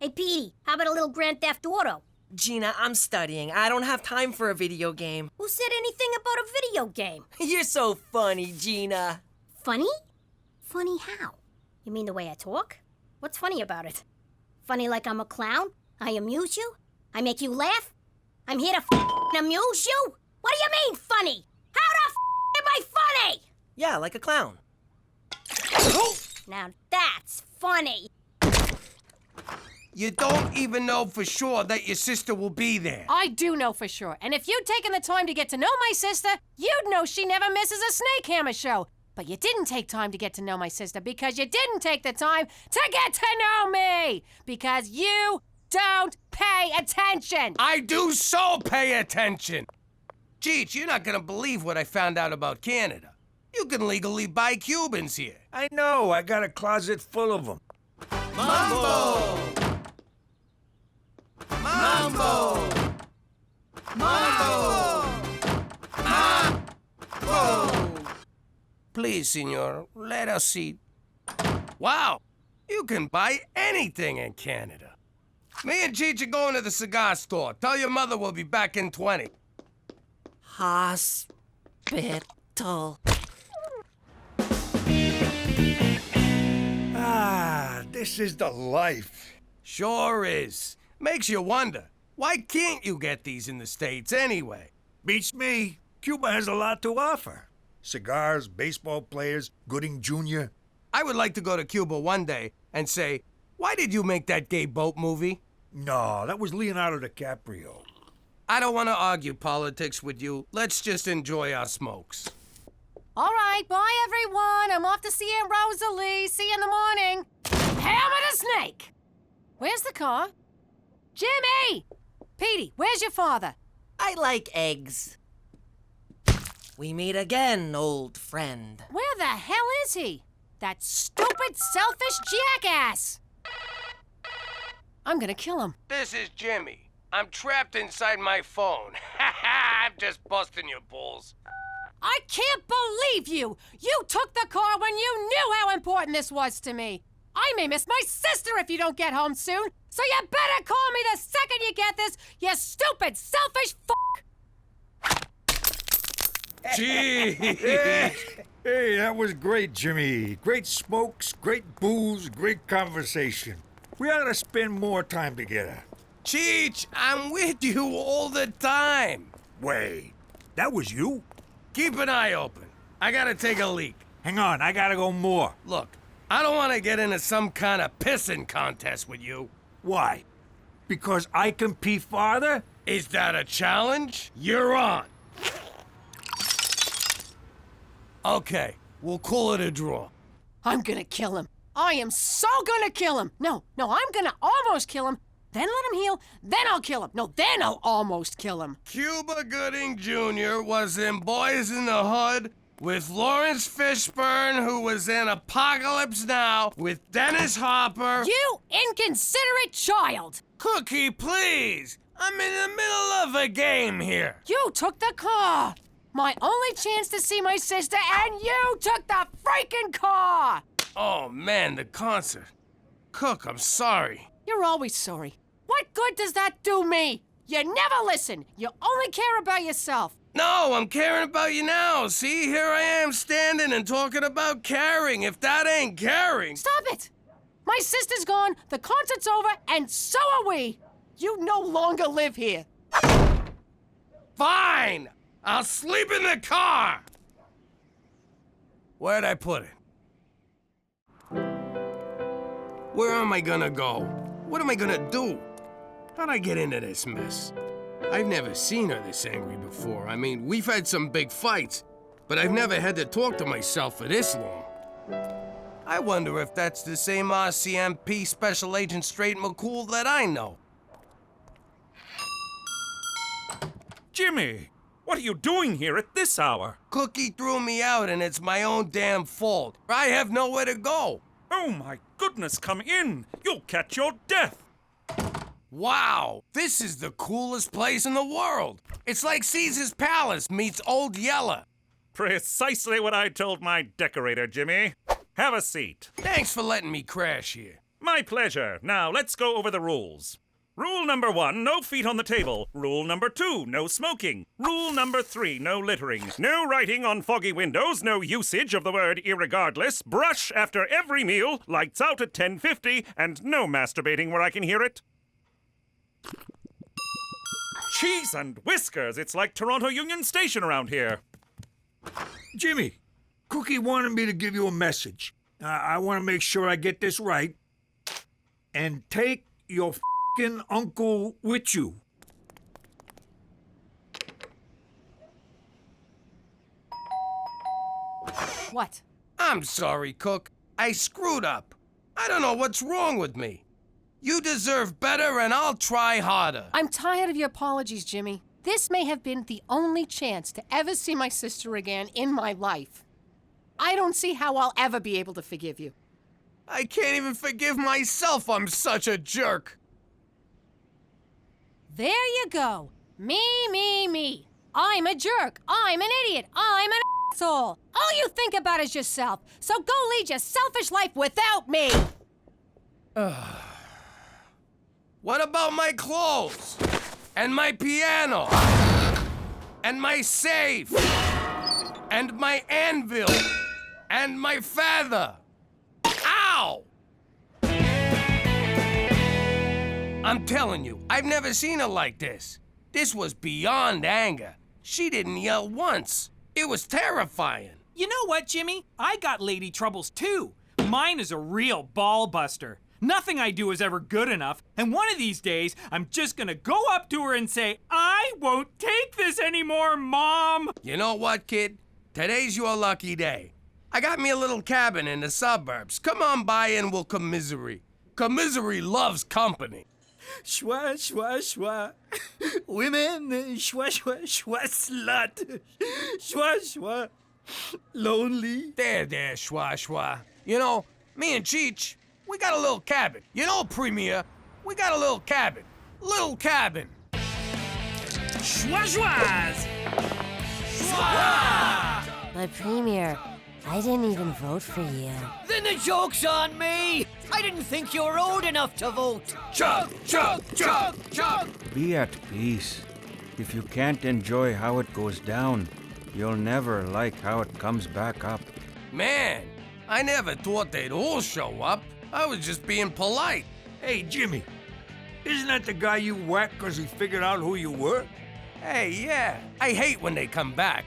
Hey, Petey, how about a little Grand Theft Auto? Gina, I'm studying. I don't have time for a video game. Who said anything about a video game? You're so funny, Gina. Funny? Funny how? You mean the way I talk? What's funny about it? Funny like I'm a clown? I amuse you? I make you laugh? I'm here to amuse you? What do you mean, funny? How the am I funny? Yeah, like a clown. Now that's funny. You don't even know for sure that your sister will be there. I do know for sure. And if you'd taken the time to get to know my sister, you'd know she never misses a Snake Hammer show. But you didn't take time to get to know my sister because you didn't take the time to get to know me. Because you don't pay attention. I do so pay attention. Cheech, you're not gonna believe what I found out about Canada. You can legally buy Cubans here. I know, I got a closet full of them. Mambo! Mambo! Mambo! Mambo! Please, senor, let us see. Wow! You can buy anything in Canada. Me and Cheech are going to the cigar store. Tell your mother we'll be back in 20. Hospital. Ah, this is the life. Sure is. Makes you wonder, why can't you get these in the States anyway? Beats me. Cuba has a lot to offer. Cigars, baseball players, Gooding Jr. I would like to go to Cuba one day and say, why did you make that gay boat movie? No, that was Leonardo DiCaprio. I don't want to argue politics with you. Let's just enjoy our smokes. All right, bye, everyone. I'm off to see Aunt Rosalie. See you in the morning. Hammer the snake. Where's the car? Jimmy! Petey, where's your father? I like eggs. We meet again, old friend. Where the hell is he? That stupid, selfish jackass! I'm gonna kill him. This is Jimmy. I'm trapped inside my phone. I'm just busting your balls. I can't believe you! You took the car when you knew how important this was to me. I may miss my sister if you don't get home soon, so you better call me the second you get this, you stupid, selfish f***. Gee! Hey, that was great, Jimmy. Great smokes, great booze, great conversation. We ought to spend more time together. Cheech, I'm with you all the time. Wait, that was you? Keep an eye open. I gotta take a leak. Hang on, I gotta go more. Look, I don't want to get into some kind of pissing contest with you. Why? Because I can pee farther? Is that a challenge? You're on. Okay, we'll call it a draw. I'm gonna kill him. I am so gonna kill him. No, I'm gonna almost kill him. Then let him heal, then I'll kill him. No, then I'll almost kill him. Cuba Gooding Jr. was in Boys in the Hood with Lawrence Fishburne, who was in Apocalypse Now with Dennis Hopper. You inconsiderate child! Cookie, please! I'm in the middle of a game here. You took the car! My only chance to see my sister, and you took the freaking car! Oh, man, the concert. Cook, I'm sorry. You're always sorry. What good does that do me? You never listen. You only care about yourself. No, I'm caring about you now. See, here I am standing and talking about caring. If that ain't caring... Stop it! My sister's gone, the concert's over, and so are we. You no longer live here. Fine! I'll sleep in the car! Where'd I put it? Where am I gonna go? What am I gonna do? How'd I get into this mess? I've never seen her this angry before. I mean, we've had some big fights, but I've never had to talk to myself for this long. I wonder if that's the same RCMP Special Agent McCool that I know. Jimmy, what are you doing here at this hour? Cookie threw me out, and it's my own damn fault. I have nowhere to go. Oh my goodness, come in. You'll catch your death. Wow, this is the coolest place in the world. It's like Caesar's Palace meets Old Yeller. Precisely what I told my decorator, Jimmy. Have a seat. Thanks for letting me crash here. My pleasure. Now, let's go over the rules. Rule number 1, no feet on the table. Rule number 2, no smoking. Rule number 3, no littering. No writing on foggy windows, no usage of the word irregardless, brush after every meal, lights out at 10:50, and no masturbating where I can hear it. Cheese and whiskers, it's like Toronto Union Station around here. Jimmy, Cookie wanted me to give you a message. I want to make sure I get this right. And take your f***ing uncle with you. What? I'm sorry, Cook. I screwed up. I don't know what's wrong with me. You deserve better, and I'll try harder. I'm tired of your apologies, Jimmy. This may have been the only chance to ever see my sister again in my life. I don't see how I'll ever be able to forgive you. I can't even forgive myself. I'm such a jerk. There you go. Me. I'm a jerk. I'm an idiot. I'm an asshole. All you think about is yourself. So go lead your selfish life without me. What about my clothes? And my piano? And my safe? And my anvil? And my feather? Ow! I'm telling you, I've never seen her like this. This was beyond anger. She didn't yell once. It was terrifying. You know what, Jimmy? I got lady troubles too. Mine is a real ball buster. Nothing I do is ever good enough, and one of these days, I'm just gonna go up to her and say, I won't take this anymore, Mom! You know what, kid? Today's your lucky day. I got me a little cabin in the suburbs. Come on by and we'll commiserate. Commiserate loves company. Schwa, schwa, schwa. Women, schwa, schwa, schwa, slut. Schwa, schwa. Lonely. There, schwa, schwa. You know, me and Cheech, we got a little cabin. You know, Premier, we got a little cabin. Little cabin. Schwa, schwas! Schwa! But Premier, I didn't even vote for you. Then the joke's on me! I didn't think you were old enough to vote! Chug, chug, chug, chug! Be at peace. If you can't enjoy how it goes down, you'll never like how it comes back up. Man, I never thought they'd all show up. I was just being polite. Hey, Jimmy, isn't that the guy you whacked because he figured out who you were? Hey, yeah. I hate when they come back.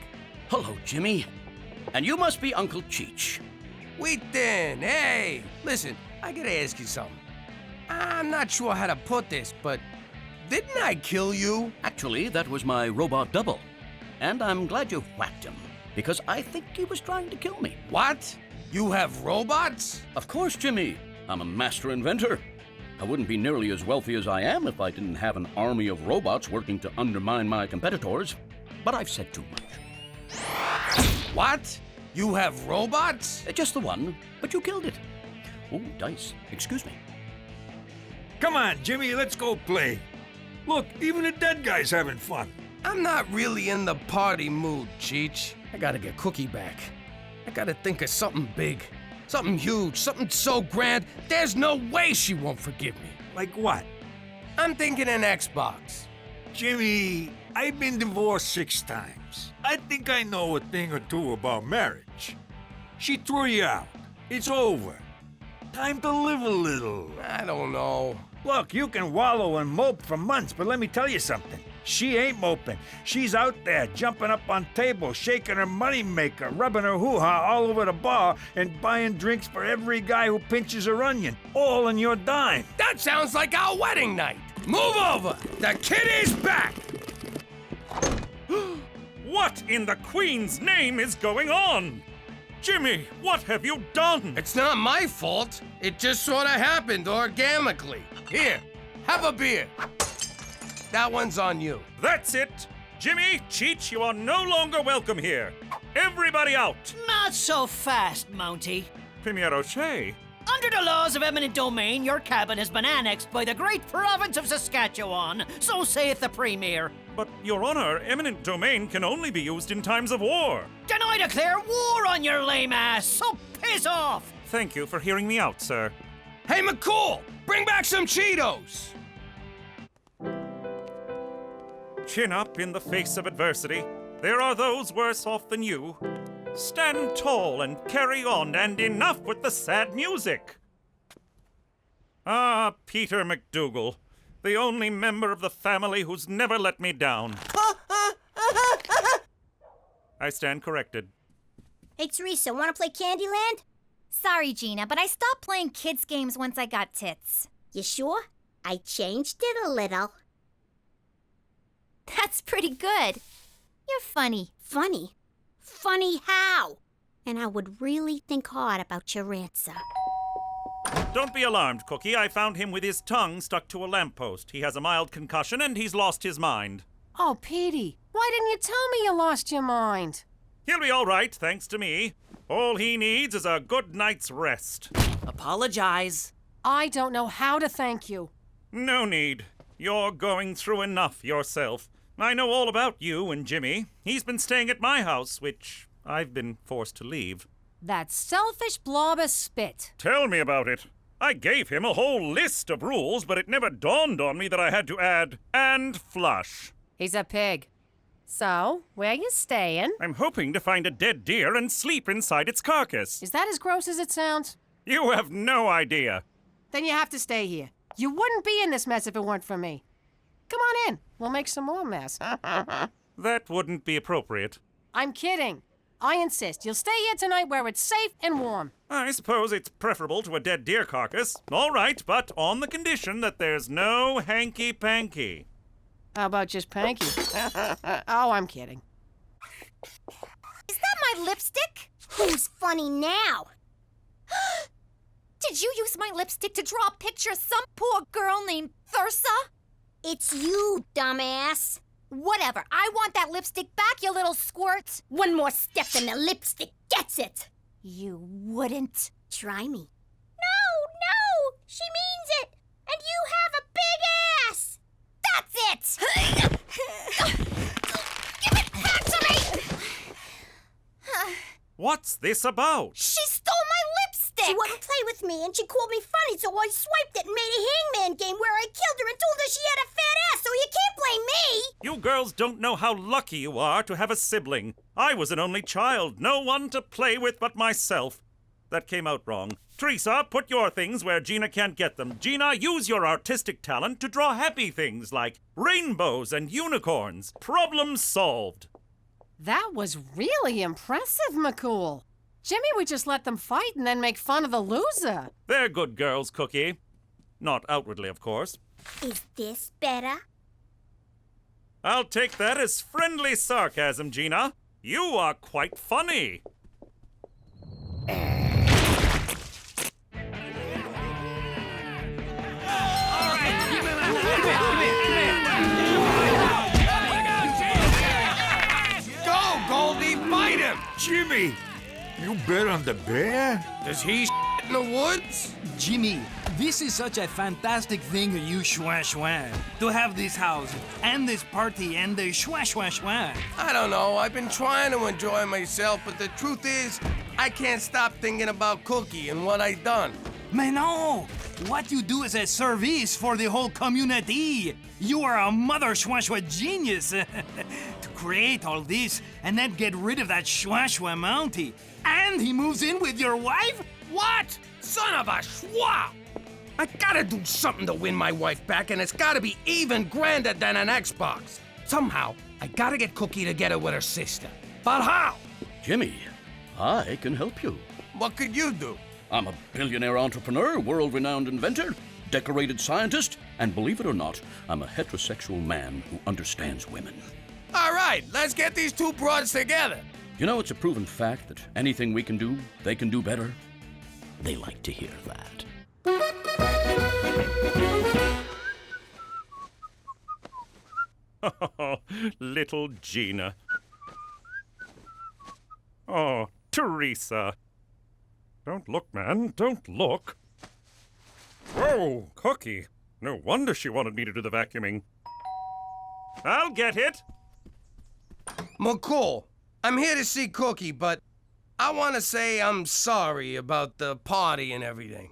Hello, Jimmy. And you must be Uncle Cheech. Wheaton, hey! Listen, I gotta ask you something. I'm not sure how to put this, but didn't I kill you? Actually, that was my robot double. And I'm glad you whacked him, because I think he was trying to kill me. What? You have robots? Of course, Jimmy. I'm a master inventor. I wouldn't be nearly as wealthy as I am if I didn't have an army of robots working to undermine my competitors. But I've said too much. What? You have robots? Just the one, but you killed it. Oh, dice. Excuse me. Come on, Jimmy, let's go play. Look, even the dead guy's having fun. I'm not really in the party mood, Cheech. I gotta get Cookie back. I gotta think of something big. Something huge, something so grand, there's no way she won't forgive me. Like what? I'm thinking an Xbox. Jimmy, I've been divorced 6 times. I think I know a thing or two about marriage. She threw you out. It's over. Time to live a little. I don't know. Look, you can wallow and mope for months, but let me tell you something. She ain't moping. She's out there jumping up on tables, shaking her moneymaker, rubbing her hoo-ha all over the bar, and buying drinks for every guy who pinches her onion, all on your dime. That sounds like our wedding night. Move over. The kid is back. What in the Queen's name is going on? Jimmy, what have you done? It's not my fault. It just sort of happened organically. Here, have a beer. That one's on you. That's it. Jimmy, Cheech, you are no longer welcome here. Everybody out. Not so fast, Mountie. Premier O'Shea. Under the laws of eminent domain, your cabin has been annexed by the great province of Saskatchewan. So saith the Premier. But, Your Honor, eminent domain can only be used in times of war. Then I declare war on your lame ass, so piss off! Thank you for hearing me out, sir. Hey, McCool, bring back some Cheetos! Chin up in the face of adversity. There are those worse off than you. Stand tall and carry on, and enough with the sad music. Ah, Peter MacDougall, the only member of the family who's never let me down. I stand corrected. Hey, Teresa, want to play Candyland? Sorry, Gina, but I stopped playing kids' games once I got tits. You sure? I changed it a little. That's pretty good. You're funny. Funny? Funny how? And I would really think hard about your answer. Don't be alarmed, Cookie. I found him with his tongue stuck to a lamppost. He has a mild concussion and he's lost his mind. Oh, Petey, why didn't you tell me you lost your mind? He'll be all right, thanks to me. All he needs is a good night's rest. Apologize. I don't know how to thank you. No need. You're going through enough yourself. I know all about you and Jimmy. He's been staying at my house, which I've been forced to leave. That selfish blob of spit. Tell me about it. I gave him a whole list of rules, but it never dawned on me that I had to add, and flush. He's a pig. So, where you staying? I'm hoping to find a dead deer and sleep inside its carcass. Is that as gross as it sounds? You have no idea. Then you have to stay here. You wouldn't be in this mess if it weren't for me. Come on in. We'll make some more mess. That wouldn't be appropriate. I'm kidding. I insist. You'll stay here tonight where it's safe and warm. I suppose it's preferable to a dead deer carcass. All right, but on the condition that there's no hanky-panky. How about just panky? Oh, I'm kidding. Is that my lipstick? Who's funny now? Did you use my lipstick to draw a picture of some poor girl named Thursa? It's you, dumbass. Whatever. I want that lipstick back, you little squirt. One more step and the lipstick gets it. You wouldn't. Try me. No! She means it! And you have a big ass! That's it! Give it back to me! What's this about? She stole my lipstick! She wouldn't play with me, and she called me funny, so I swiped it and made a hangman game where I killed her and told her she had a fat ass, so you can't blame me! You girls don't know how lucky you are to have a sibling. I was an only child, no one to play with but myself. That came out wrong. Teresa, put your things where Gina can't get them. Gina, use your artistic talent to draw happy things like rainbows and unicorns. Problem solved. That was really impressive, McCool. Jimmy would just let them fight and then make fun of the loser. They're good girls, Cookie. Not outwardly, of course. Is this better? I'll take that as friendly sarcasm, Gina. You are quite funny. Go, Goldie, fight him! Jimmy, you bet on the bear? Does he in the woods? Jimmy, this is such a fantastic thing, you schwa to have this house and this party and the schwa. I don't know. I've been trying to enjoy myself, but the truth is, I can't stop thinking about Cookie and what I done. Mais no! What you do is a service for the whole community. You are a mother schwa genius to create all this and then get rid of that schwa Mountie. And he moves in with your wife? What? Son of a schwa! I gotta do something to win my wife back, and it's gotta be even grander than an Xbox. Somehow, I gotta get Cookie together with her sister. But how? Jimmy, I can help you. What could you do? I'm a billionaire entrepreneur, world-renowned inventor, decorated scientist, and believe it or not, I'm a heterosexual man who understands women. All right, let's get these two broads together. You know, it's a proven fact that anything we can do, they can do better. They like to hear that. Oh, little Gina. Oh, Teresa. Don't look, man. Don't look. Whoa, Cookie. No wonder she wanted me to do the vacuuming. I'll get it. McCool, I'm here to see Cookie, but I want to say I'm sorry about the party and everything.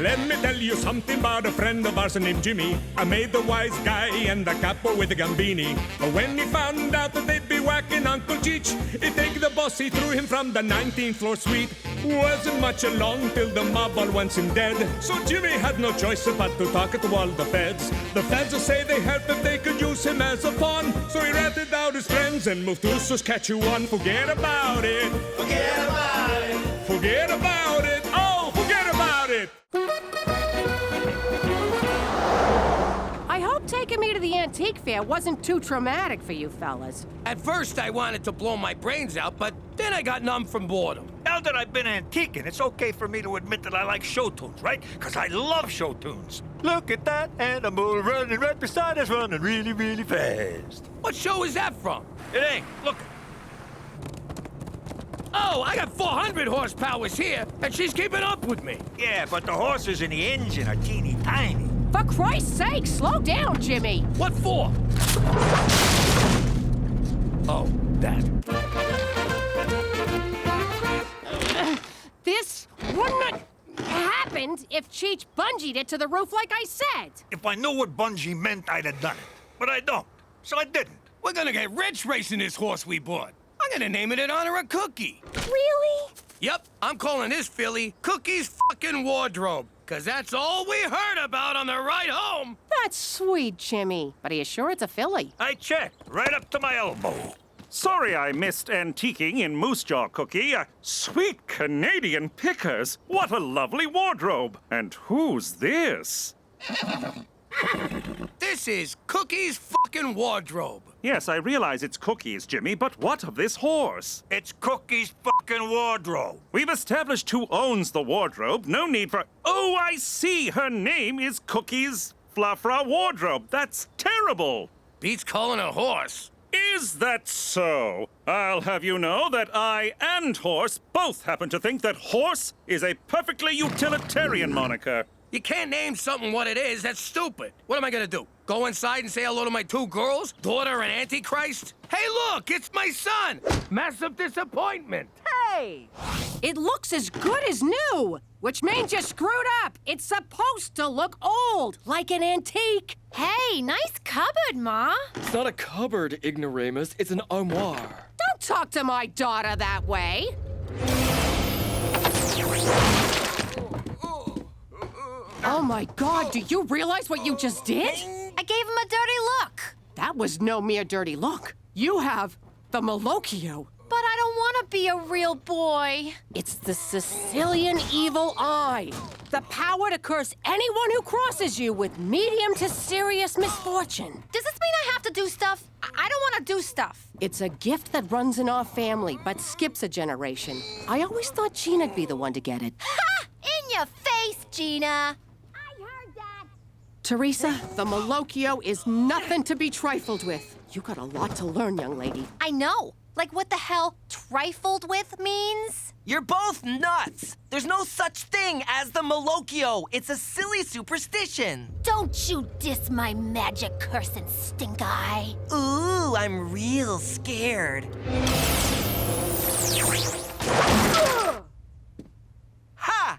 Let me tell you something about a friend of ours named Jimmy. I made the wise guy and the capo with the gambini. But when he found out that they'd be whacking Uncle Cheech, he'd take the boss, he threw him from the 19th floor suite. Wasn't much along till the mob all wants him dead. So Jimmy had no choice but to talk to all the feds. The feds will say they helped if they could use him as a pawn. So he ratted out his friends and moved to Saskatchewan. Forget about it. Forget about it. Forget about it. Oh, forget about it. I hope taking me to the antique fair wasn't too traumatic for you fellas. At first, I wanted to blow my brains out, but then I got numb from boredom. Now that I've been antiquing, it's okay for me to admit that I like show tunes, right? Because I love show tunes. Look at that animal running right beside us, running really, really fast. What show is that from? It ain't. Look. Oh, I got 400 horsepowers here, and she's keeping up with me. Yeah, but the horses in the engine are teeny tiny. For Christ's sake, slow down, Jimmy. What for? Oh, that. This wouldn't have happened if Cheech bungeed it to the roof like I said. If I knew what bungee meant, I'd have done it. But I don't, so I didn't. We're gonna get rich racing this horse we bought. I'm gonna name it in honor of Cookie. Really? Yep, I'm calling this filly Cookie's fucking wardrobe. Cause that's all we heard about on the ride home. That's sweet, Jimmy. But are you sure it's a filly? I checked, right up to my elbow. Sorry I missed antiquing in Moose Jaw, Cookie. Sweet Canadian pickers. What a lovely wardrobe. And who's this? This is Cookie's fucking wardrobe. Yes, I realize it's Cookie's, Jimmy, but what of this horse? It's Cookie's fucking wardrobe. We've established who owns the wardrobe. No need for... Oh, I see. Her name is Cookie's Fluffra Wardrobe. That's terrible. Beats calling a horse. Is that so? I'll have you know that I and Horse both happen to think that Horse is a perfectly utilitarian moniker. You can't name something what it is. That's stupid. What am I gonna do? Go inside and say hello to my two girls? Daughter and Antichrist? Hey, look, it's my son! Massive disappointment. Hey! It looks as good as new, which means you screwed up. It's supposed to look old, like an antique. Hey, nice cupboard, Ma. It's not a cupboard, ignoramus. It's an armoire. Don't talk to my daughter that way. Oh my God, do you realize what you just did? I gave him a dirty look. That was no mere dirty look. You have the Malocchio. But I don't want to be a real boy. It's the Sicilian evil eye. The power to curse anyone who crosses you with medium to serious misfortune. Does this mean I have to do stuff? I don't want to do stuff. It's a gift that runs in our family, but skips a generation. I always thought Gina'd be the one to get it. Ha! In your face, Gina. Teresa, the Malocchio is nothing to be trifled with. You got a lot to learn, young lady. I know. Like what the hell trifled with means? You're both nuts! There's no such thing as the Malocchio. It's a silly superstition. Don't you diss my magic cursing stink eye. Ooh, I'm real scared. Ha!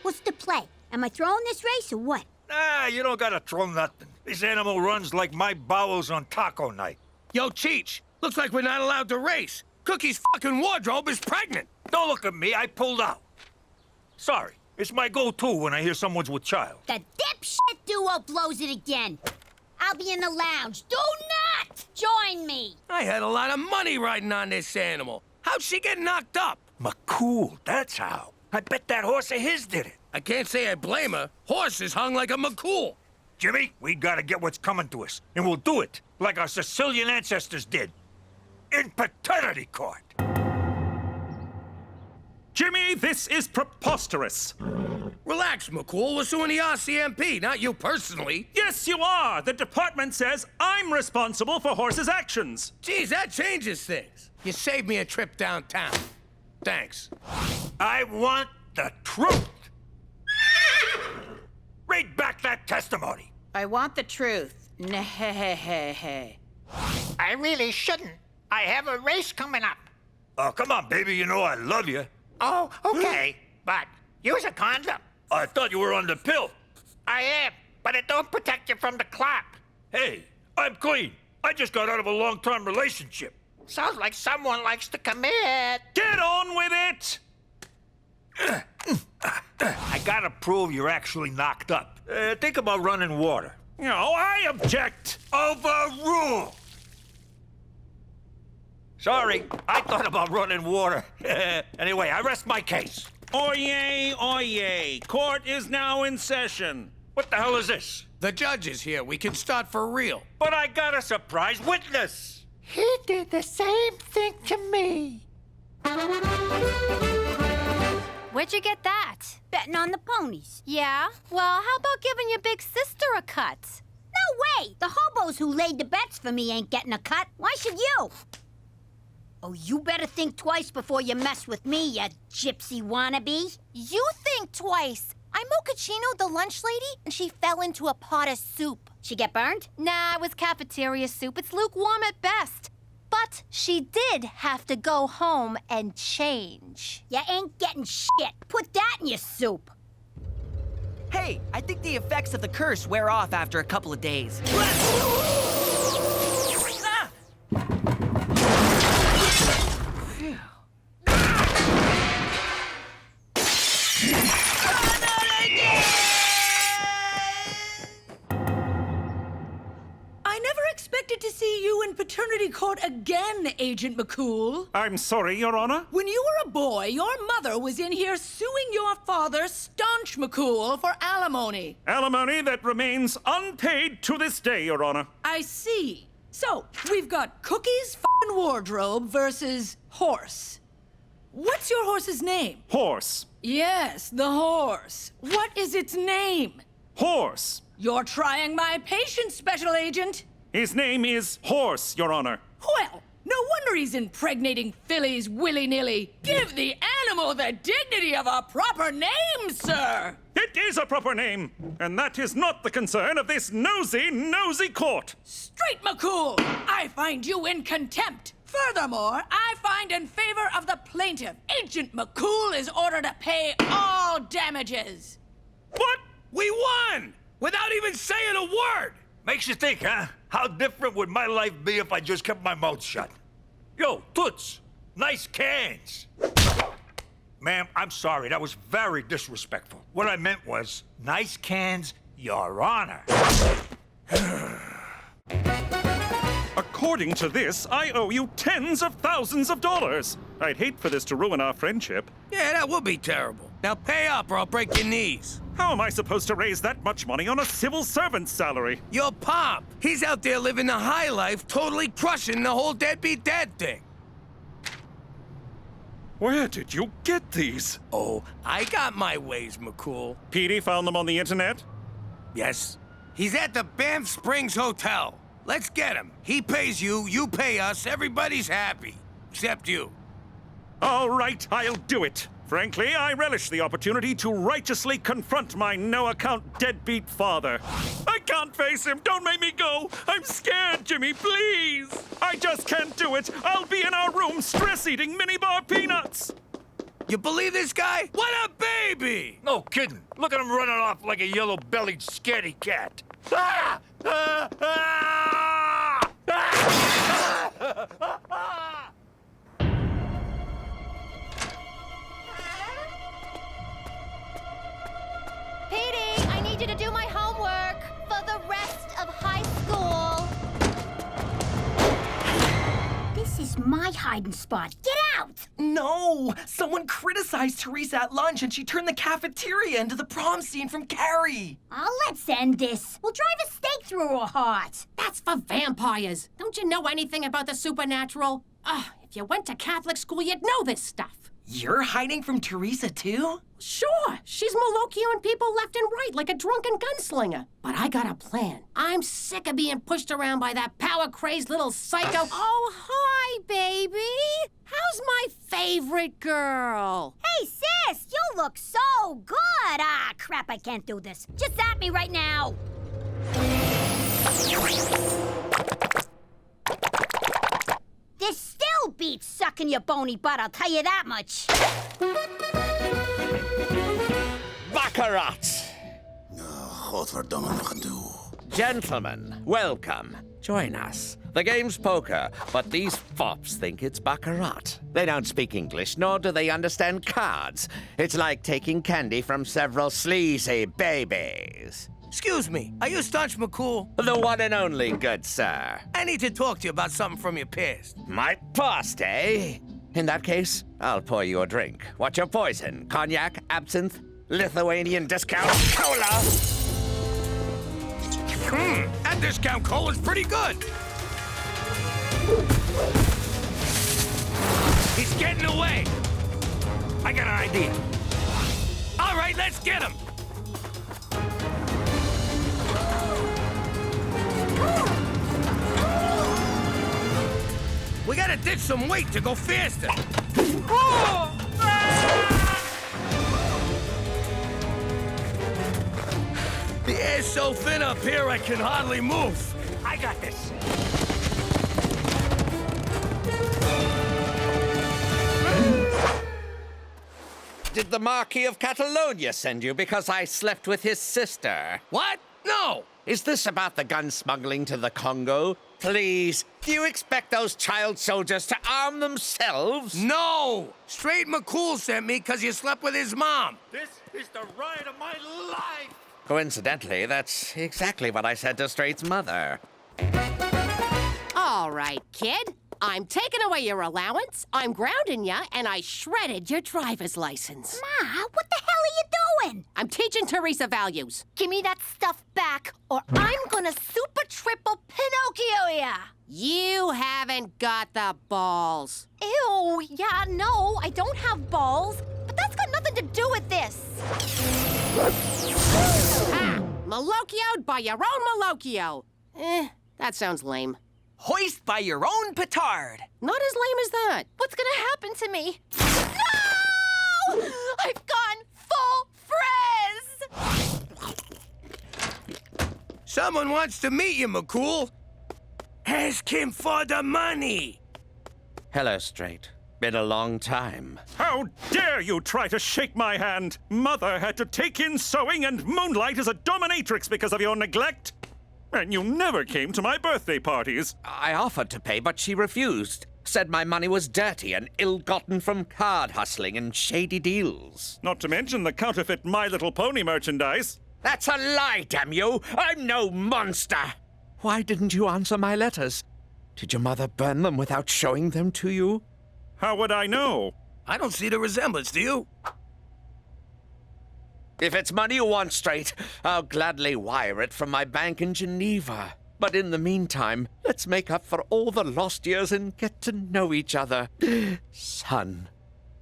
What's the play? Am I throwing this race or what? Nah, you don't gotta throw nothing. This animal runs like my bowels on taco night. Yo, Cheech, looks like we're not allowed to race. Cookie's fucking wardrobe is pregnant. Don't look at me, I pulled out. Sorry, it's my go-to when I hear someone's with child. The dipshit duo blows it again. I'll be in the lounge. Do not join me. I had a lot of money riding on this animal. How'd she get knocked up? McCool, that's how. I bet that horse of his did it. I can't say I blame her. Horse is hung like a McCool. Jimmy, we gotta get what's coming to us, and we'll do it like our Sicilian ancestors did. In paternity court. Jimmy, this is preposterous. Relax, McCool. We're suing the RCMP, not you personally. Yes, you are. The department says I'm responsible for Horse's actions. Geez, that changes things. You saved me a trip downtown. Thanks. I want the truth. Read back that testimony. I want the truth. I really shouldn't. I have a race coming up. Oh, come on, baby. You know I love you. Oh, okay. But use a condom. I thought you were on the pill. I am, but it don't protect you from the clot. Hey, I'm clean. I just got out of a long-term relationship. Sounds like someone likes to commit. Get on with it! I gotta prove you're actually knocked up. Think about running water. No, I object. Overrule! Sorry, I thought about running water. Anyway, I rest my case. Oyez, oyez. Court is now in session. What the hell is this? The judge is here. We can start for real. But I got a surprise witness. He did the same thing to me. Where'd you get that? Betting on the ponies. Yeah? Well, how about giving your big sister a cut? No way! The hobos who laid the bets for me ain't getting a cut. Why should you? Oh, you better think twice before you mess with me, you gypsy wannabe. You think twice. I'm Mochaccino, the lunch lady, and she fell into a pot of soup. She get burned? Nah, it was cafeteria soup. It's lukewarm at best. But she did have to go home and change. You ain't getting shit. Put that in your soup. Hey, I think the effects of the curse wear off after a couple of days. I never expected to see you in paternity court again, Agent McCool. I'm sorry, Your Honor. When you were a boy, your mother was in here suing your father, Staunch McCool, for alimony. Alimony that remains unpaid to this day, Your Honor. I see. So, we've got Cookie's f***ing wardrobe versus Horse. What's your horse's name? Horse. Yes, the horse. What is its name? Horse. You're trying my patience, Special Agent. His name is Horse, Your Honor. Well, no wonder he's impregnating fillies willy-nilly. Give the animal the dignity of a proper name, sir. It is a proper name, and that is not the concern of this nosy court. Straight, McCool! I find you in contempt. Furthermore, I find in favor of the plaintiff. Agent McCool is ordered to pay all damages. What? We won! Without even saying a word! Makes you think, huh? How different would my life be if I just kept my mouth shut? Yo, Toots, nice cans. Ma'am, I'm sorry, that was very disrespectful. What I meant was, nice cans, Your Honor. According to this, I owe you tens of thousands of dollars. I'd hate for this to ruin our friendship. Yeah, that would be terrible. Now pay up or I'll break your knees. How am I supposed to raise that much money on a civil servant's salary? Your pop. He's out there living the high life, totally crushing the whole deadbeat dad thing. Where did you get these? Oh, I got my ways, McCool. Petey found them on the internet? Yes. He's at the Banff Springs Hotel. Let's get him. He pays you, you pay us, everybody's happy. Except you. All right, I'll do it. Frankly, I relish the opportunity to righteously confront my no-account deadbeat father. I can't face him. Don't make me go. I'm scared, Jimmy, please. I just can't do it. I'll be in our room stress-eating minibar peanuts. You believe this guy? What a baby! No kidding. Look at him running off like a yellow-bellied scaredy cat. Ah! Ah! Ah! Ah! Petey, I need you to do my homework for the rest of high school. This is my hiding spot. Get out! No! Someone criticized Teresa at lunch and she turned the cafeteria into the prom scene from Carrie. Oh, let's end this. We'll drive a stake through her heart. That's for vampires. Don't you know anything about the supernatural? If you went to Catholic school, you'd know this stuff. You're hiding from Teresa, too? Sure, she's Malokioing people left and right like a drunken gunslinger. But I got a plan. I'm sick of being pushed around by that power-crazed little psycho. Oh, hi, baby. How's my favorite girl? Hey, sis, you look so good. Ah, crap, I can't do this. Just at me right now. This still beats sucking your bony butt, I'll tell you that much. Baccarat! Gentlemen, welcome. Join us. The game's poker, but these fops think it's baccarat. They don't speak English, nor do they understand cards. It's like taking candy from several sleazy babies. Excuse me, are you Staunch McCool? The one and only, good sir. I need to talk to you about something from your past. My past, eh? In that case, I'll pour you a drink. What's your poison? Cognac, absinthe, Lithuanian discount cola? That discount cola's pretty good. He's getting away. I got an idea. All right, let's get him. We gotta ditch some weight to go faster. The air's so thin up here, I can hardly move. I got this. Did the Marquis of Catalonia send you because I slept with his sister? What? No! Is this about the gun smuggling to the Congo? Please, do you expect those child soldiers to arm themselves? No! Straight McCool sent me because you slept with his mom. This is the ride of my life. Coincidentally, that's exactly what I said to Straight's mother. All right, kid. I'm taking away your allowance, I'm grounding ya, and I shredded your driver's license. Ma, what the hell are you doing? I'm teaching Teresa values. Give me that stuff back, or I'm gonna super triple Pinocchio ya! You haven't got the balls. Ew, yeah, no, I don't have balls, but that's got nothing to do with this. Ha! Malocchioed by your own Malocchio. That sounds lame. Hoist by your own petard. Not as lame as that. What's gonna happen to me? No! I've gone full frizz! Someone wants to meet you, McCool. Ask him for the money. Hello, Straight. Been a long time. How dare you try to shake my hand? Mother had to take in sewing and moonlight as a dominatrix because of your neglect. And you never came to my birthday parties. I offered to pay, but she refused. Said my money was dirty and ill-gotten from card hustling and shady deals. Not to mention the counterfeit My Little Pony merchandise. That's a lie, damn you! I'm no monster! Why didn't you answer my letters? Did your mother burn them without showing them to you? How would I know? I don't see the resemblance, do you? If it's money you want, Straight, I'll gladly wire it from my bank in Geneva. But in the meantime, let's make up for all the lost years and get to know each other. Son.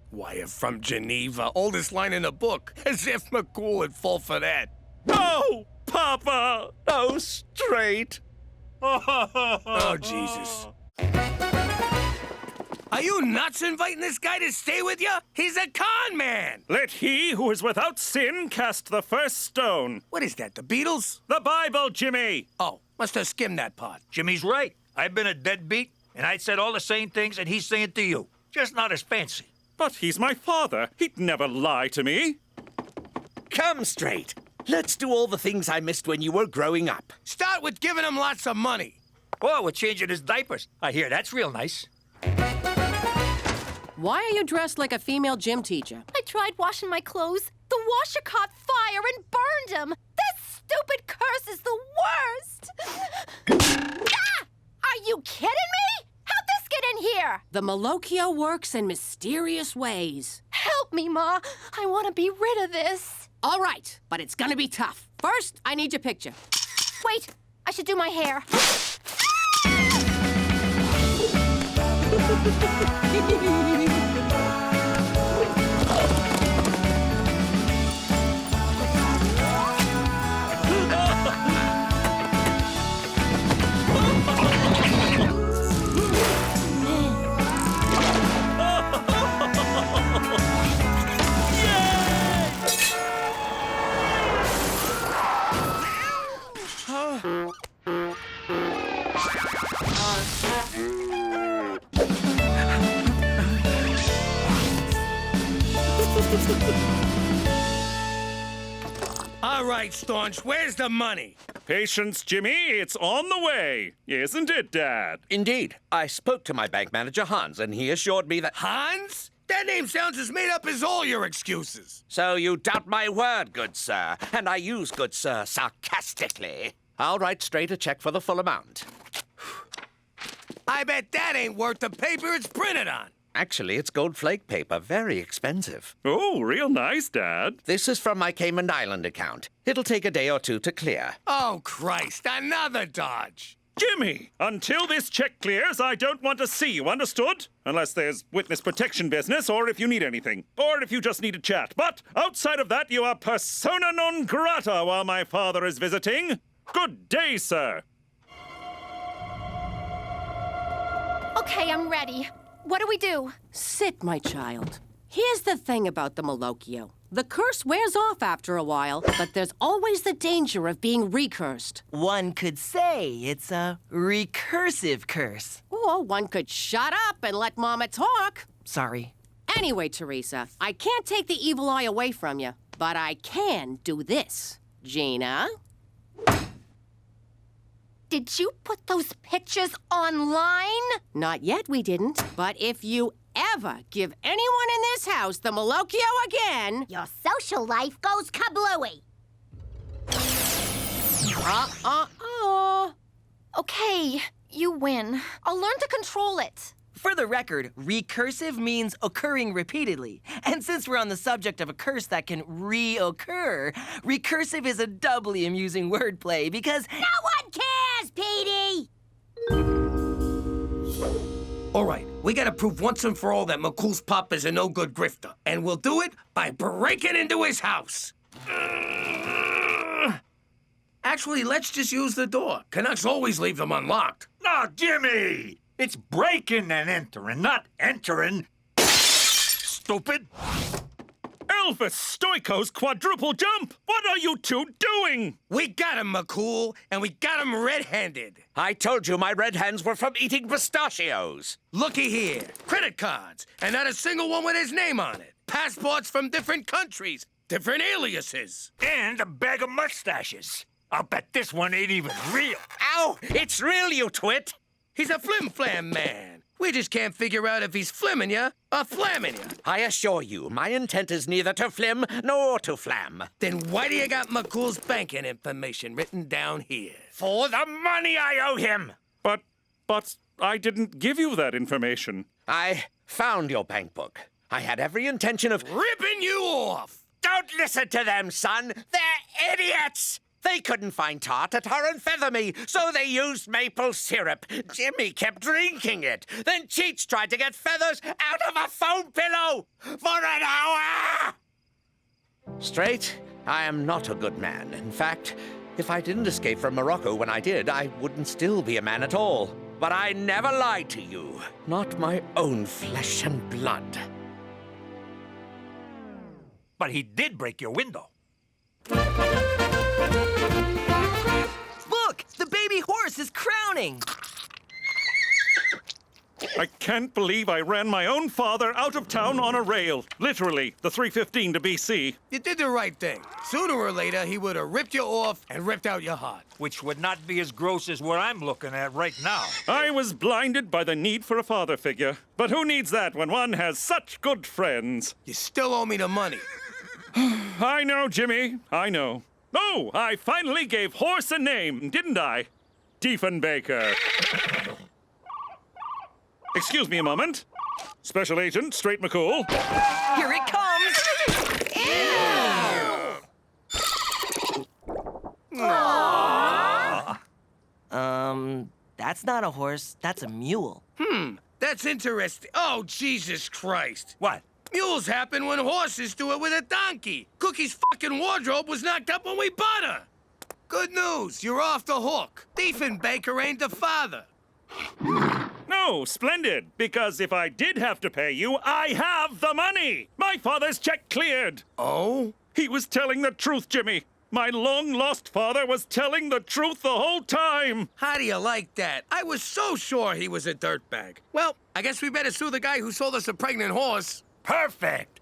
Wire from Geneva, oldest line in the book. As if McCool would fall for that. Oh, Papa! Oh, Straight. Oh, Jesus. Are you nuts inviting this guy to stay with you? He's a con man! Let he who is without sin cast the first stone. What is that, the Beatles? The Bible, Jimmy! Oh, must have skimmed that part. Jimmy's right. I've been a deadbeat, and I'd said all the same things that he's saying to you. Just not as fancy. But he's my father. He'd never lie to me. Come, Straight. Let's do all the things I missed when you were growing up. Start with giving him lots of money. Oh, we're changing his diapers. I hear that's real nice. Why are you dressed like a female gym teacher? I tried washing my clothes. The washer caught fire and burned them. This stupid curse is the worst. Ah! Are you kidding me? How'd this get in here? The Malocchio works in mysterious ways. Help me, Ma. I want to be rid of this. All right, but it's gonna be tough. First, I need your picture. Wait, I should do my hair. All right, Staunch, where's the money? Patience, Jimmy. It's on the way. Isn't it, Dad? Indeed. I spoke to my bank manager, Hans, and he assured me that... Hans? That name sounds as made up as all your excuses. So you doubt my word, good sir. And I use good sir sarcastically. I'll write straight a check for the full amount. I bet that ain't worth the paper it's printed on. Actually, it's gold flake paper. Very expensive. Oh, real nice, Dad. This is from my Cayman Island account. It'll take a day or two to clear. Oh, Christ, another dodge. Jimmy, until this check clears, I don't want to see you, understood? Unless there's witness protection business, or if you need anything. Or if you just need a chat. But outside of that, you are persona non grata while my father is visiting. Good day, sir. Okay, I'm ready. What do we do? Sit, my child. Here's the thing about the Malocchio. The curse wears off after a while, but there's always the danger of being recursed. One could say it's a recursive curse. Or one could shut up and let Mama talk. Sorry. Anyway, Teresa, I can't take the evil eye away from you, but I can do this. Gina? Did you put those pictures online? Not yet, we didn't. But if you ever give anyone in this house the Malocchio again... Your social life goes kablooey. Okay, you win. I'll learn to control it. For the record, recursive means occurring repeatedly. And since we're on the subject of a curse that can reoccur, recursive is a doubly amusing wordplay because... No one cares, Petey! All right, we gotta prove once and for all that McCool's pop is a no-good grifter. And we'll do it by breaking into his house. Actually, let's just use the door. Canucks always leave them unlocked. No, Jimmy! It's breaking and entering, not entering. Stupid! Elvis Stoiko's quadruple jump! What are you two doing? We got him, McCool, and we got him red-handed. I told you my red hands were from eating pistachios. Looky here. Credit cards, and not a single one with his name on it. Passports from different countries, different aliases. And a bag of mustaches. I'll bet this one ain't even real. Ow! It's real, you twit! He's a flim-flam man. We just can't figure out if he's flimming ya or flamming ya. I assure you, my intent is neither to flim nor to flam. Then why do you got McCool's banking information written down here? For the money I owe him! But I didn't give you that information. I found your bank book. I had every intention of... ripping you off! Don't listen to them, son! They're idiots! They couldn't find tar to tar and feather me, so they used maple syrup. Jimmy kept drinking it. Then Cheech tried to get feathers out of a foam pillow for an hour! Straight, I am not a good man. In fact, if I didn't escape from Morocco when I did, I wouldn't still be a man at all. But I never lied to you. Not my own flesh and blood. But he did break your window. Look! The baby horse is crowning! I can't believe I ran my own father out of town on a rail. Literally, the 3:15 to BC. You did the right thing. Sooner or later, he would have ripped you off and ripped out your heart. Which would not be as gross as what I'm looking at right now. I was blinded by the need for a father figure. But who needs that when one has such good friends? You still owe me the money. I know, Jimmy. I know. Oh, I finally gave horse a name, didn't I? Diefenbaker. Excuse me a moment. Special Agent Straight McCool. Here it comes! Ew! That's not a horse. That's a mule. That's interesting. Oh, Jesus Christ. What? Mules happen when horses do it with a donkey. Cookie's fucking wardrobe was knocked up when we bought her. Good news, you're off the hook. Diefenbaker ain't the father. No, splendid, because if I did have to pay you, I have the money. My father's check cleared. Oh? He was telling the truth, Jimmy. My long-lost father was telling the truth the whole time. How do you like that? I was so sure he was a dirtbag. Well, I guess we better sue the guy who sold us a pregnant horse. Perfect!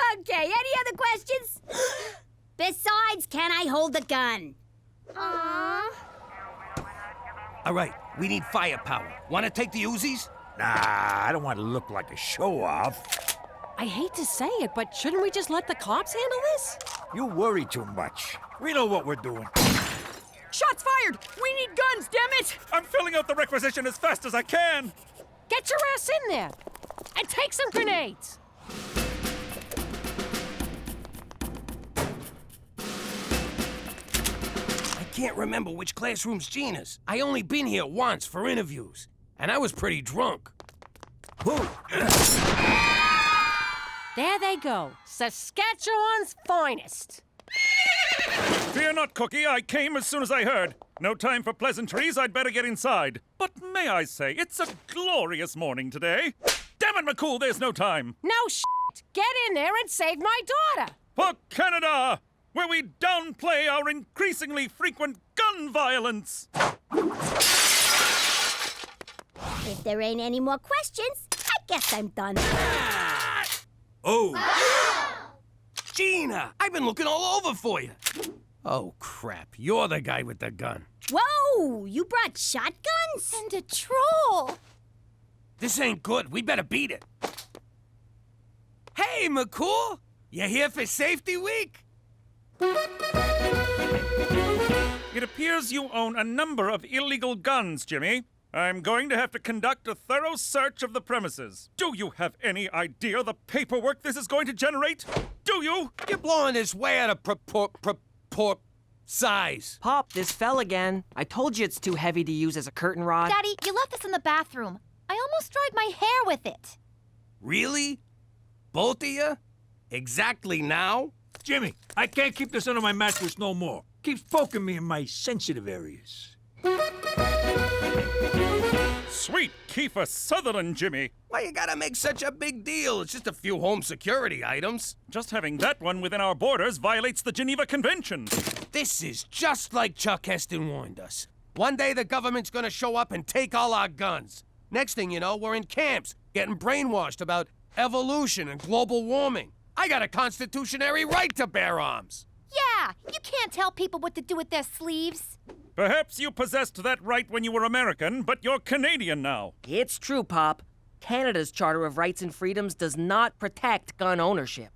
Okay, any other questions? Besides, can I hold the gun? Aww. All right, we need firepower. Want to take the Uzis? Nah, I don't want to look like a show-off. I hate to say it, but shouldn't we just let the cops handle this? You worry too much. We know what we're doing. Shots fired! We need guns, damn it! I'm filling out the requisition as fast as I can. Get your ass in there and take some grenades. I can't remember which classroom's Gina's. I only been here once for interviews, and I was pretty drunk. Whoa. There they go, Saskatchewan's finest. Fear not, Cookie. I came as soon as I heard. No time for pleasantries. I'd better get inside. But may I say, it's a glorious morning today. Damn it, McCool, there's no time. No shit. Get in there and save my daughter. For Canada, where we downplay our increasingly frequent gun violence. If there ain't any more questions, I guess I'm done. Oh! Gina! I've been looking all over for you. Oh, crap. You're the guy with the gun. Whoa! You brought shotguns? And a troll. This ain't good. We better beat it. Hey, McCool! You here for Safety Week? It appears you own a number of illegal guns, Jimmy. I'm going to have to conduct a thorough search of the premises. Do you have any idea the paperwork this is going to generate? Do you? You're blowing this way out of size. Pop, this fell again. I told you it's too heavy to use as a curtain rod. Daddy, you left this in the bathroom. I almost dried my hair with it. Really? Both of you? Exactly now? Jimmy, I can't keep this under my mattress no more. Keeps poking me in my sensitive areas. Sweet Kiefer Sutherland, Jimmy. Why you gotta make such a big deal? It's just a few home security items. Just having that one within our borders violates the Geneva Convention. This is just like Chuck Heston warned us. One day the government's gonna show up and take all our guns. Next thing you know, we're in camps, getting brainwashed about evolution and global warming. I got a constitutionary right to bear arms. Yeah, you can't tell people what to do with their sleeves. Perhaps you possessed that right when you were American, but you're Canadian now. It's true, Pop. Canada's Charter of Rights and Freedoms does not protect gun ownership.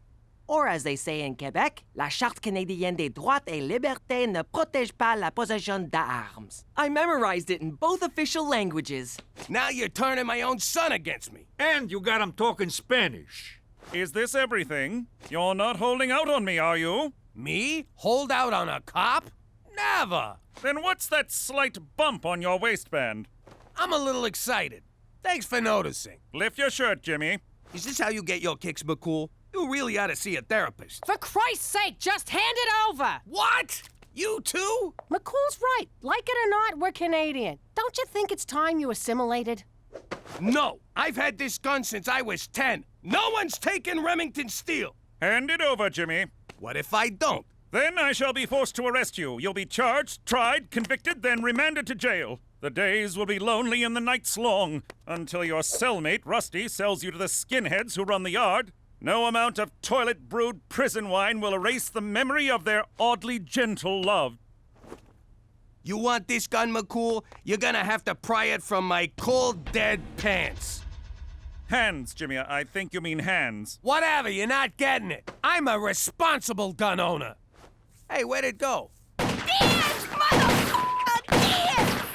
Or as they say in Quebec, la Charte canadienne des droits et libertés ne protège pas la possession d'armes. I memorized it in both official languages. Now you're turning my own son against me. And you got him talking Spanish. Is this everything? You're not holding out on me, are you? Me? Hold out on a cop? Never! Then what's that slight bump on your waistband? I'm a little excited. Thanks for noticing. Lift your shirt, Jimmy. Is this how you get your kicks, McCool? You really ought to see a therapist. For Christ's sake, just hand it over. What? You too? McCool's right. Like it or not, we're Canadian. Don't you think it's time you assimilated? No. I've had this gun since I was 10. No one's taken Remington steel. Hand it over, Jimmy. What if I don't? Then I shall be forced to arrest you. You'll be charged, tried, convicted, then remanded to jail. The days will be lonely and the nights long, until your cellmate, Rusty, sells you to the skinheads who run the yard. No amount of toilet-brewed prison wine will erase the memory of their oddly gentle love. You want this gun, McCool? You're gonna have to pry it from my cold, dead pants. Hands, Jimmy. I think you mean hands. Whatever, you're not getting it. I'm a responsible gun owner. Hey, where'd it go? Dance, motherfucker! Dance!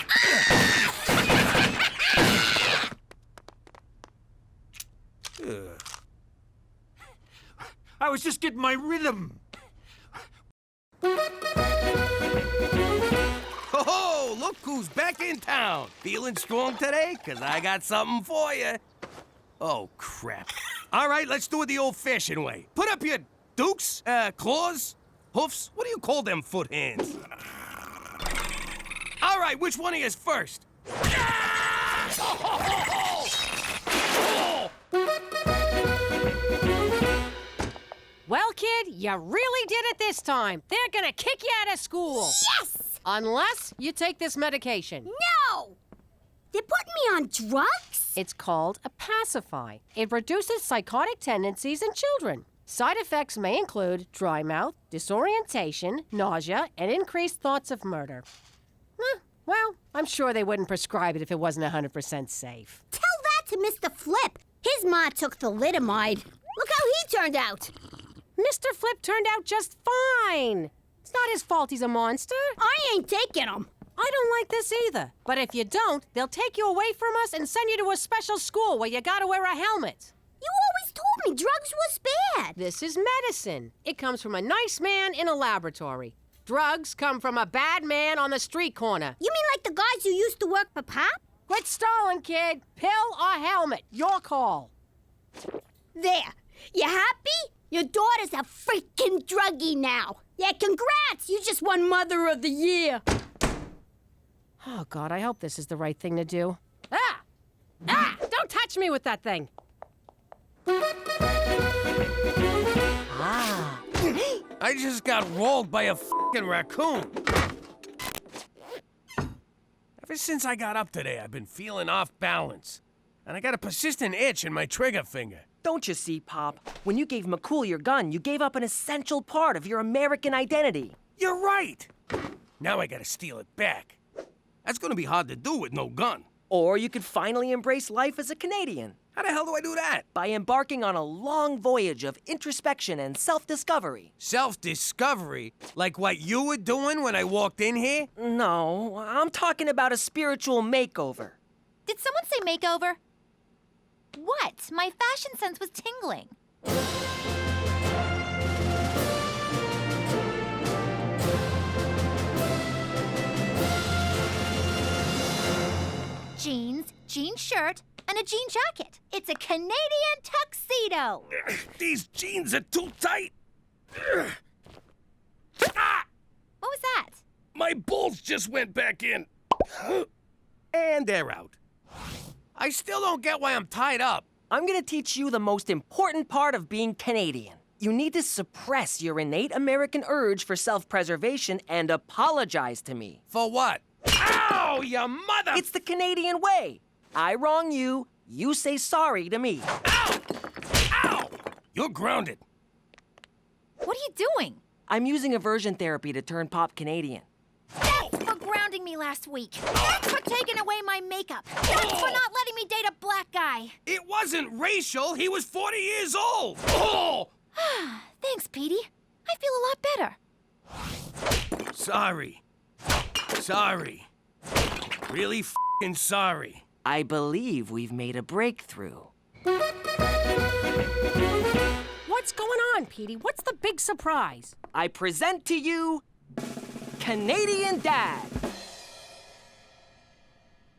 I was just getting my rhythm. Ho-ho! Look who's back in town. Feeling strong today? 'Cause I got something for you. Oh, crap. All right, let's do it the old-fashioned way. Put up your dukes, claws, hoofs. What do you call them foot hands? All right, which one of you is first? Well, kid, you really did it this time. They're gonna kick you out of school. Yes! Unless you take this medication. No! They're putting me on drugs? It's called a pacifier. It reduces psychotic tendencies in children. Side effects may include dry mouth, disorientation, nausea, and increased thoughts of murder. Well, I'm sure they wouldn't prescribe it if it wasn't 100% safe. Tell that to Mr. Flip. His ma took thalidomide. Look how he turned out. Mr. Flip turned out just fine. It's not his fault he's a monster. I ain't taking him. I don't like this either. But if you don't, they'll take you away from us and send you to a special school where you gotta wear a helmet. You always told me drugs was bad. This is medicine. It comes from a nice man in a laboratory. Drugs come from a bad man on the street corner. You mean like the guys who used to work for Pop? Quit stalling, kid. Pill or helmet. Your call. There. You happy? Your daughter's a freaking druggie now. Yeah, congrats. You just won Mother of the Year. Oh, God, I hope this is the right thing to do. Ah! Don't touch me with that thing. Ah. I just got rolled by a f***ing raccoon. Ever since I got up today, I've been feeling off balance. And I got a persistent itch in my trigger finger. Don't you see, Pop? When you gave McCool your gun, you gave up an essential part of your American identity. You're right. Now I gotta steal it back. That's gonna be hard to do with no gun. Or you could finally embrace life as a Canadian. How the hell do I do that? By embarking on a long voyage of introspection and self-discovery. Self-discovery? Like what you were doing when I walked in here? No, I'm talking about a spiritual makeover. Did someone say makeover? What? My fashion sense was tingling. Jeans, jean shirt, and a jean jacket. It's a Canadian tuxedo. These jeans are too tight. What was that? My balls just went back in. And they're out. I still don't get why I'm tied up. I'm gonna teach you the most important part of being Canadian. You need to suppress your innate American urge for self-preservation and apologize to me. For what? Ow, you mother! It's the Canadian way. I wrong you, you say sorry to me. Ow! Ow! You're grounded. What are you doing? I'm using aversion therapy to turn Pop Canadian. Thanks for grounding me last week. Thanks for taking away my makeup. Thanks for not letting me date a black guy. It wasn't racial. He was 40 years old. Oh! Thanks, Petey. I feel a lot better. Sorry. Sorry. Really f***ing sorry. I believe we've made a breakthrough. What's going on, Petey? What's the big surprise? I present to you Canadian Dad.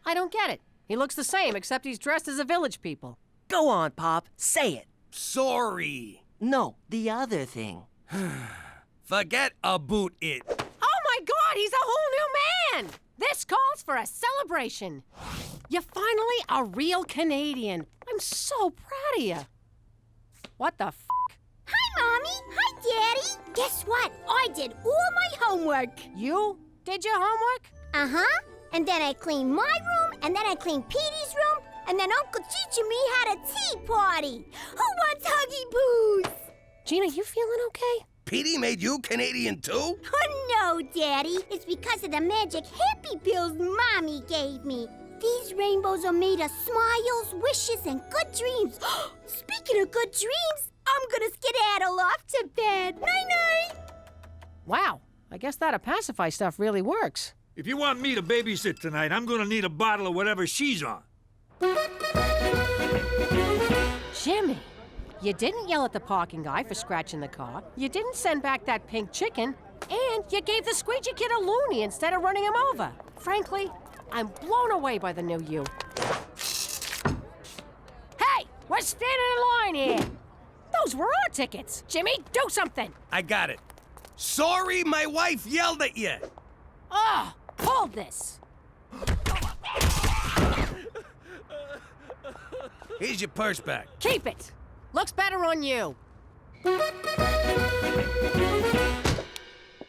I don't get it. He looks the same, except he's dressed as a village people. Go on, Pop. Say it. Sorry. No, the other thing. Forget about it. Oh my God, he's a whole new man! This calls for a celebration. You're finally a real Canadian. I'm so proud of you. What the f***? Hi, Mommy. Hi, Daddy. Guess what? I did all my homework. You did your homework? Uh-huh. And then I cleaned my room, and then I cleaned Petey's room, and then Uncle Cheech and me had a tea party. Who wants Huggy Boos? Gina, you feeling okay? Petey made you Canadian too? Oh, no, Daddy. It's because of the magic happy pills Mommy gave me. These rainbows are made of smiles, wishes, and good dreams. Speaking of good dreams, I'm gonna skedaddle off to bed. Night-night. Wow, I guess that pacify stuff really works. If you want me to babysit tonight, I'm gonna need a bottle of whatever she's on. Jimmy, you didn't yell at the parking guy for scratching the car. You didn't send back that pink chicken. And you gave the squeegee kid a loony instead of running him over. Frankly, I'm blown away by the new you. Hey, we're standing in line here. Those were our tickets. Jimmy, do something. I got it. Sorry my wife yelled at you. Ah, hold this. Here's your purse back. Keep it. Looks better on you.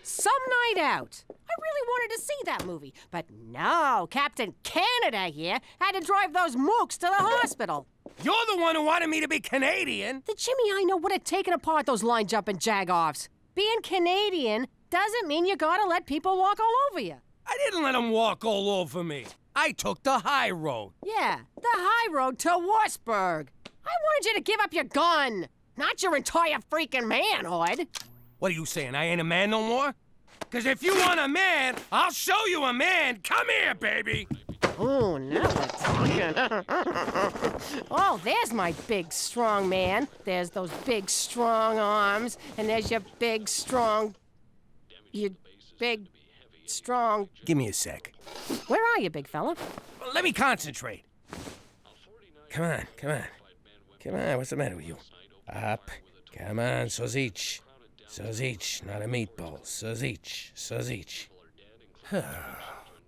Some night out. I really wanted to see that movie, but no, Captain Canada here had to drive those mooks to the hospital. You're the one who wanted me to be Canadian. The Jimmy I know would have taken apart those line-jumping jag-offs. Being Canadian doesn't mean you gotta let people walk all over you. I didn't let them walk all over me. I took the high road. Yeah, the high road to Wurzburg. I wanted you to give up your gun, not your entire freaking manhood. What are you saying, I ain't a man no more? Because if you want a man, I'll show you a man. Come here, baby. Oh, now we're talking. Oh, there's my big, strong man. There's those big, strong arms. And there's your big, strong... Your big, strong... Give me a sec. Where are you, big fella? Let me concentrate. Come on, come on. Come on, what's the matter with you? Up. Come on, Sozich. Sozich, not a meatball. Sozich.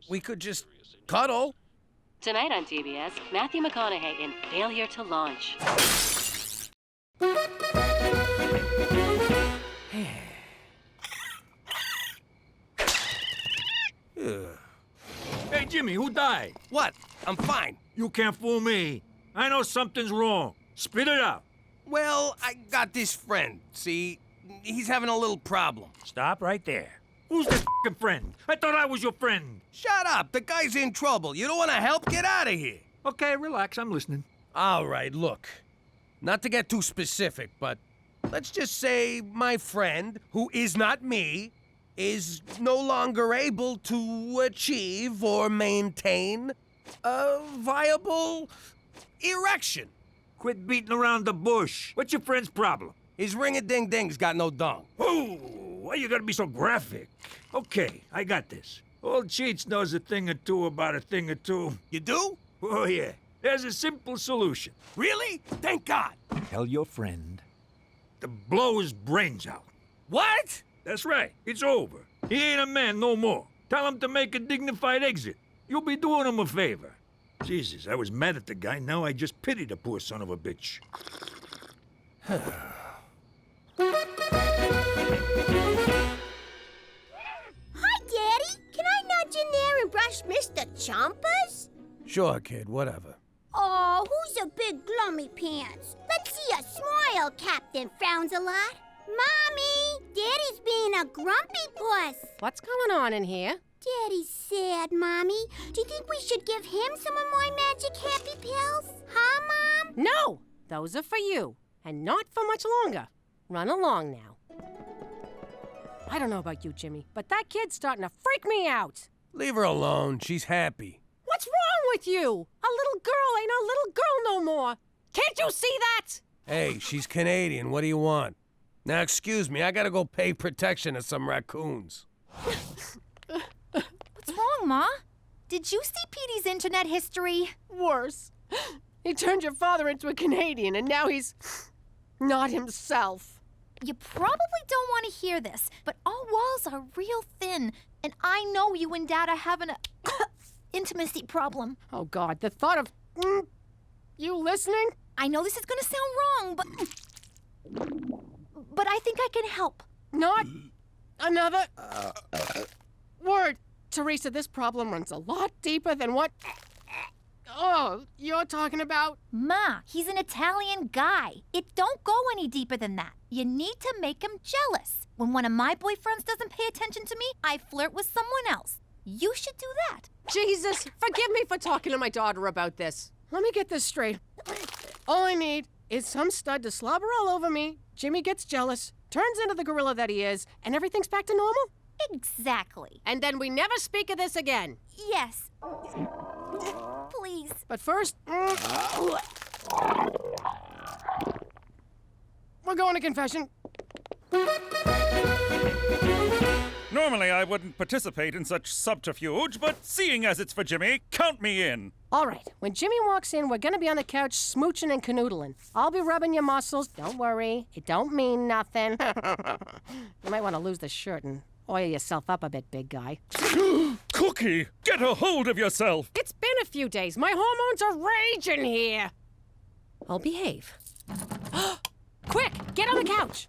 We could just cuddle. Tonight on TBS, Matthew McConaughey in Failure to Launch. Hey, Jimmy, who died? What? I'm fine. You can't fool me. I know something's wrong. Spit it out. Well, I got this friend, see? He's having a little problem. Stop right there. Who's the f***ing friend? I thought I was your friend. Shut up. The guy's in trouble. You don't want to help? Get out of here. Okay, relax. I'm listening. All right, look. Not to get too specific, but let's just say my friend, who is not me, is no longer able to achieve or maintain a viable erection. Quit beating around the bush. What's your friend's problem? His ring-a-ding-ding's got no dong. Oh, why you gotta be so graphic? Okay, I got this. Old Cheech knows a thing or two about a thing or two. You do? Oh, yeah. There's a simple solution. Really? Thank God. Tell your friend to blow his brains out. What? That's right. It's over. He ain't a man no more. Tell him to make a dignified exit. You'll be doing him a favor. Jesus, I was mad at the guy. Now I just pity the poor son of a bitch. Hi, Daddy. Can I nudge in there and brush Mr. Chompers? Sure, kid, whatever. Oh, who's a big glummy pants? Let's see a smile, Captain Frowns a lot. Mommy, Daddy's being a grumpy puss. What's going on in here? Daddy's sad, Mommy. Do you think we should give him some of my magic happy pills? Huh, Mom? No! Those are for you, and not for much longer. Run along now. I don't know about you, Jimmy, but that kid's starting to freak me out. Leave her alone. She's happy. What's wrong with you? A little girl ain't a little girl no more. Can't you see that? Hey, she's Canadian. What do you want? Now, excuse me, I gotta go pay protection to some raccoons. What's wrong, Ma? Did you see Petey's internet history? Worse. He turned your father into a Canadian, and now he's not himself. You probably don't want to hear this, but our walls are real thin, and I know you and Dad are having a intimacy problem. Oh, God, the thought of... you listening? I know this is going to sound wrong, but I think I can help. Not another word. Teresa, this problem runs a lot deeper than what... Oh, you're talking about? Ma, he's an Italian guy. It don't go any deeper than that. You need to make him jealous. When one of my boyfriends doesn't pay attention to me, I flirt with someone else. You should do that. Jesus, forgive me for talking to my daughter about this. Let me get this straight. All I need is some stud to slobber all over me, Jimmy gets jealous, turns into the gorilla that he is, and everything's back to normal? Exactly. And then we never speak of this again. Yes. Please. But first, we're going to confession. Normally I wouldn't participate in such subterfuge, but seeing as it's for Jimmy, count me in. All right, when Jimmy walks in, we're gonna be on the couch smooching and canoodling. I'll be rubbing your muscles. Don't worry, it don't mean nothing. You might want to lose the shirt and oil yourself up a bit, big guy. Cookie, get a hold of yourself. It's been a few days. My hormones are raging here. I'll behave. Quick, get on the couch.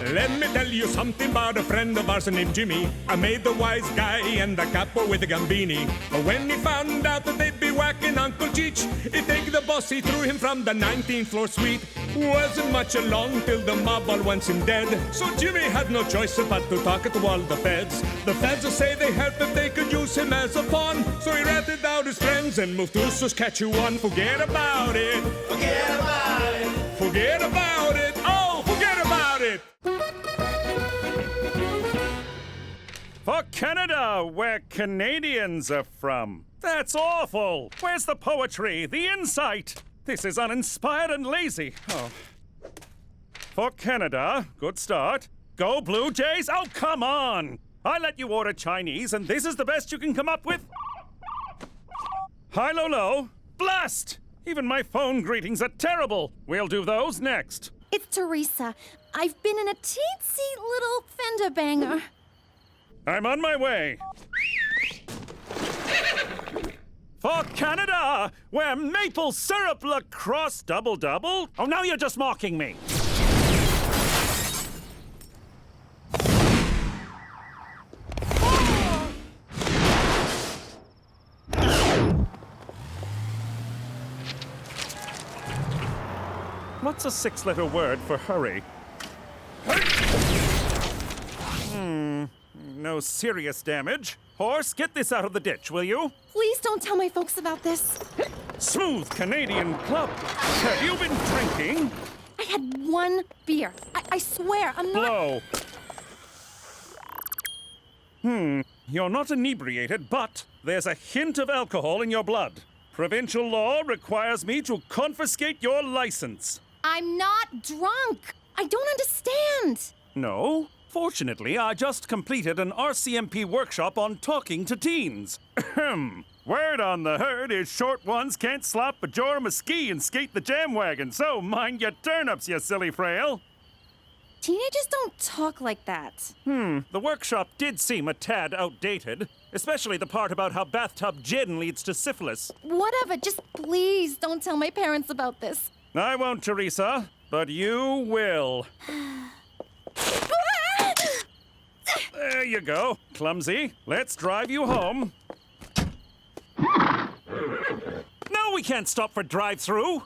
Let me tell you something about a friend of ours named Jimmy. I made the wise guy and the capo with the gambini. But when he found out that they'd be whacking Uncle Cheech, he'd take the boss, he threw him from the 19th floor suite. Wasn't much along till the mob all wants him dead. So Jimmy had no choice but to talk to all the feds. The feds will say they help if they could use him as a pawn. So he ratted out his friends and moved to Saskatchewan. Forget about it. Forget about it. Forget about it. Oh, forget about it. For Canada, where Canadians are from. That's awful. Where's the poetry, the insight? This is uninspired and lazy. Oh. For Canada, good start. Go Blue Jays. Oh, come on. I let you order Chinese, and this is the best you can come up with? Hi, Lolo. Blast! Even my phone greetings are terrible. We'll do those next. It's Teresa. I've been in a teensy little fender banger. I'm on my way. For Canada, where maple syrup lacrosse double-double? Oh, now you're just mocking me. What's a 6-letter word for hurry? No serious damage. Horse, get this out of the ditch, will you? Please don't tell my folks about this. Smooth Canadian club. Have you been drinking? I had one beer. I swear, I'm not... Blow. You're not inebriated, but there's a hint of alcohol in your blood. Provincial law requires me to confiscate your license. I'm not drunk. I don't understand. No. Fortunately, I just completed an RCMP workshop on talking to teens. Word on the herd is short ones can't slap a jorm a ski and skate the jam wagon, so mind your turnips, you silly frail. Teenagers don't talk like that. The workshop did seem a tad outdated, especially the part about how bathtub gin leads to syphilis. Whatever, just please don't tell my parents about this. I won't, Teresa, but you will. There you go, clumsy. Let's drive you home. No, we can't stop for drive-through.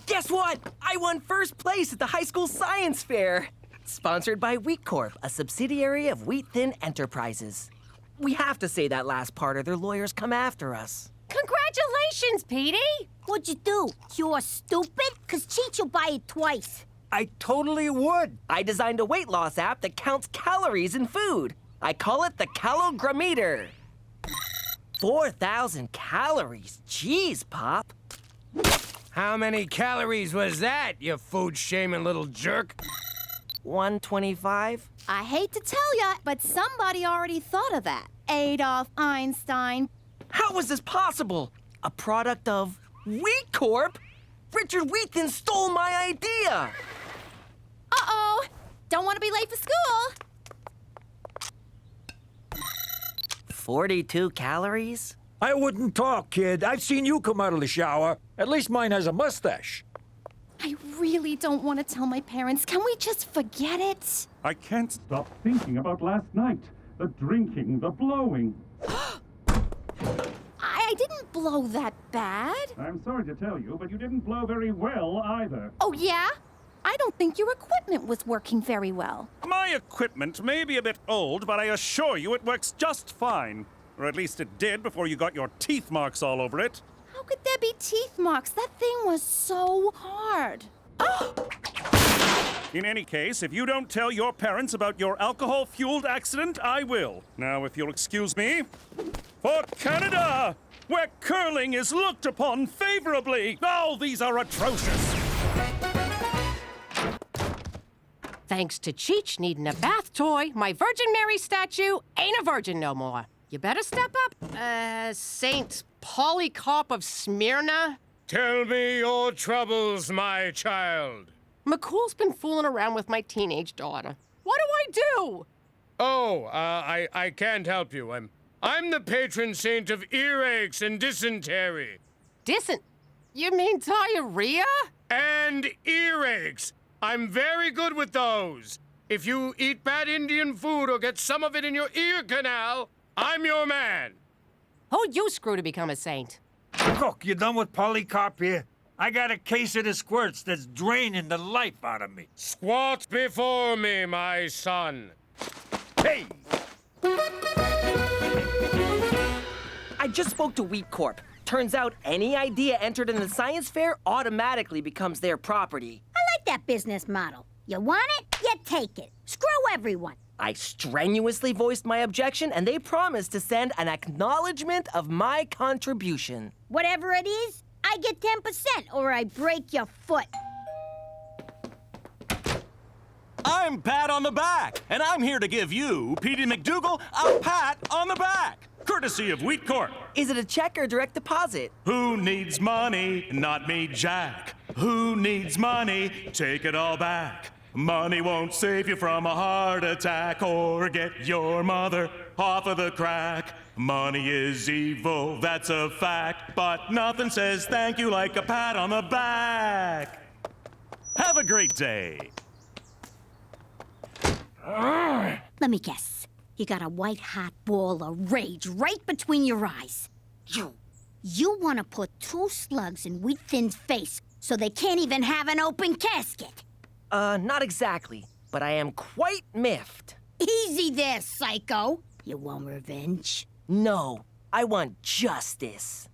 Guess what? I won first place at the high school science fair. Sponsored by Wheat Corp, a subsidiary of Wheat Thin Enterprises. We have to say that last part or their lawyers come after us. Congratulations, Petey! What'd you do? You're stupid? 'Cause Cheech will buy it twice. I totally would. I designed a weight loss app that counts calories in food. I call it the Calogrometer. 4,000 calories. Jeez, Pop. How many calories was that, you food-shaming little jerk? 125. I hate to tell ya, but somebody already thought of that. Adolf Einstein. How was this possible? A product of Wheat Corp? Richard Wheaton stole my idea! Uh-oh! Don't want to be late for school! 42 calories? I wouldn't talk, kid. I've seen you come out of the shower. At least mine has a mustache. I really don't want to tell my parents. Can we just forget it? I can't stop thinking about last night. The drinking, the blowing. I didn't blow that bad. I'm sorry to tell you, but you didn't blow very well either. Oh, yeah? I don't think your equipment was working very well. My equipment may be a bit old, but I assure you it works just fine. Or at least it did before you got your teeth marks all over it. How could there be teeth marks? That thing was so hard. In any case, if you don't tell your parents about your alcohol-fueled accident, I will. Now, if you'll excuse me. For Canada, where curling is looked upon favorably. Oh, these are atrocious. Thanks to Cheech needing a bath toy, my Virgin Mary statue ain't a virgin no more. You better step up, Saint Polycarp of Smyrna. Tell me your troubles, my child. McCool's been fooling around with my teenage daughter. What do I do? Oh, I can't help you. I'm the patron saint of earaches and dysentery. You mean diarrhea? And earaches. I'm very good with those. If you eat bad Indian food or get some of it in your ear canal, I'm your man. Who'd you screw to become a saint? Cook, you done with Polycarp here? I got a case of the squirts that's draining the life out of me. Squat before me, my son. Hey! I just spoke to Wheat Corp. Turns out any idea entered in the science fair automatically becomes their property. I like that business model. You want it, you take it. Screw everyone. I strenuously voiced my objection, and they promised to send an acknowledgement of my contribution. Whatever it is, I get 10% or I break your foot. I'm Pat on the Back, and I'm here to give you, Petey MacDougall, a pat on the back. Courtesy of Wheat Corp. Is it a check or direct deposit? Who needs money? Not me, Jack. Who needs money? Take it all back. Money won't save you from a heart attack or get your mother off of the crack. Money is evil, that's a fact, but nothing says thank you like a pat on the back. Have a great day. Let me guess. You got a white-hot ball of rage right between your eyes. You want to put 2 slugs in Wheat Thin's face so they can't even have an open casket. Not exactly, but I am quite miffed. Easy there, psycho. You want revenge? No, I want justice.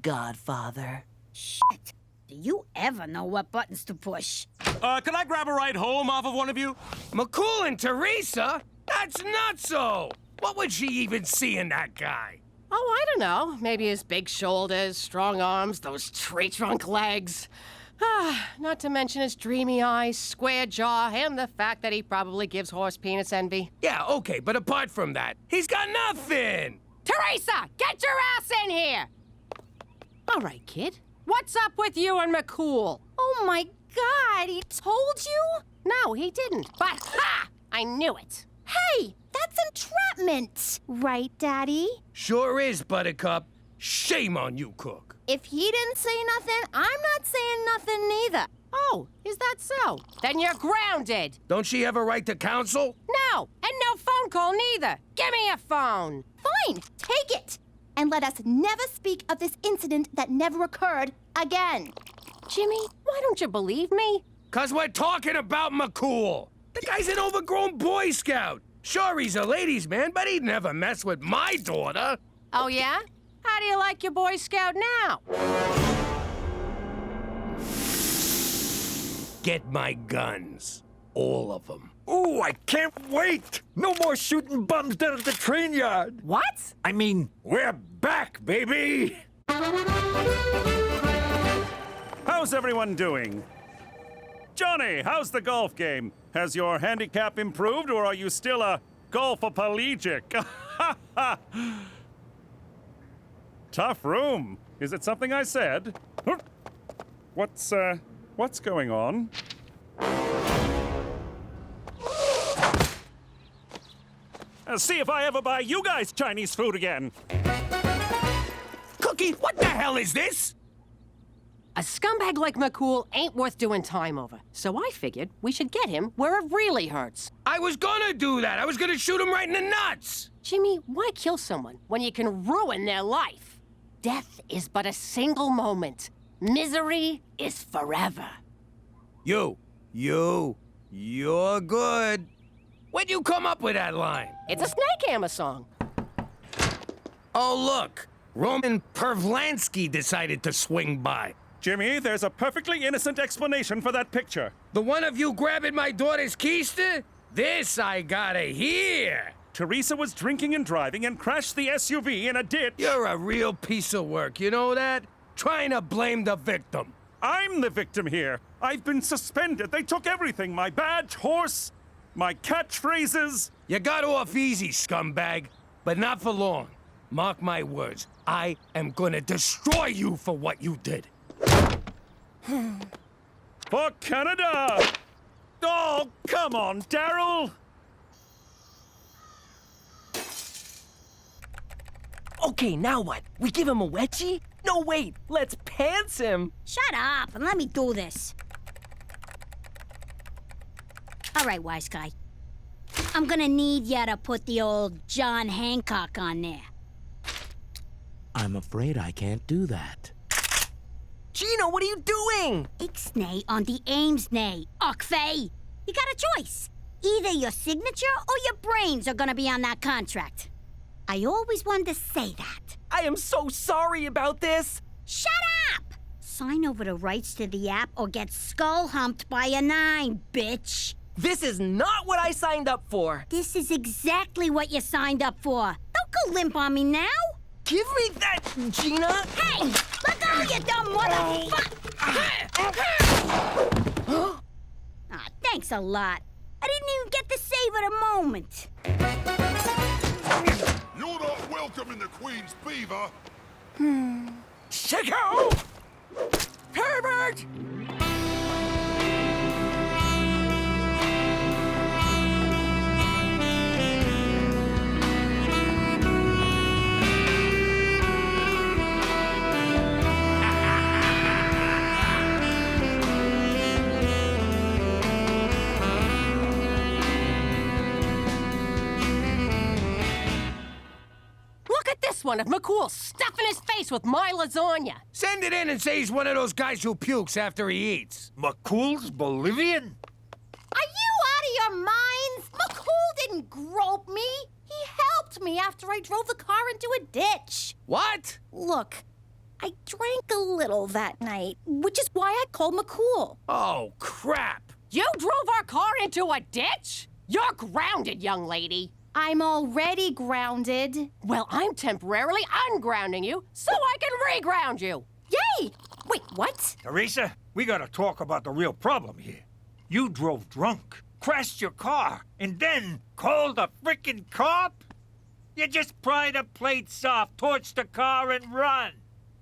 Godfather. Shit. Do you ever know what buttons to push? Can I grab a ride home off of one of you? McCool and Teresa? That's nutso! What would she even see in that guy? Oh, I don't know. Maybe his big shoulders, strong arms, those tree-trunk legs. Not to mention his dreamy eyes, square jaw, and the fact that he probably gives horse penis envy. Yeah, okay, but apart from that, he's got nothing! Teresa, get your ass in here! All right, kid. What's up with you and McCool? Oh my God, he told you? No, he didn't. But ha! I knew it. Hey, that's entrapment. Right, Daddy? Sure is, Buttercup. Shame on you, Cook. If he didn't say nothing, I'm not saying nothing neither. Oh, is that so? Then you're grounded. Don't she have a right to counsel? No, and no phone call neither. Give me a phone. Fine, take it. And let us never speak of this incident that never occurred again. Jimmy, why don't you believe me? 'Cause we're talking about McCool. The guy's an overgrown Boy Scout. Sure, he's a ladies' man, but he'd never mess with my daughter. Oh, yeah? How do you like your Boy Scout now? Get my guns. All of them. Ooh, I can't wait! No more shooting bums down at the train yard. What? I mean, we're back, baby! How's everyone doing? Johnny, how's the golf game? Has your handicap improved, or are you still a golfoplegic? Tough room. Is it something I said? What's going on? See if I ever buy you guys Chinese food again. Cookie, what the hell is this? A scumbag like McCool ain't worth doing time over. So I figured we should get him where it really hurts. I was gonna do that. I was gonna shoot him right in the nuts. Jimmy, why kill someone when you can ruin their life? Death is but a single moment. Misery is forever. You're good. Where'd you come up with that line? It's a Snake Hammer song. Oh, look. Roman Pervlansky decided to swing by. Jimmy, there's a perfectly innocent explanation for that picture. The one of you grabbing my daughter's keister? This I gotta hear. Teresa was drinking and driving and crashed the SUV in a ditch. You're a real piece of work, you know that? Trying to blame the victim. I'm the victim here. I've been suspended. They took everything. My badge, horse, my catchphrases. You got off easy, scumbag, but not for long. Mark my words. I am gonna destroy you for what you did. For Canada! Oh, come on, Daryl! Okay, now what? We give him a wedgie? No No, wait. Let's pants him. Shut up and let me do this. All right, wise guy. I'm gonna need ya to put the old John Hancock on there. I'm afraid I can't do that. Gino, what are you doing? Ixnay on the Amesnay, Ockfey. You got a choice. Either your signature or your brains are gonna be on that contract. I always wanted to say that. I am so sorry about this. Shut up! Sign over the rights to the app or get skull humped by a 9, bitch. This is not what I signed up for. This is exactly what you signed up for. Don't go limp on me now. Give me that, Gina. Hey, let go, you dumb motherfucker. Ah, thanks a lot. I didn't even get to savor the moment. You're not welcome in the Queen's Beaver. Sicko! Herbert! One of McCool stuffing his face with my lasagna. Send it in and say he's one of those guys who pukes after he eats. McCool's Bolivian? Are you out of your minds? McCool didn't grope me. He helped me after I drove the car into a ditch. What? Look, I drank a little that night, which is why I called McCool. Oh, crap. You drove our car into a ditch? You're grounded, young lady. I'm already grounded. Well, I'm temporarily ungrounding you so I can reground you. Yay! Wait, what? Teresa, we gotta talk about the real problem here. You drove drunk, crashed your car, and then called a frickin' cop? You just pry the plates off, torch the car, and run.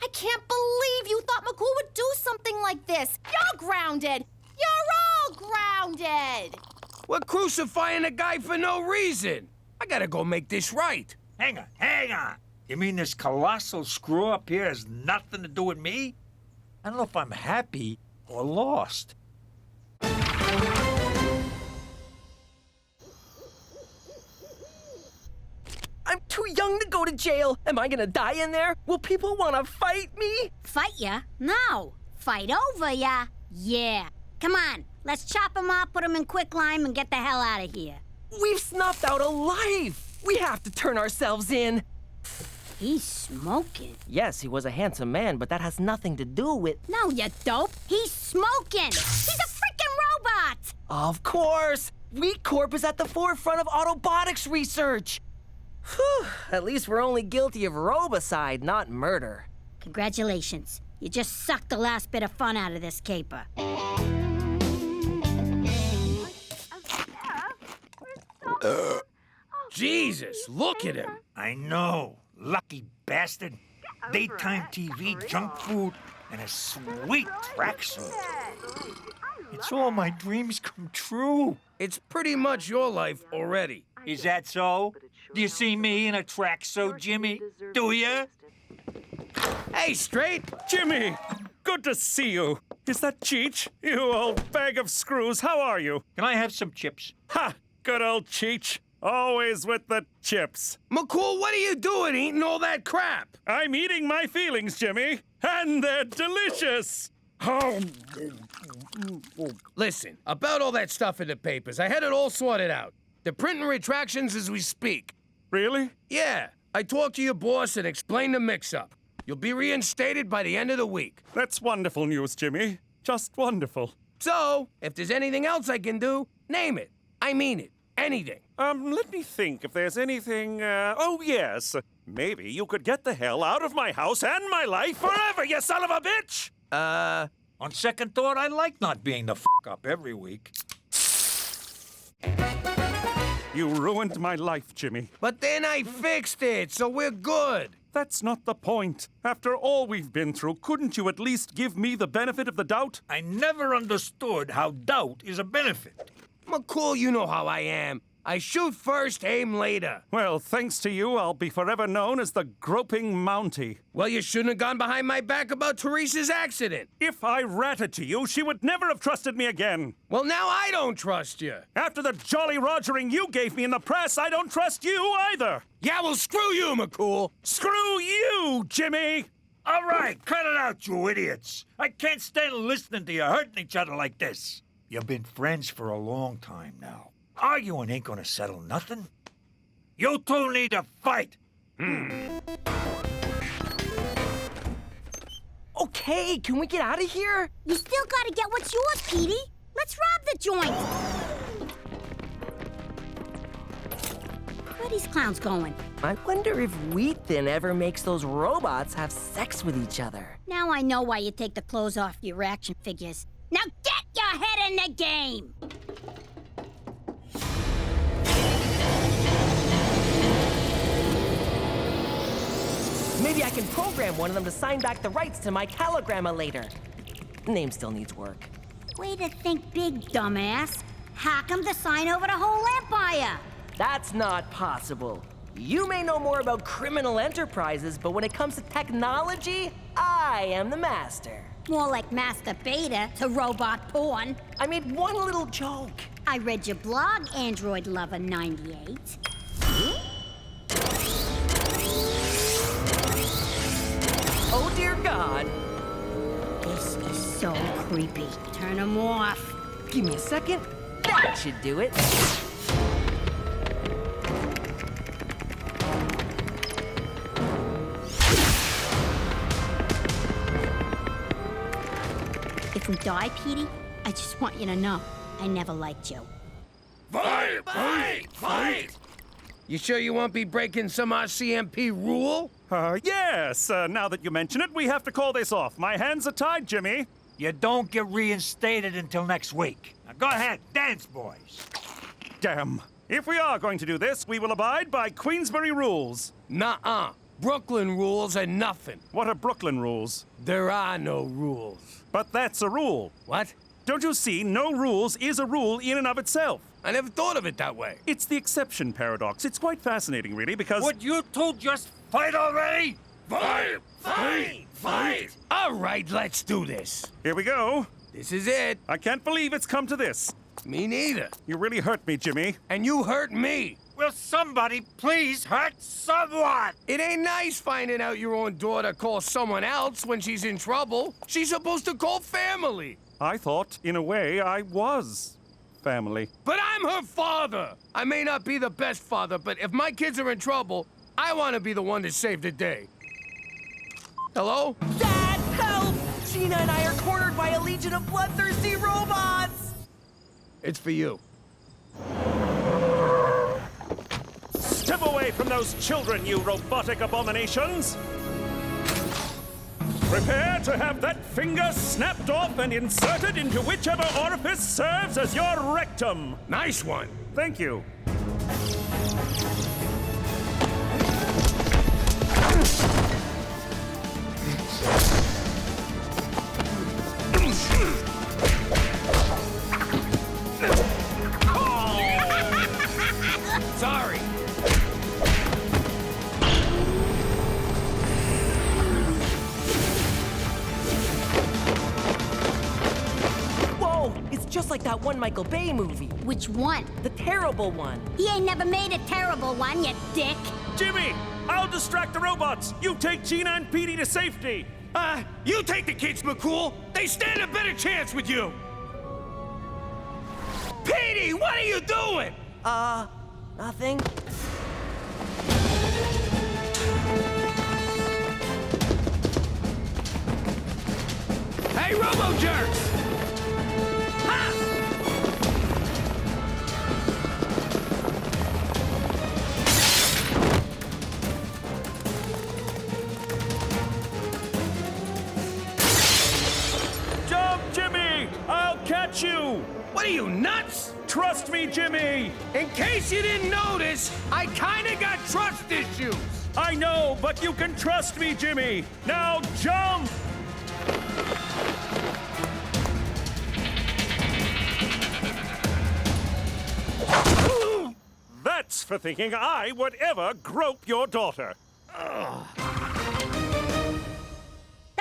I can't believe you thought McCool would do something like this. You're grounded. You're all grounded. We're crucifying a guy for no reason. I gotta go make this right. Hang on. You mean this colossal screw-up here has nothing to do with me? I don't know if I'm happy or lost. I'm too young to go to jail. Am I gonna die in there? Will people wanna fight me? Fight ya? No. Fight over ya? Yeah. Come on, let's chop him up, put him in quicklime, and get the hell out of here. We've snuffed out a life. We have to turn ourselves in. He's smoking. Yes, he was a handsome man, but that has nothing to do with... No, you dope. He's smoking. He's a freaking robot. Of course. Wheat Corp is at the forefront of autobotics research. Whew, at least we're only guilty of robicide, not murder. Congratulations. You just sucked the last bit of fun out of this caper. Jesus, look at him. I know. Lucky bastard. Daytime TV, junk food, and a sweet tracksuit. It's all my dreams come true. It's pretty much your life already. Is that so? Do you see me in a tracksuit, Jimmy? Do you? Hey, Straight. Jimmy, good to see you. Is that Cheech? You old bag of screws, how are you? Can I have some chips? Ha! Good old Cheech. Always with the chips. McCool, what are you doing eating all that crap? I'm eating my feelings, Jimmy, and they're delicious. Oh. Listen, about all that stuff in the papers, I had it all sorted out. They're printing retractions as we speak. Really? Yeah. I talked to your boss and explained the mix-up. You'll be reinstated by the end of the week. That's wonderful news, Jimmy. Just wonderful. So, if there's anything else I can do, name it. I mean it. Anything. Let me think if there's anything, oh, yes. Maybe you could get the hell out of my house and my life forever, you son of a bitch! On second thought, I like not being the up every week. You ruined my life, Jimmy. But then I fixed it, so we're good. That's not the point. After all we've been through, couldn't you at least give me the benefit of the doubt? I never understood how doubt is a benefit. McCool, you know how I am. I shoot first, aim later. Well, thanks to you, I'll be forever known as the Groping Mountie. Well, you shouldn't have gone behind my back about Teresa's accident. If I ratted to you, she would never have trusted me again. Well, now I don't trust you. After the jolly rogering you gave me in the press, I don't trust you either. Yeah, well, screw you, McCool. Screw you, Jimmy. All right, cut it out, you idiots. I can't stand listening to you hurting each other like this. You've been friends for a long time now. Arguing ain't gonna settle nothing. You two need to fight. Okay, can we get out of here? You still gotta get what's yours, Petey. Let's rob the joint. Where these clowns going? I wonder if wheat thin ever makes those robots have sex with each other. Now I know why you take the clothes off your action figures. Now get your head in the game! Maybe I can program one of them to sign back the rights to my calogramma later. Name still needs work. Way to think big, dumbass. Hack 'em to sign over the whole empire. That's not possible. You may know more about criminal enterprises, but when it comes to technology, I am the master. More like Master Beta to robot porn. I made one little joke. I read your blog, Android Lover 98. Oh, dear God. This is so creepy. Turn 'em off. Give me a second. That should do it. If we die, Petey, I just want you to know I never liked you. Fight! Fight! Fight! You sure you won't be breaking some RCMP rule? Yes. Now that you mention it, we have to call this off. My hands are tied, Jimmy. You don't get reinstated until next week. Now go ahead, dance, boys. Damn. If we are going to do this, we will abide by Queensberry rules. Nuh-uh. Brooklyn rules are nothing. What are Brooklyn rules? There are no rules. But that's a rule. What? Don't you see? No rules is a rule in and of itself. I never thought of it that way. It's the exception paradox. It's quite fascinating, really, because... Would you two just fight already? Fight! Fight! Fight! All right, let's do this. Here we go. This is it. I can't believe it's come to this. Me neither. You really hurt me, Jimmy. And you hurt me. Will somebody please hurt someone? It ain't nice finding out your own daughter calls someone else when she's in trouble. She's supposed to call family. I thought, in a way, I was family. But I'm her father. I may not be the best father, but if my kids are in trouble, I want to be the one to save the day. Hello? Dad, help! Gina and I are cornered by a legion of bloodthirsty robots! It's for you. Step away from those children, you robotic abominations! Prepare to have that finger snapped off and inserted into whichever orifice serves as your rectum. Nice one. Thank you. Sorry. Whoa, it's just like that one Michael Bay movie. Which one? The terrible one. He ain't never made a terrible one, you dick. Jimmy, I'll distract the robots. You take Gina and Petey to safety. You take the kids, McCool. They stand a better chance with you. Petey, what are you doing? Nothing. Hey, Robo-Jerks! Ha! Jump, Jimmy! I'll catch you! What are you, nuts? Trust me, Jimmy! In case you didn't notice, I kinda got trust issues. I know, but you can trust me, Jimmy! Now jump! rats for thinking I would ever grope your daughter. That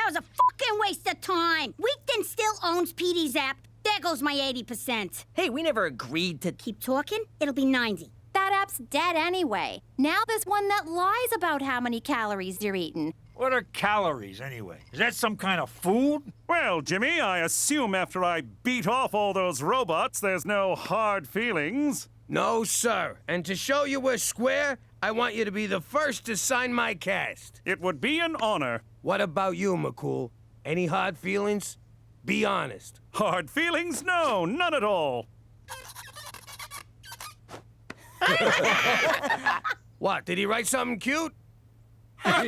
was a fucking waste of time. Weekden still owns PD's app. There goes my 80%. Hey, we never agreed to... Keep talking, it'll be 90. That app's dead anyway. Now there's one that lies about how many calories you're eating. What are calories, anyway? Is that some kind of food? Well, Jimmy, I assume after I beat off all those robots, there's no hard feelings. No, sir. And to show you we're square, I want you to be the first to sign my cast. It would be an honor. What about you, McCool? Any hard feelings? Be honest. Hard feelings? No, none at all. What, did he write something cute? La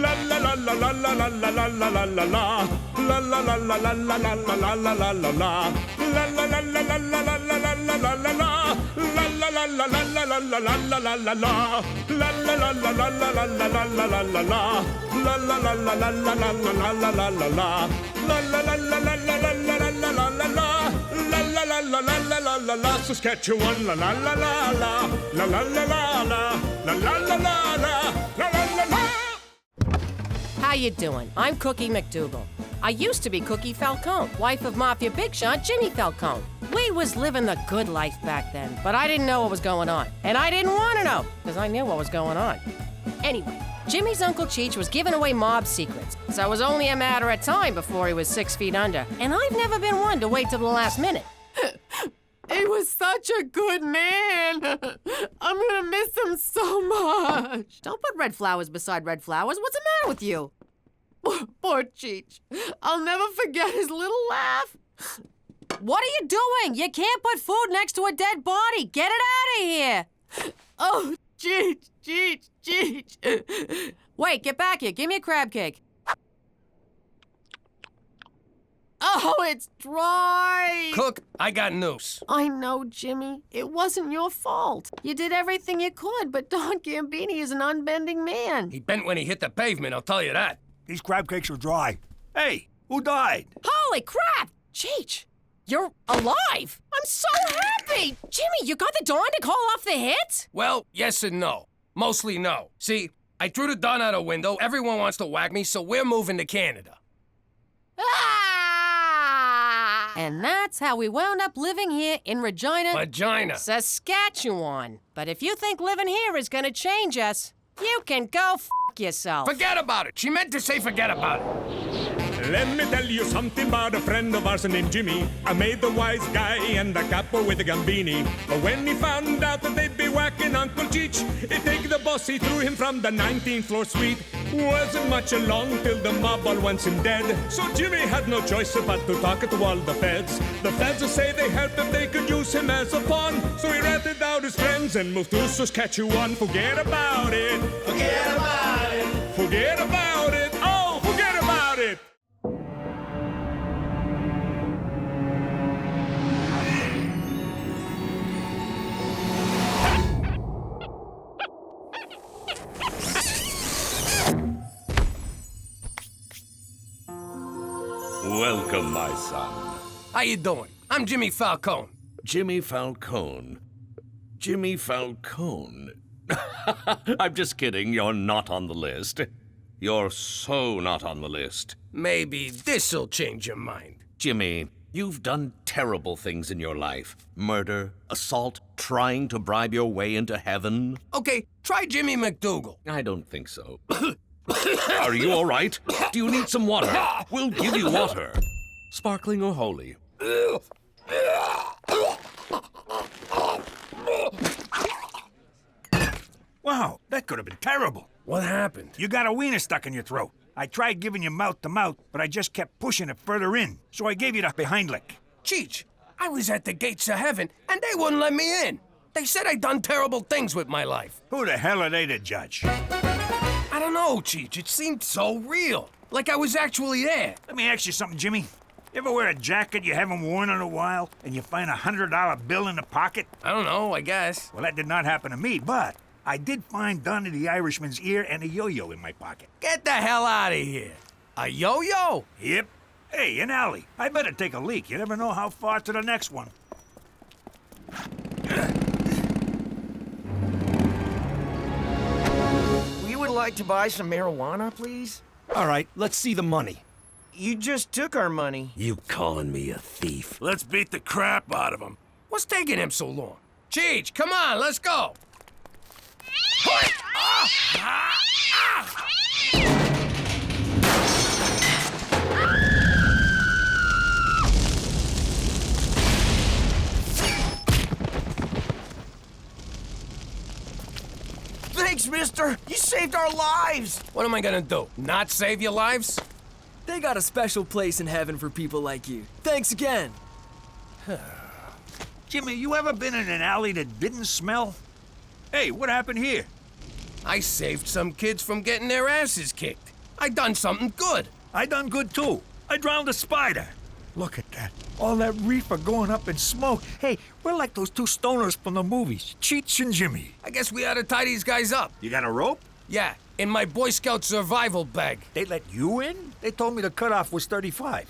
la la la la la la la la la la la la. La la la la la la la la la la la la la. La la la la la la la la la la la la. La la la la la la la la la la la la. La la la la la la la la la la la la la. La la la la la la la la la la la la la. La la la la la la la la la la la la la. La la la la la la la la la. Saskatchewan, la la la la la. La la la la la. La la la la la. La la la la. How you doing? I'm Cookie MacDougall. I used to be Cookie Falcone, wife of Mafia Big Shot Jimmy Falcone. We was living the good life back then, but I didn't know what was going on. And I didn't want to know, because I knew what was going on. Anyway, Jimmy's Uncle Cheech was giving away mob secrets, so it was only a matter of time before he was 6 feet under. And I've never been one to wait till the last minute. He was such a good man. I'm gonna miss him so much. Don't put red flowers beside red flowers. What's the matter with you? Poor Cheech. I'll never forget his little laugh. What are you doing? You can't put food next to a dead body. Get it out of here. Oh, Cheech. Wait, get back here. Give me a crab cake. Oh, it's dry! Cook, I got news. I know, Jimmy. It wasn't your fault. You did everything you could, but Don Gambini is an unbending man. He bent when he hit the pavement, I'll tell you that. These crab cakes are dry. Hey, who died? Holy crap! Cheech, you're alive! I'm so happy! Jimmy, you got the Don to call off the hit? Well, yes and no. Mostly no. See, I threw the Don out a window, everyone wants to whack me, so we're moving to Canada. And that's how we wound up living here in Regina, Saskatchewan. But if you think living here is gonna change us, you can go f*** yourself. Forget about it. She meant to say forget about it. Let me tell you something about a friend of ours named Jimmy. I made the wise guy and the capo with the gambini. But when he found out that they'd be whacking Uncle Cheech, he'd take the boss, he threw him from the 19th floor suite. Wasn't much along till the mob all wants him dead. So Jimmy had no choice but to talk to all the feds. The feds will say they helped if they could use him as a pawn. So he ratted out his friends and moved to Saskatchewan. Forget about it. Forget about it. Forget about it. Oh, forget about it. Welcome, my son. How you doing? I'm Jimmy Falcone. Jimmy Falcone. Jimmy Falcone. I'm just kidding. You're not on the list. You're so not on the list. Maybe this'll change your mind. Jimmy, you've done terrible things in your life. Murder, assault, trying to bribe your way into heaven. Okay, try Jimmy MacDougall. I don't think so. Are you all right? Do you need some water? We'll give you water. Sparkling or holy? Wow, that could have been terrible. What happened? You got a wiener stuck in your throat. I tried giving you mouth-to-mouth, but I just kept pushing it further in, so I gave you the behind lick. Cheech, I was at the gates of heaven, and they wouldn't let me in. They said I'd done terrible things with my life. Who the hell are they to judge? I don't know, Cheech. It seemed so real. Like I was actually there. Let me ask you something, Jimmy. You ever wear a jacket you haven't worn in a while, and you find a $100 bill in the pocket? I don't know, I guess. Well, that did not happen to me, but I did find Donnie the Irishman's ear and a yo-yo in my pocket. Get the hell out of here. A yo-yo? Yep. Hey, an alley. I better take a leak. You never know how far to the next one. like to buy some marijuana, please? All right, let's see the money. You just took our money. You calling me a thief? Let's beat the crap out of him. What's taking him so long? Cheech, come on, let's go. Thanks, mister. You saved our lives. What am I gonna do? Not save your lives? They got a special place in heaven for people like you. Thanks again. Jimmy, you ever been in an alley that didn't smell? Hey, what happened here? I saved some kids from getting their asses kicked. I done something good. I done good too. I drowned a spider. Look at that. All that reefer going up in smoke. Hey, we're like those two stoners from the movies, Cheech and Jimmy. I guess we ought to tie these guys up. You got a rope? Yeah, in my Boy Scout survival bag. They let you in? They told me the cutoff was 35.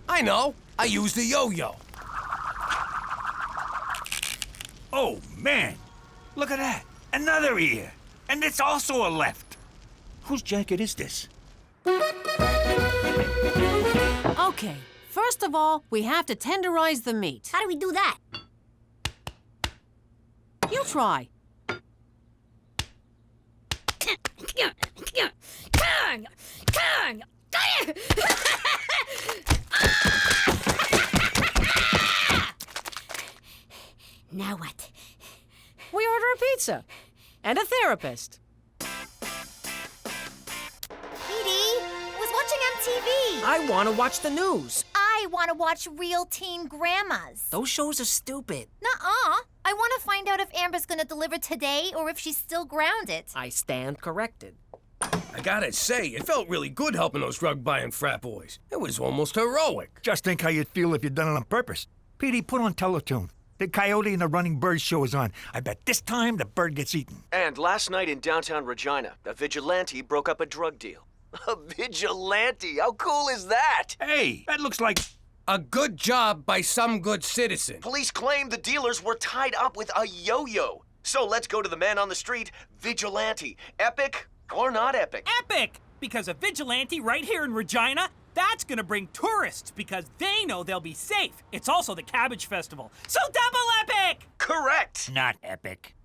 I know. I used a yo-yo. Oh, man. Look at that. Another ear. And it's also a left. Whose jacket is this? Okay, first of all, we have to tenderize the meat. How do we do that? You try. Now what? We order a pizza and a therapist. Edie, was watching MTV. I want to watch the news. I want to watch Real Teen Grandmas. Those shows are stupid. Nuh-uh. I want to find out if Amber's gonna deliver today or if she's still grounded. I stand corrected. I gotta say, it felt really good helping those drug-buying frat boys. It was almost heroic. Just think how you'd feel if you'd done it on purpose. Petey, put on Teletoon. The Coyote and the Running Bird show is on. I bet this time the bird gets eaten. And last night in downtown Regina, a vigilante broke up a drug deal. A vigilante? How cool is that? Hey, that looks like... A good job by some good citizen. Police claim the dealers were tied up with a yo-yo. So let's go to the man on the street, vigilante. Epic or not epic? Epic! Because a vigilante right here in Regina, that's gonna bring tourists because they know they'll be safe. It's also the Cabbage Festival, so double epic! Correct! Not epic.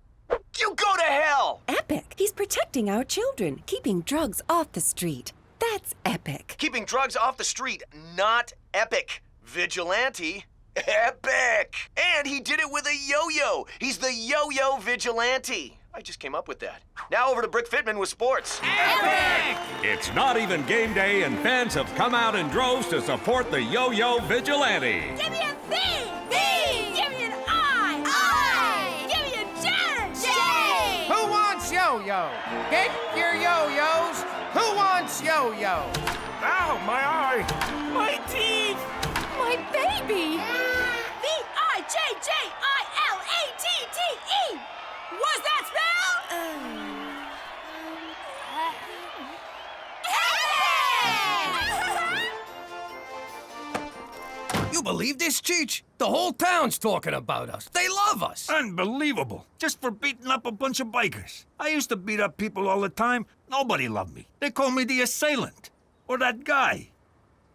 You go to hell! Epic. He's protecting our children, keeping drugs off the street. That's epic. Keeping drugs off the street, not epic. Vigilante, epic! And he did it with a yo-yo. He's the yo-yo vigilante. I just came up with that. Now over to Brick Fitman with sports. Epic! It's not even game day and fans have come out in droves to support the yo-yo vigilante. Give me a V! V! Give me an I! I! Give me a J! J! Who wants yo-yo? Get your yo-yos. Who wants yo-yo? Ow, my eye! My teeth! My baby! V-I-J-J-I-L-A-T-T-E! What's that spell? You believe this, Cheech? The whole town's talking about us. They love us. Unbelievable. Just for beating up a bunch of bikers. I used to beat up people all the time. Nobody loved me. They called me the assailant. Or that guy.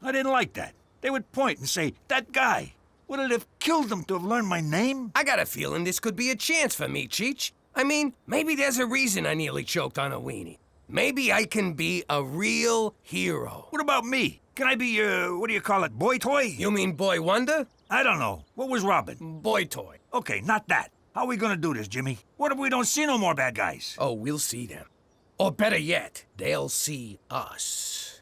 I didn't like that. They would point and say, that guy. Would it have killed them to have learned my name? I got a feeling this could be a chance for me, Cheech. I mean, maybe there's a reason I nearly choked on a weenie. Maybe I can be a real hero. What about me? Can I be, what do you call it, boy toy? You mean Boy Wonder? I don't know. What was Robin? Boy toy. Okay, not that. How are we gonna do this, Jimmy? What if we don't see no more bad guys? Oh, we'll see them. Or better yet, they'll see us.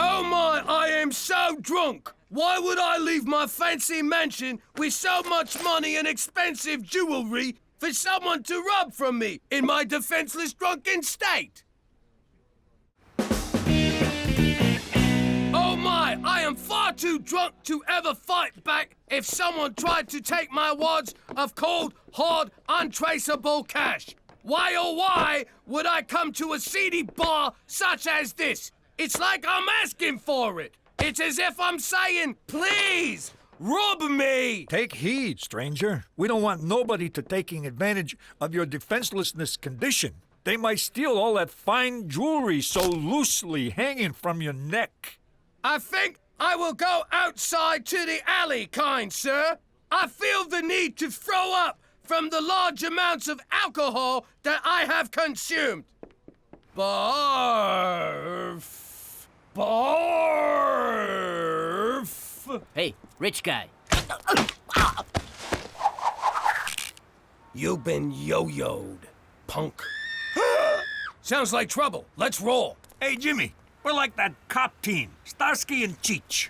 Oh my, I am so drunk! Why would I leave my fancy mansion with so much money and expensive jewelry for someone to rob from me in my defenseless drunken state? Oh my, I am far too drunk to ever fight back if someone tried to take my wads of cold, hard, untraceable cash. Why oh why would I come to a seedy bar such as this? It's like I'm asking for it. It's as if I'm saying, please, Rob me! Take heed, stranger. We don't want nobody to taking advantage of your defenselessness condition. They might steal all that fine jewelry so loosely hanging from your neck. I think I will go outside to the alley, kind sir. I feel the need to throw up from the large amounts of alcohol that I have consumed. Barf. Barf. Hey, rich guy. You've been yo-yoed, punk. Sounds like trouble. Let's roll. Hey, Jimmy, we're like that cop team, Starsky and Cheech.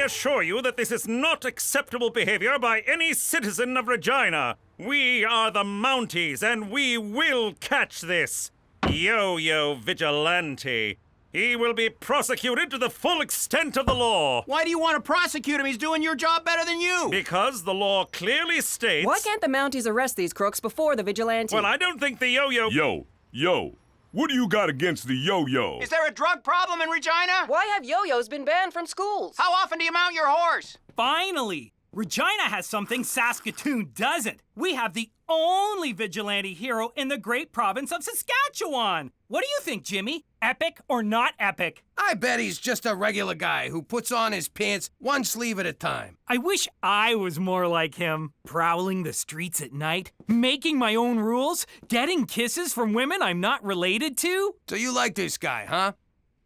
Assure you that this is not acceptable behavior by any citizen of Regina. We are the Mounties, and we will catch this yo-yo vigilante. He will be prosecuted to the full extent of the law. Why do you want to prosecute him? He's doing your job better than you. Because the law clearly states... Why can't the Mounties arrest these crooks before the vigilante? Well, I don't think the yo-yo... Yo. What do you got against the yo-yo? Is there a drug problem in Regina? Why have yo-yos been banned from schools? How often do you mount your horse? Finally! Regina has something Saskatoon doesn't. We have the only vigilante hero in the great province of Saskatchewan. What do you think, Jimmy? Epic or not epic? I bet he's just a regular guy who puts on his pants one sleeve at a time. I wish I was more like him. Prowling the streets at night, making my own rules, getting kisses from women I'm not related to. So you like this guy, huh?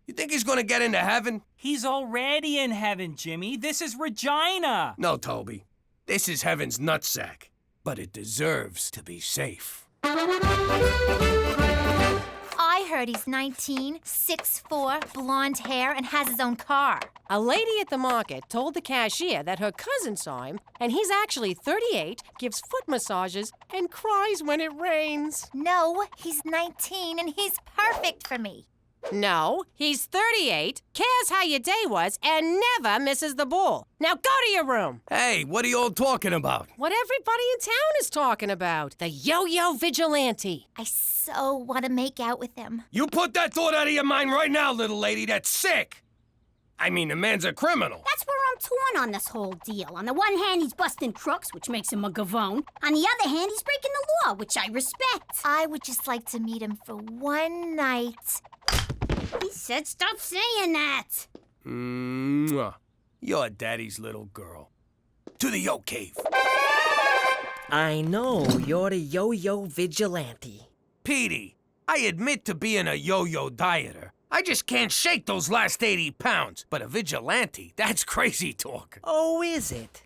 You think he's gonna get into heaven? He's already in heaven, Jimmy. This is Regina. No, Toby. This is heaven's nutsack. But it deserves to be safe. I heard he's 19, 6'4", blonde hair, and has his own car. A lady at the market told the cashier that her cousin saw him, and he's actually 38, gives foot massages, and cries when it rains. No, he's 19, and he's perfect for me. No, he's 38, cares how your day was, and never misses the bull. Now go to your room. Hey, what are you all talking about? What everybody in town is talking about. The yo-yo vigilante. I so want to make out with him. You put that thought out of your mind right now, little lady. That's sick. I mean, the man's a criminal. That's where I'm torn on this whole deal. On the one hand, he's busting crooks, which makes him a gavone. On the other hand, he's breaking the law, which I respect. I would just like to meet him for one night. He said stop saying that. Mwah. You're daddy's little girl. To the yo cave. I know you're the yo-yo vigilante. Petey, I admit to being a yo-yo dieter. I just can't shake those last 80 pounds. But a vigilante, that's crazy talk. Oh, is it?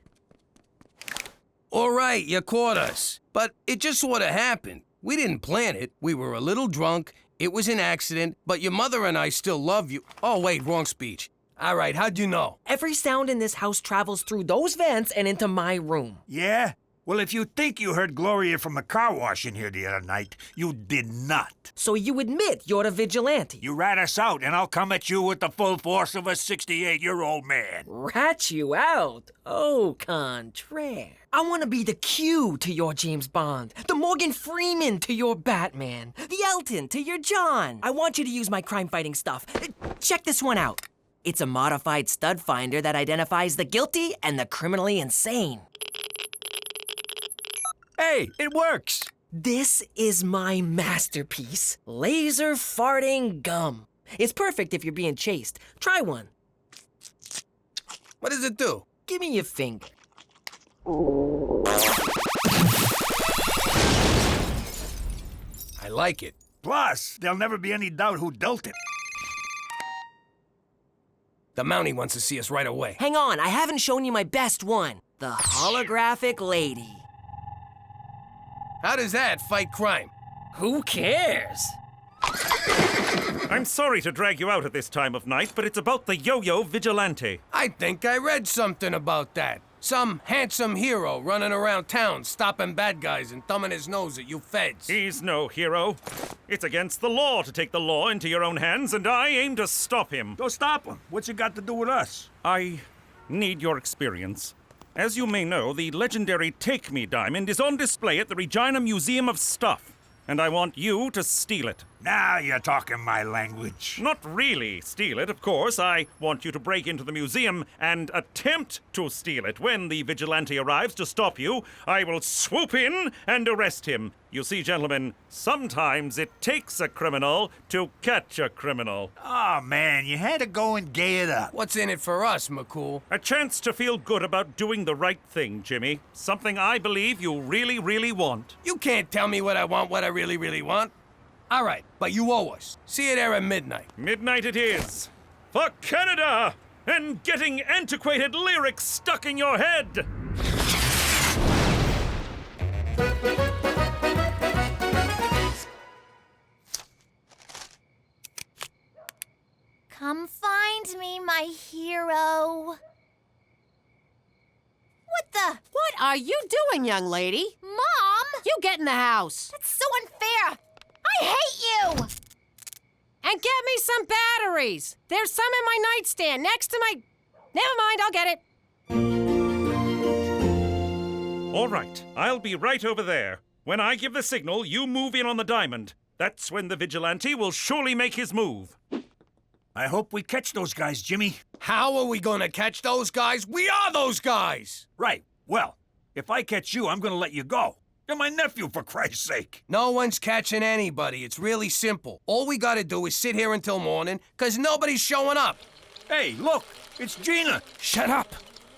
All right, you caught us. But it just sort of happened. We didn't plan it. We were a little drunk. It was an accident, but your mother and I still love you. Oh, wait, wrong speech. All right, how'd you know? Every sound in this house travels through those vents and into my room. Yeah? Well, if you think you heard Gloria from a car wash in here the other night, you did not. So you admit you're the vigilante? You rat us out, and I'll come at you with the full force of a 68-year-old man. Rat you out? Au contraire. I want to be the Q to your James Bond, the Morgan Freeman to your Batman, the Elton to your John. I want you to use my crime-fighting stuff. Check this one out. It's a modified stud finder that identifies the guilty and the criminally insane. Hey, it works. This is my masterpiece, laser farting gum. It's perfect if you're being chased. Try one. What does it do? Give me your finger. I like it. Plus, there'll never be any doubt who dealt it. The Mountie wants to see us right away. Hang on, I haven't shown you my best one. The holographic lady. How does that fight crime? Who cares? I'm sorry to drag you out at this time of night, but it's about the yo-yo vigilante. I think I read something about that. Some handsome hero running around town stopping bad guys and thumbing his nose at you feds. He's no hero. It's against the law to take the law into your own hands, and I aim to stop him. Go stop him. What's it got to do with us? I need your experience. As you may know, the legendary Take Me diamond is on display at the Regina Museum of Stuff, and I want you to steal it. Now you're talking my language. Not really steal it, of course. I want you to break into the museum and attempt to steal it. When the vigilante arrives to stop you, I will swoop in and arrest him. You see, gentlemen, sometimes it takes a criminal to catch a criminal. Oh, man, you had to go and gay it up. What's in it for us, McCool? A chance to feel good about doing the right thing, Jimmy. Something I believe you really, really want. You can't tell me what I want, what I really, really want. All right, but you owe us. See you there at midnight. Midnight it is. For Canada! And getting antiquated lyrics stuck in your head! Come find me, my hero. What the? What are you doing, young lady? Mom! You get in the house. That's so unfair. I hate you! And get me some batteries. There's some in my nightstand next to my... Never mind, I'll get it. All right, I'll be right over there. When I give the signal, you move in on the diamond. That's when the vigilante will surely make his move. I hope we catch those guys, Jimmy. How are we gonna catch those guys? We are those guys! Right. Well, if I catch you, I'm gonna let you go. You're my nephew, for Christ's sake. No one's catching anybody. It's really simple. All we gotta do is sit here until morning, 'cause nobody's showing up. Hey, look, it's Gina. Shut up.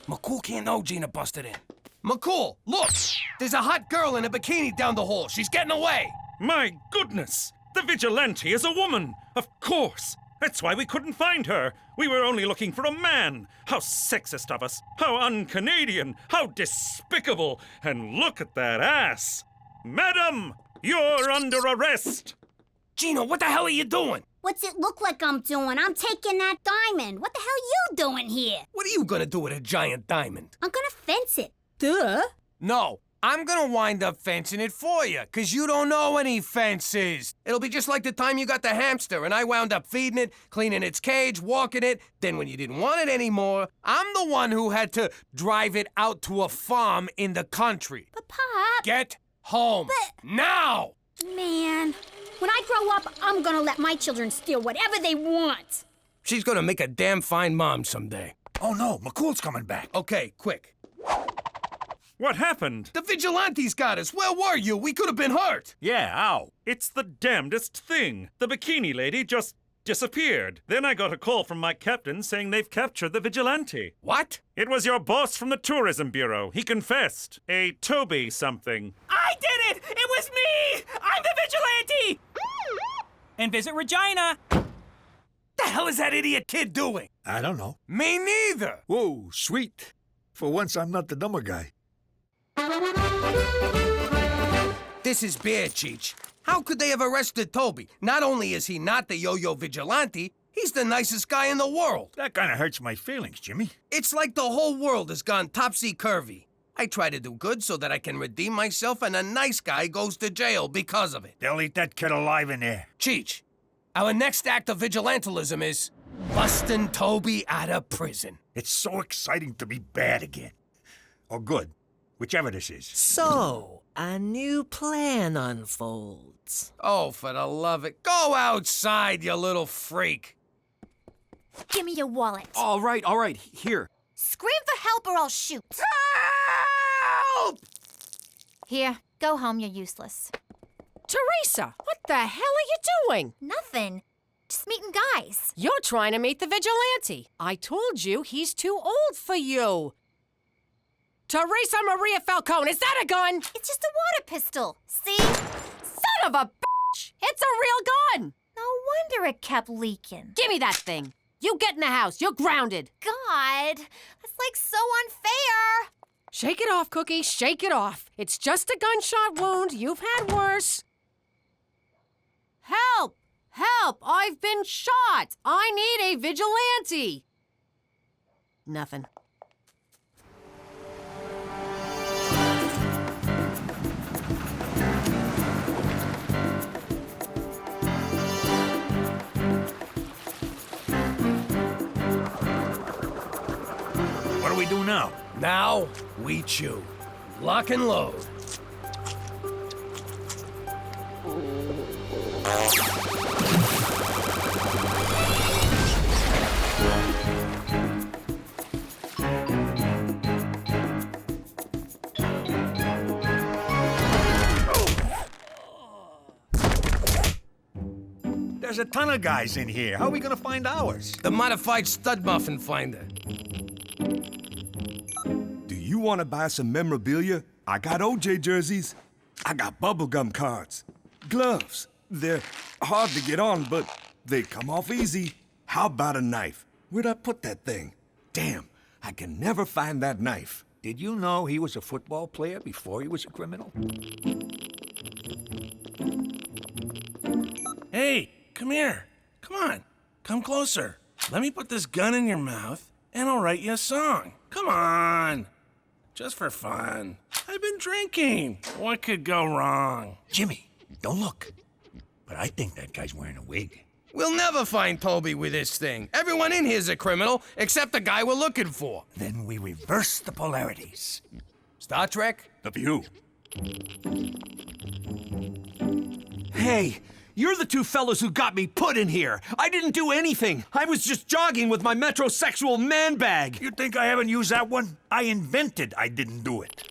McCool can't know Gina busted in. McCool, look! There's a hot girl in a bikini down the hall. She's getting away. My goodness! The vigilante is a woman! Of course! That's why we couldn't find her. We were only looking for a man. How sexist of us. How un-Canadian. How despicable. And look at that ass. Madam, you're under arrest. Gina, what the hell are you doing? What's it look like I'm doing? I'm taking that diamond. What the hell you doing here? What are you gonna do with a giant diamond? I'm gonna fence it. Duh. No, I'm gonna wind up fencing it for you, 'cause you don't know any fences. It'll be just like the time you got the hamster and I wound up feeding it, cleaning its cage, walking it. Then when you didn't want it anymore, I'm the one who had to drive it out to a farm in the country. But Pop... Get home. Now! Man, when I grow up, I'm gonna let my children steal whatever they want. She's gonna make a damn fine mom someday. Oh no, McCool's coming back. Okay, quick. What happened? The vigilantes got us. Where were you? We could have been hurt. Yeah, ow. It's the damnedest thing. The bikini lady just disappeared. Then I got a call from my captain saying they've captured the vigilante. What? It was your boss from the Tourism Bureau. He confessed. A Toby something. I did it! It was me! I'm the vigilante! And visit Regina. The hell is that idiot kid doing? I don't know. Me neither. Whoa, sweet. For once, I'm not the dumber guy. This is bad, Cheech. How could they have arrested Toby? Not only is he not the yo-yo vigilante, he's the nicest guy in the world. That kind of hurts my feelings, Jimmy. It's like the whole world has gone topsy-turvy. I try to do good so that I can redeem myself, and a nice guy goes to jail because of it. They'll eat that kid alive in there. Cheech, our next act of vigilantism is busting Toby out of prison. It's so exciting to be bad again. Or good. Whichever this is. So, a new plan unfolds. Oh, for the love of it. Go outside, you little freak. Give me your wallet. All right. Here. Scream for help or I'll shoot. Help! Here, go home, you're useless. Teresa, what the hell are you doing? Nothing. Just meeting guys. You're trying to meet the vigilante. I told you he's too old for you. Teresa Maria Falcone, is that a gun? It's just a water pistol. See? Son of a bitch! It's a real gun! No wonder it kept leaking. Give me that thing. You get in the house. You're grounded. God, that's like so unfair. Shake it off, Cookie. Shake it off. It's just a gunshot wound. You've had worse. Help! Help! I've been shot! I need a vigilante! Nothing. What do we do now? Now, we chew. Lock and load. There's a ton of guys in here. How are we gonna find ours? The modified stud muffin finder. Do you want to buy some memorabilia? I got OJ jerseys. I got bubblegum cards. Gloves. They're hard to get on, but they come off easy. How about a knife? Where'd I put that thing? Damn, I can never find that knife. Did you know he was a football player before he was a criminal? Hey, come here. Come on. Come closer. Let me put this gun in your mouth, and I'll write you a song. Come on. Just for fun. I've been drinking. What could go wrong? Jimmy, don't look. But I think that guy's wearing a wig. We'll never find Toby with this thing. Everyone in here's a criminal, except the guy we're looking for. Then we reverse the polarities. Star Trek? The View. Hey, you're the two fellows who got me put in here. I didn't do anything. I was just jogging with my metrosexual man bag. You think I haven't used that one? I invented I didn't do it.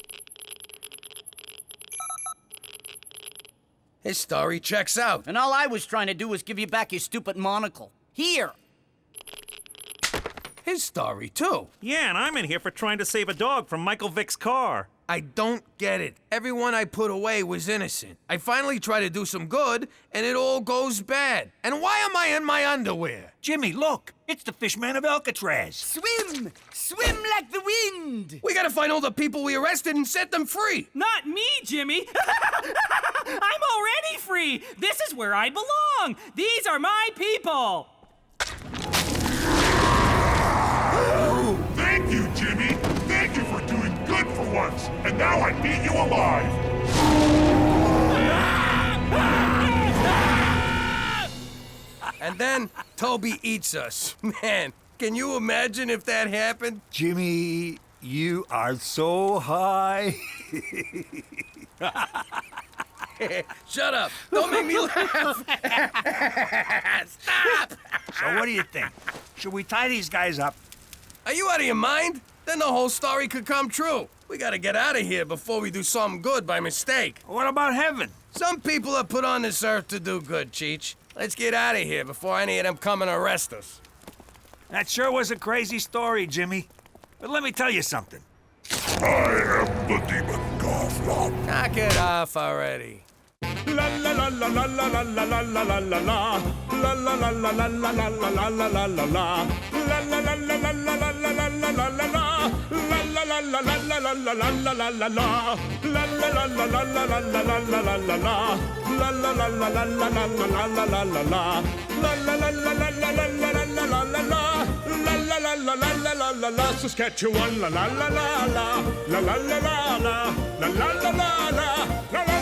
His story checks out. And all I was trying to do was give you back your stupid monocle. Here. His story, too. Yeah, and I'm in here for trying to save a dog from Michael Vick's car. I don't get it. Everyone I put away was innocent. I finally try to do some good, and it all goes bad. And why am I in my underwear? Jimmy, look. It's the Fishman of Alcatraz. Swim! Swim like the wind! We gotta find all the people we arrested and set them free. Not me, Jimmy! I'm already free! This is where I belong! These are my people! Thank you, Jimmy! Thank you for doing good for once! And now I eat you alive! And then Toby eats us. Man, can you imagine if that happened? Jimmy, you are so high. Shut up. Don't make me laugh. Stop. So what do you think? Should we tie these guys up? Are you out of your mind? Then the whole story could come true. We gotta get out of here before we do something good by mistake. What about heaven? Some people are put on this earth to do good, Cheech. Let's get out of here before any of them come and arrest us. That sure was a crazy story, Jimmy. But let me tell you something. I am the demon Garflop. Knock it off already. La la la la la la la la la la la la la. La la la la la la la la la la la la la. La la la la la la la la la la la la la. La la la la la la la la la la la la. La la la la la la la la la la la la la. La la la la la la la la la la la la la. La la la la la la la la la la la la. La la la la la la la la la. Saskatchewan la la la la la. La la la la la. La la la la la. La la